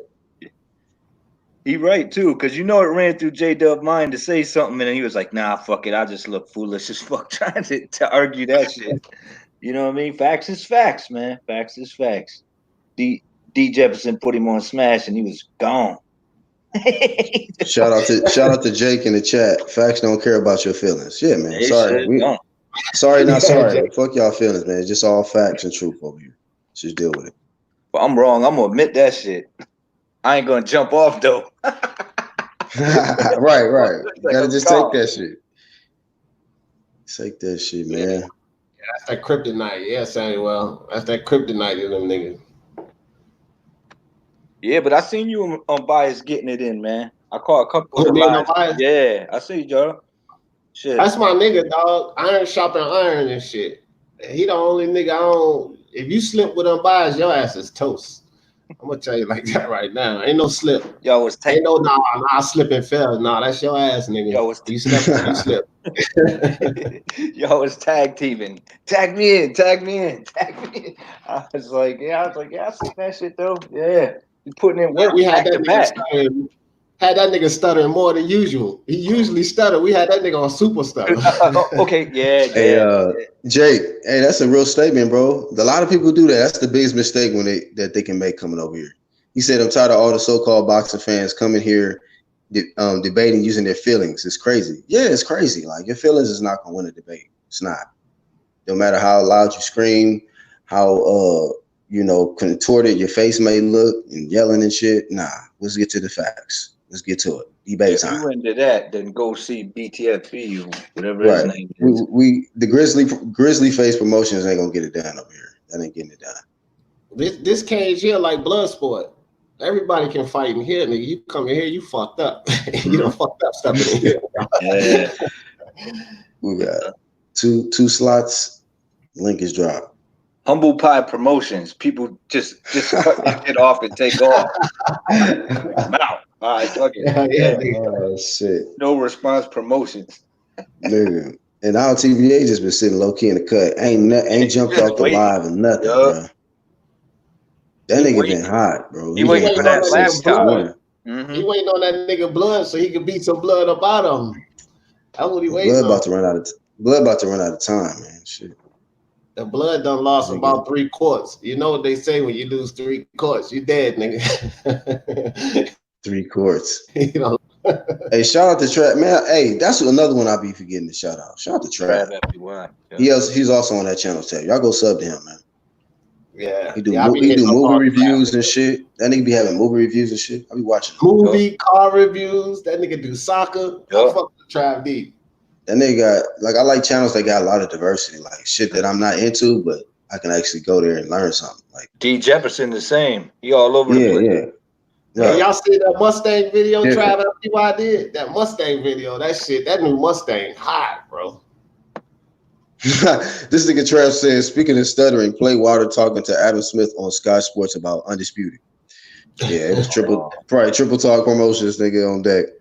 S6: He right too, because you know it ran through J-Dub mind to say something, and he was like, "Nah, fuck it, I just look foolish as fuck trying to argue that shit." You know what I mean? Facts is facts, man. Facts is facts. D Jefferson put him on Smash, and he was gone.
S1: Shout out to Jake in the chat. Facts don't care about your feelings. Yeah, man. Sorry. Sorry, not sorry. Fuck y'all feelings, man. It's just all facts and truth over here. Just deal with it.
S6: Well, I'm wrong. I'm gonna admit that shit. I ain't gonna jump off though.
S1: right. You gotta just take that shit. Take that shit, man.
S8: Yeah, that's that kryptonite. Yeah, Samuel. That's that kryptonite in them niggas.
S6: Yeah, but I seen you on Bias getting it in, man. I caught a couple of the lives. Yeah, I see you, Joe. Shit.
S8: That's my nigga, dog. Iron shopping iron and shit. He the only nigga I don't. If you slip with Unbiased, your ass is toast. I'm gonna tell you like that right now. Ain't no slip.
S6: Yo, was
S8: ain't no nah slip and fell. Nah, that's your ass, nigga. Yo, you slip.
S6: Yo, it's tag teaming. Tag me in. I was like, yeah, I see that shit though. Yeah, you putting in work.
S8: We had that nigga stuttering. Had that nigga stuttering more than usual. He usually stutter. We had that nigga on super stutter.
S6: Okay, yeah.
S1: Hey, Jake, hey, that's a real statement, bro. A lot of people do that. That's the biggest mistake that they can make coming over here. He said, "I'm tired of all the so-called boxing fans coming here, debating using their feelings. It's crazy." Yeah, it's crazy. Like your feelings is not gonna win a debate. It's not. No matter how loud you scream, how contorted your face may look and yelling and shit. Nah, let's get to the facts. Let's get to it. Debate time.
S6: If you into that, then go see BTFP or whatever his name is.
S1: The Grizzly Face Promotions ain't gonna get it done over here. That ain't getting it done.
S8: This cage here like blood sport. Everybody can fight in here, nigga. You come in here, you fucked up. You don't fucked up stuff in here.
S6: Yeah.
S1: We got two slots. Link is dropped.
S6: Humble Pie Promotions. People just cut that shit off and take off. I'm out. All right, fuck it.
S1: Yeah. Oh shit.
S6: No response promotions.
S1: Nigga. And our TVA just been sitting low key in the cut. Ain't jumped off the live or nothing, bro. That nigga been hot, bro.
S8: He waiting on that laptop. He waiting on that nigga blood so he can beat some blood up out of him. That's what he waiting on.
S1: Blood about to run out of time, man. Shit.
S8: The blood done lost about 3 quarts. You know what they say when you lose 3 quarts, you dead, nigga.
S1: 3 quarts. You know. Hey, shout out to Trap, man. Hey, that's another one I be forgetting to shout out. Shout out to Trap. He's also on that channel too. Y'all go sub to him, man.
S8: Yeah.
S1: He do movie reviews and shit. That nigga be having movie reviews and shit. I be watching
S8: movie, car reviews. That nigga do soccer. I fuck with Trap D.
S1: That nigga got, I like channels that got a lot of diversity, like shit that I'm not into, but I can actually go there and learn something. Like
S6: D Jefferson, the same. He all over the place.
S1: Yeah.
S8: Right. Y'all see that Mustang video, Travis? See what I did? That Mustang video, that new Mustang, hot, bro.
S1: This nigga Trav says, speaking of stuttering, Play Water talking to Adam Smith on Sky Sports about Undisputed. Yeah, it was triple talk promotions, nigga, on deck.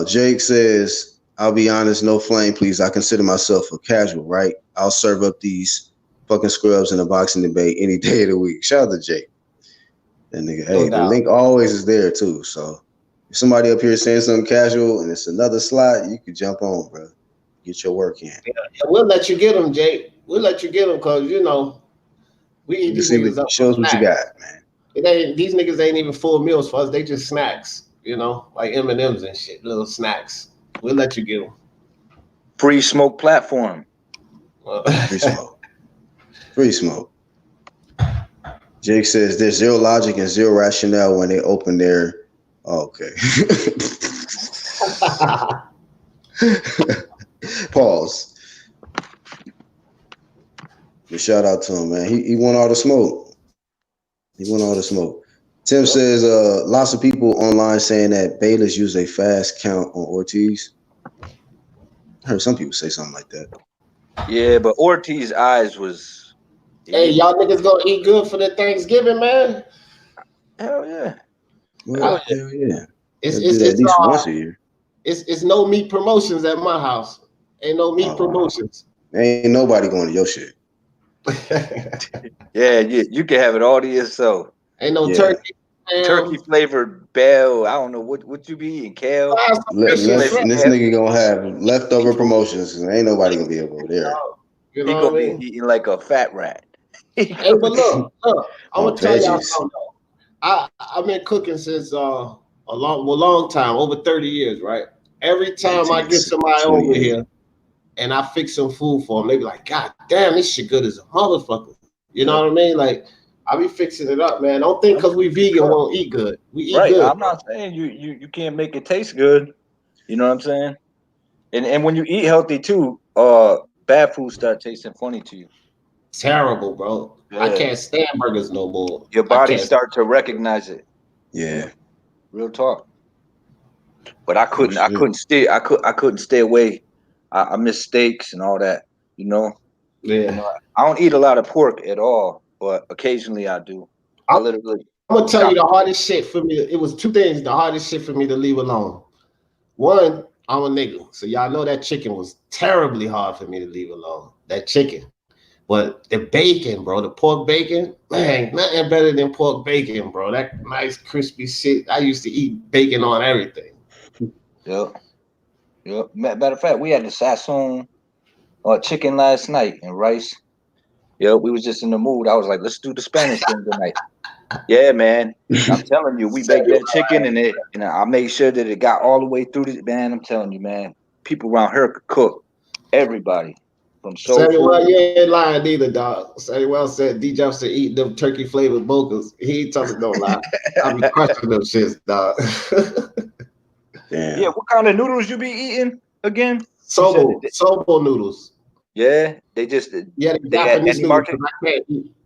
S1: Jake says, I'll be honest, no flame, please. I consider myself a casual, right? I'll serve up these fucking scrubs in a boxing debate any day of the week. Shout out to Jake. That nigga, hey, the link always is there too. So if somebody up here saying something casual and it's another slot, you can jump on, bro. Get your work in.
S8: Yeah, we'll let you get them, Jake. We'll let you get them because, you know, we eat these niggas up.
S1: Shows what you got, man.
S8: These niggas ain't even full meals for us. They just snacks, you know, like M&Ms and shit, little snacks. We'll let you get them.
S6: Free smoke platform.
S1: Free smoke. Free smoke. Jake says there's zero logic and zero rationale when they open their. Oh, okay. Pause. But shout out to him, man. He won all the smoke. He won all the smoke. Tim says lots of people online saying that Bayless used a fast count on Ortiz. I heard some people say something like that.
S6: Yeah, but Ortiz's eyes was.
S8: Hey, y'all niggas gonna eat good for the Thanksgiving, man?
S6: Hell yeah.
S1: Well, hell yeah.
S8: It's
S1: at least once a year.
S8: It's no meat promotions at my house. Ain't no meat promotions.
S1: Ain't nobody going to your shit.
S6: Yeah, you can have it all to yourself.
S8: Ain't no
S1: Yeah.
S8: turkey.
S6: Turkey flavored bell. I don't know what you be eating, kale.
S1: This
S6: flavored
S1: nigga gonna have leftover promotions because ain't nobody gonna be able to go there.
S8: You
S6: He
S8: know
S6: gonna
S8: what I
S6: be
S8: mean?
S6: eating like a fat rat.
S8: Hey, but look, I'm
S1: On
S8: gonna tell y'all
S1: veggies.
S8: something. I've been cooking since a long time, over 30 years, right? Every time I get somebody over here and I fix some food for them, they be like, God damn, this shit good as a motherfucker. You know what I mean? Like, I be fixing it up, man. Don't think because we vegan we won't eat good. We eat
S6: right.
S8: good.
S6: I'm not saying you can't make it taste good. You know what I'm saying? And when you eat healthy too, bad food start tasting funny to you.
S8: Terrible, bro.
S6: Yeah.
S8: I can't stand burgers no more.
S6: Your body start to recognize it.
S1: Yeah.
S6: Real talk. But I couldn't stay away. I miss steaks and all that, you know.
S8: Yeah.
S6: You know, I don't eat a lot of pork at all, but occasionally I do. I literally
S8: I'm gonna tell you the hardest shit for me. It was two things. The hardest shit for me to leave alone. One, I'm a nigga, so y'all know that chicken was terribly hard for me to leave alone. That chicken, but the bacon, bro, the pork bacon, man, nothing better than pork bacon, bro. That nice crispy shit. I used to eat bacon on everything.
S6: Yep. Matter of fact, we had the Sassoon chicken last night and rice. Yep, we was just in the mood. I was like, let's do the Spanish thing tonight. Yeah, man. I'm telling you, we baked that chicken and I made sure that it got all the way through the man. I'm telling you, man. People around here could cook. Everybody. From soul food.
S8: Well, you ain't lying either, dog. Well said DJ said eat them turkey flavored mochas. He ain't talking no lie. I be crushing them shits, dog.
S1: Damn.
S6: Yeah, what kind of noodles you be eating again?
S8: Sobo noodles.
S6: Yeah, they
S8: Japanese noodles.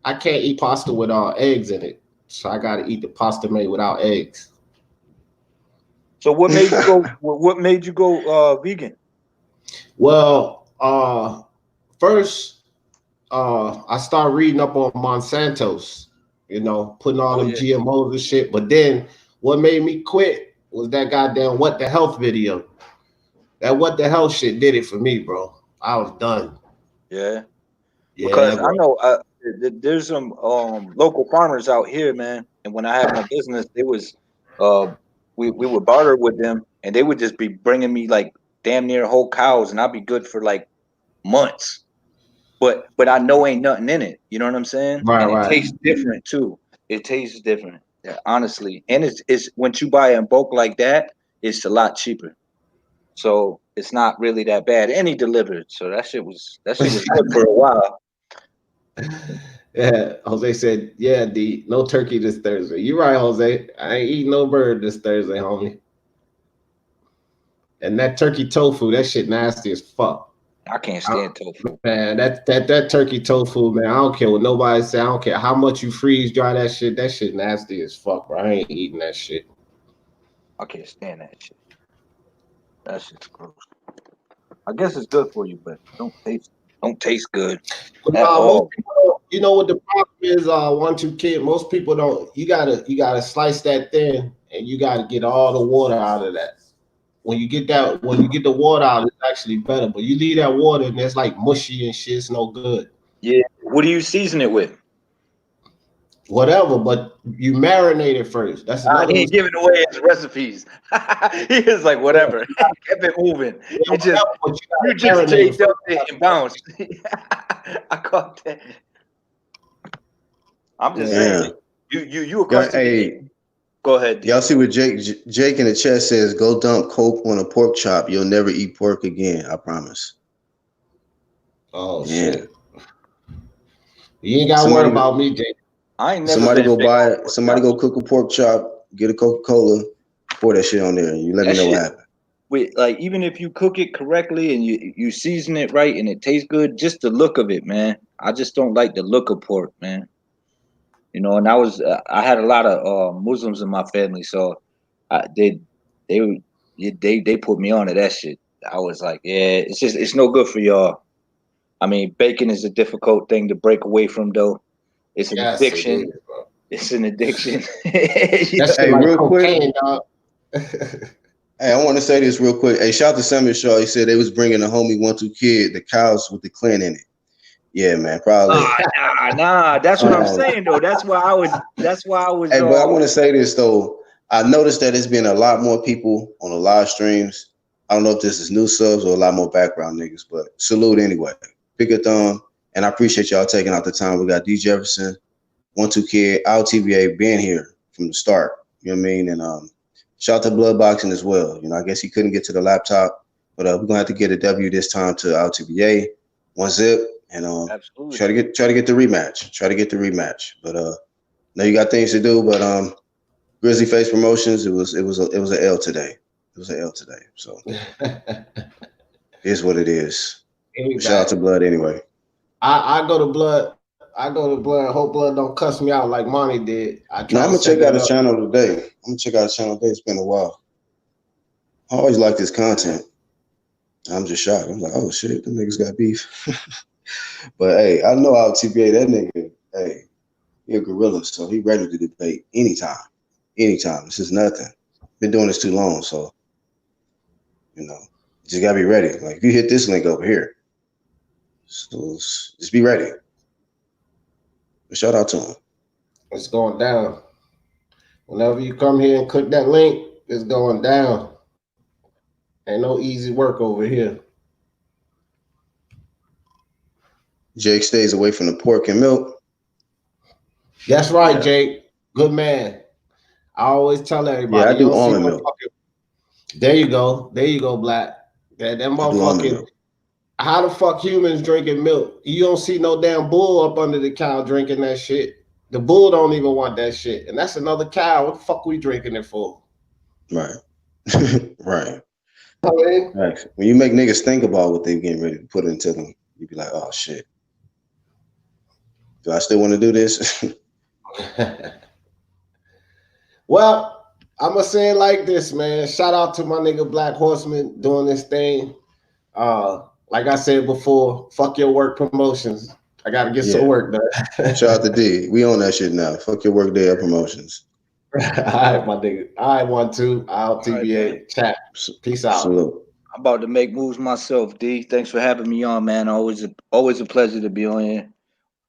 S8: I can't eat pasta with eggs in it, so I gotta eat the pasta made without eggs.
S6: So what made you go? What made you go vegan?
S8: Well, first, I started reading up on Monsanto's. You know, putting all them GMOs and shit. But then, what made me quit was that goddamn What the Health video. That What the Health shit did it for me, bro. I was done.
S6: Yeah, because I know there's some local farmers out here, man. And when I had my business, it was we would barter with them, and they would just be bringing me like damn near whole cows, and I'd be good for like months. But I know ain't nothing in it. You know what I'm saying?
S8: Right,
S6: and it tastes different too. It tastes different, honestly. And it's once you buy in bulk like that, it's a lot cheaper. So it's not really that bad. And he delivered. So that shit was good for a while.
S8: Yeah, Jose said, yeah, D, no turkey this Thursday. You're right, Jose. I ain't eating no bird this Thursday, homie. And that turkey tofu, that shit nasty as fuck.
S6: I can't stand tofu.
S8: Man, that turkey tofu, man, I don't care what nobody say. I don't care how much you freeze dry that shit nasty as fuck, bro. I ain't eating that shit.
S6: I can't stand that shit. That shit's gross. I guess it's good for you, but don't taste good at all.
S8: People, you know what the problem is? 1, 2 kid. Most people don't. You gotta slice that thin, and you gotta get all the water out of that. When you get the water out, it's actually better. But you leave that water, and it's like mushy and shit. It's no good.
S6: Yeah. What do you season it with?
S8: Whatever, but you marinate it first. That's another.
S6: He ain't giving away his recipes. He was like, whatever. Kept it moving. You just changed up it and bounced. I caught that. I'm just saying. You accustomed to eating. Go ahead.
S1: Y'all see what Jake in the chat says? Go dump coke on a pork chop. You'll never eat pork again. I promise.
S8: Oh shit! You ain't got to worry about me, Jake.
S6: I ain't never
S1: somebody go cook a pork chop, get a Coca-Cola, pour that shit on there, and you let me know what happened.
S6: Wait, like even if you cook it correctly and you season it right and it tastes good, just the look of it, man. I just don't like the look of pork, man. You know, and I had a lot of Muslims in my family, so they put me on to that shit. I was like, yeah, it's no good for y'all. I mean, bacon is a difficult thing to break away from, though. It's an addiction. It's an addiction.
S8: That's
S1: hey,
S8: like
S1: real
S8: cocaine,
S1: quick.
S8: dog.
S1: Hey, I want to say this real quick. Hey, shout out to Samuel Shaw. He said they was bringing a homie 1, 2 kid, the cows with the Klan in it. Yeah, man, probably.
S6: Nah. That's what I'm saying though. That's why I was.
S1: Hey, but I want to say this though. I noticed that it's been a lot more people on the live streams. I don't know if this is new subs or a lot more background niggas, but salute anyway. Pick a thumb, and I appreciate y'all taking out the time. We got D Jefferson, 1-2 Kid, TBA being here from the start. You know what I mean? And shout out to Blood Boxing as well. You know, I guess he couldn't get to the laptop, but we're gonna have to get a W this time to TBA, 1-zip, and
S6: Absolutely.
S1: try to get the rematch. Try to get the rematch. But know you got things to do, but Grizzly Face Promotions, it was an L today. It was an L today. So here's what it is. Shout out to Blood anyway.
S8: I go to Blood. I go to Blood. Hope Blood don't cuss me out like Monty did.
S1: I'm gonna check out his channel today. It's been a while. I always like this content. I'm just shocked. I'm like, oh shit, them niggas got beef. But hey, I know TBA, that nigga, hey, he a gorilla, so he ready to debate anytime. Anytime. This is nothing. Been doing this too long, so you know, just gotta be ready. Like if you hit this link over here, so just be ready. But shout out to him.
S8: It's going down. Whenever you come here and click that link, it's going down. Ain't no easy work over here.
S1: Jake stays away from the pork and milk.
S8: That's right, yeah. Jake. Good man. I always tell everybody.
S1: Yeah, I do almond milk.
S8: There you go. There you go, Black. That motherfucking. How the fuck humans drinking milk? You don't see no damn bull up under the cow drinking that shit. The bull don't even want that shit. And that's another cow. What the fuck we drinking it for?
S1: Right. Right. I mean, right. When you make niggas think about what they getting ready to put into them, you be like, oh shit. Do I still want to do this?
S8: Well, I'm going to say it like this, man. Shout out to my nigga Black Horseman doing this thing. Like I said before, fuck your work promotions. I got to get some work done.
S1: Shout out to D. We own that shit now. Fuck your work day of promotions.
S8: All right, my nigga. I want to. I'll TBA. Right, chat. Peace out.
S1: Salute.
S6: I'm about to make moves myself, D. Thanks for having me on, man. Always a pleasure to be on here.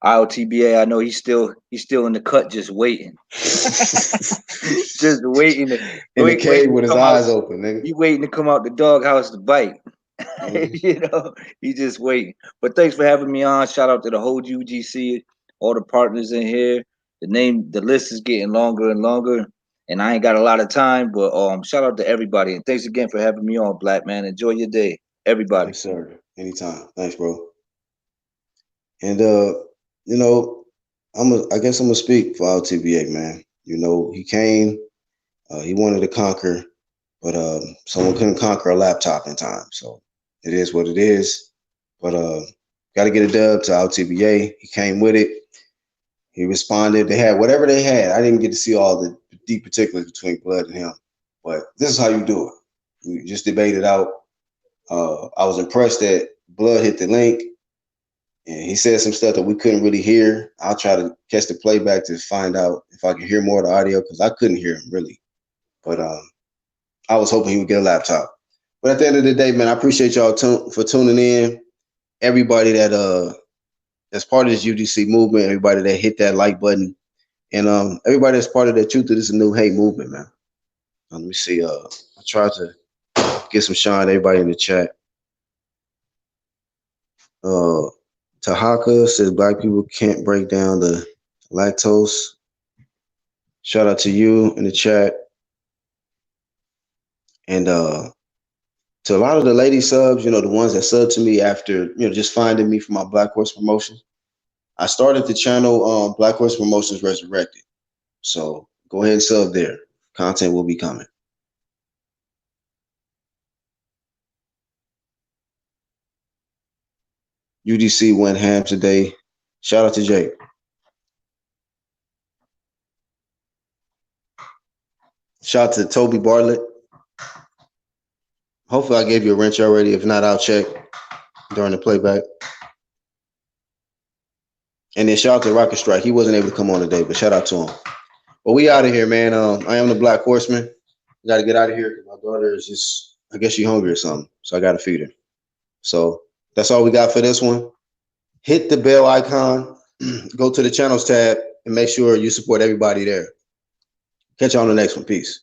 S6: IOTBA, I know he's still in the cut, just waiting. Just waiting.
S1: In the cave with his eyes open, nigga.
S6: He waiting to come out the doghouse to bite. You know, he just waiting. But thanks for having me on. Shout out to the whole UGC, all the partners in here. The list is getting longer and longer, and I ain't got a lot of time, but shout out to everybody. And thanks again for having me on, Black man. Enjoy your day, everybody.
S1: Yes, sir. Anytime. Thanks, bro. And you know, I guess I'm gonna speak for TBA, man. You know, he came, he wanted to conquer, but someone couldn't conquer a laptop in time. So it is what it is. But gotta get a dub to TBA. He came with it. He responded. They had whatever they had. I didn't get to see all the deep particulars between Blood and him, but this is how you do it. You just debate it out. I was impressed that Blood hit the link. And he said some stuff that we couldn't really hear. I'll try to catch the playback to find out if I can hear more of the audio because I couldn't hear him really. But I was hoping he would get a laptop. But at the end of the day, man, I appreciate y'all for tuning in. Everybody that's part of this UGC movement, everybody that hit that like button, and everybody that's part of that Truth to This New Hate movement, man. Let me see. I tried to get some shine to everybody in the chat. Tahaka says Black people can't break down the lactose. Shout out to you in the chat. And to a lot of the lady subs, you know, the ones that sub to me after, you know, just finding me for my Black Horse promotion. I started the channel Black Horse Promotions Resurrected. So go ahead and sub there. Content will be coming. UGC went ham today. Shout out to Jake. Shout out to Toby Bartlett. Hopefully I gave you a wrench already. If not, I'll check during the playback. And then shout out to Rocket Strike. He wasn't able to come on today, but shout out to him. But we out of here, man. I am the Black Horseman. I got to get out of here because my daughter is just, I guess she's hungry or something. So I got to feed her. So that's all we got for this one. hit the bell icon, go to the channels tab, and make sure you support everybody there. Catch you on the next one. Peace.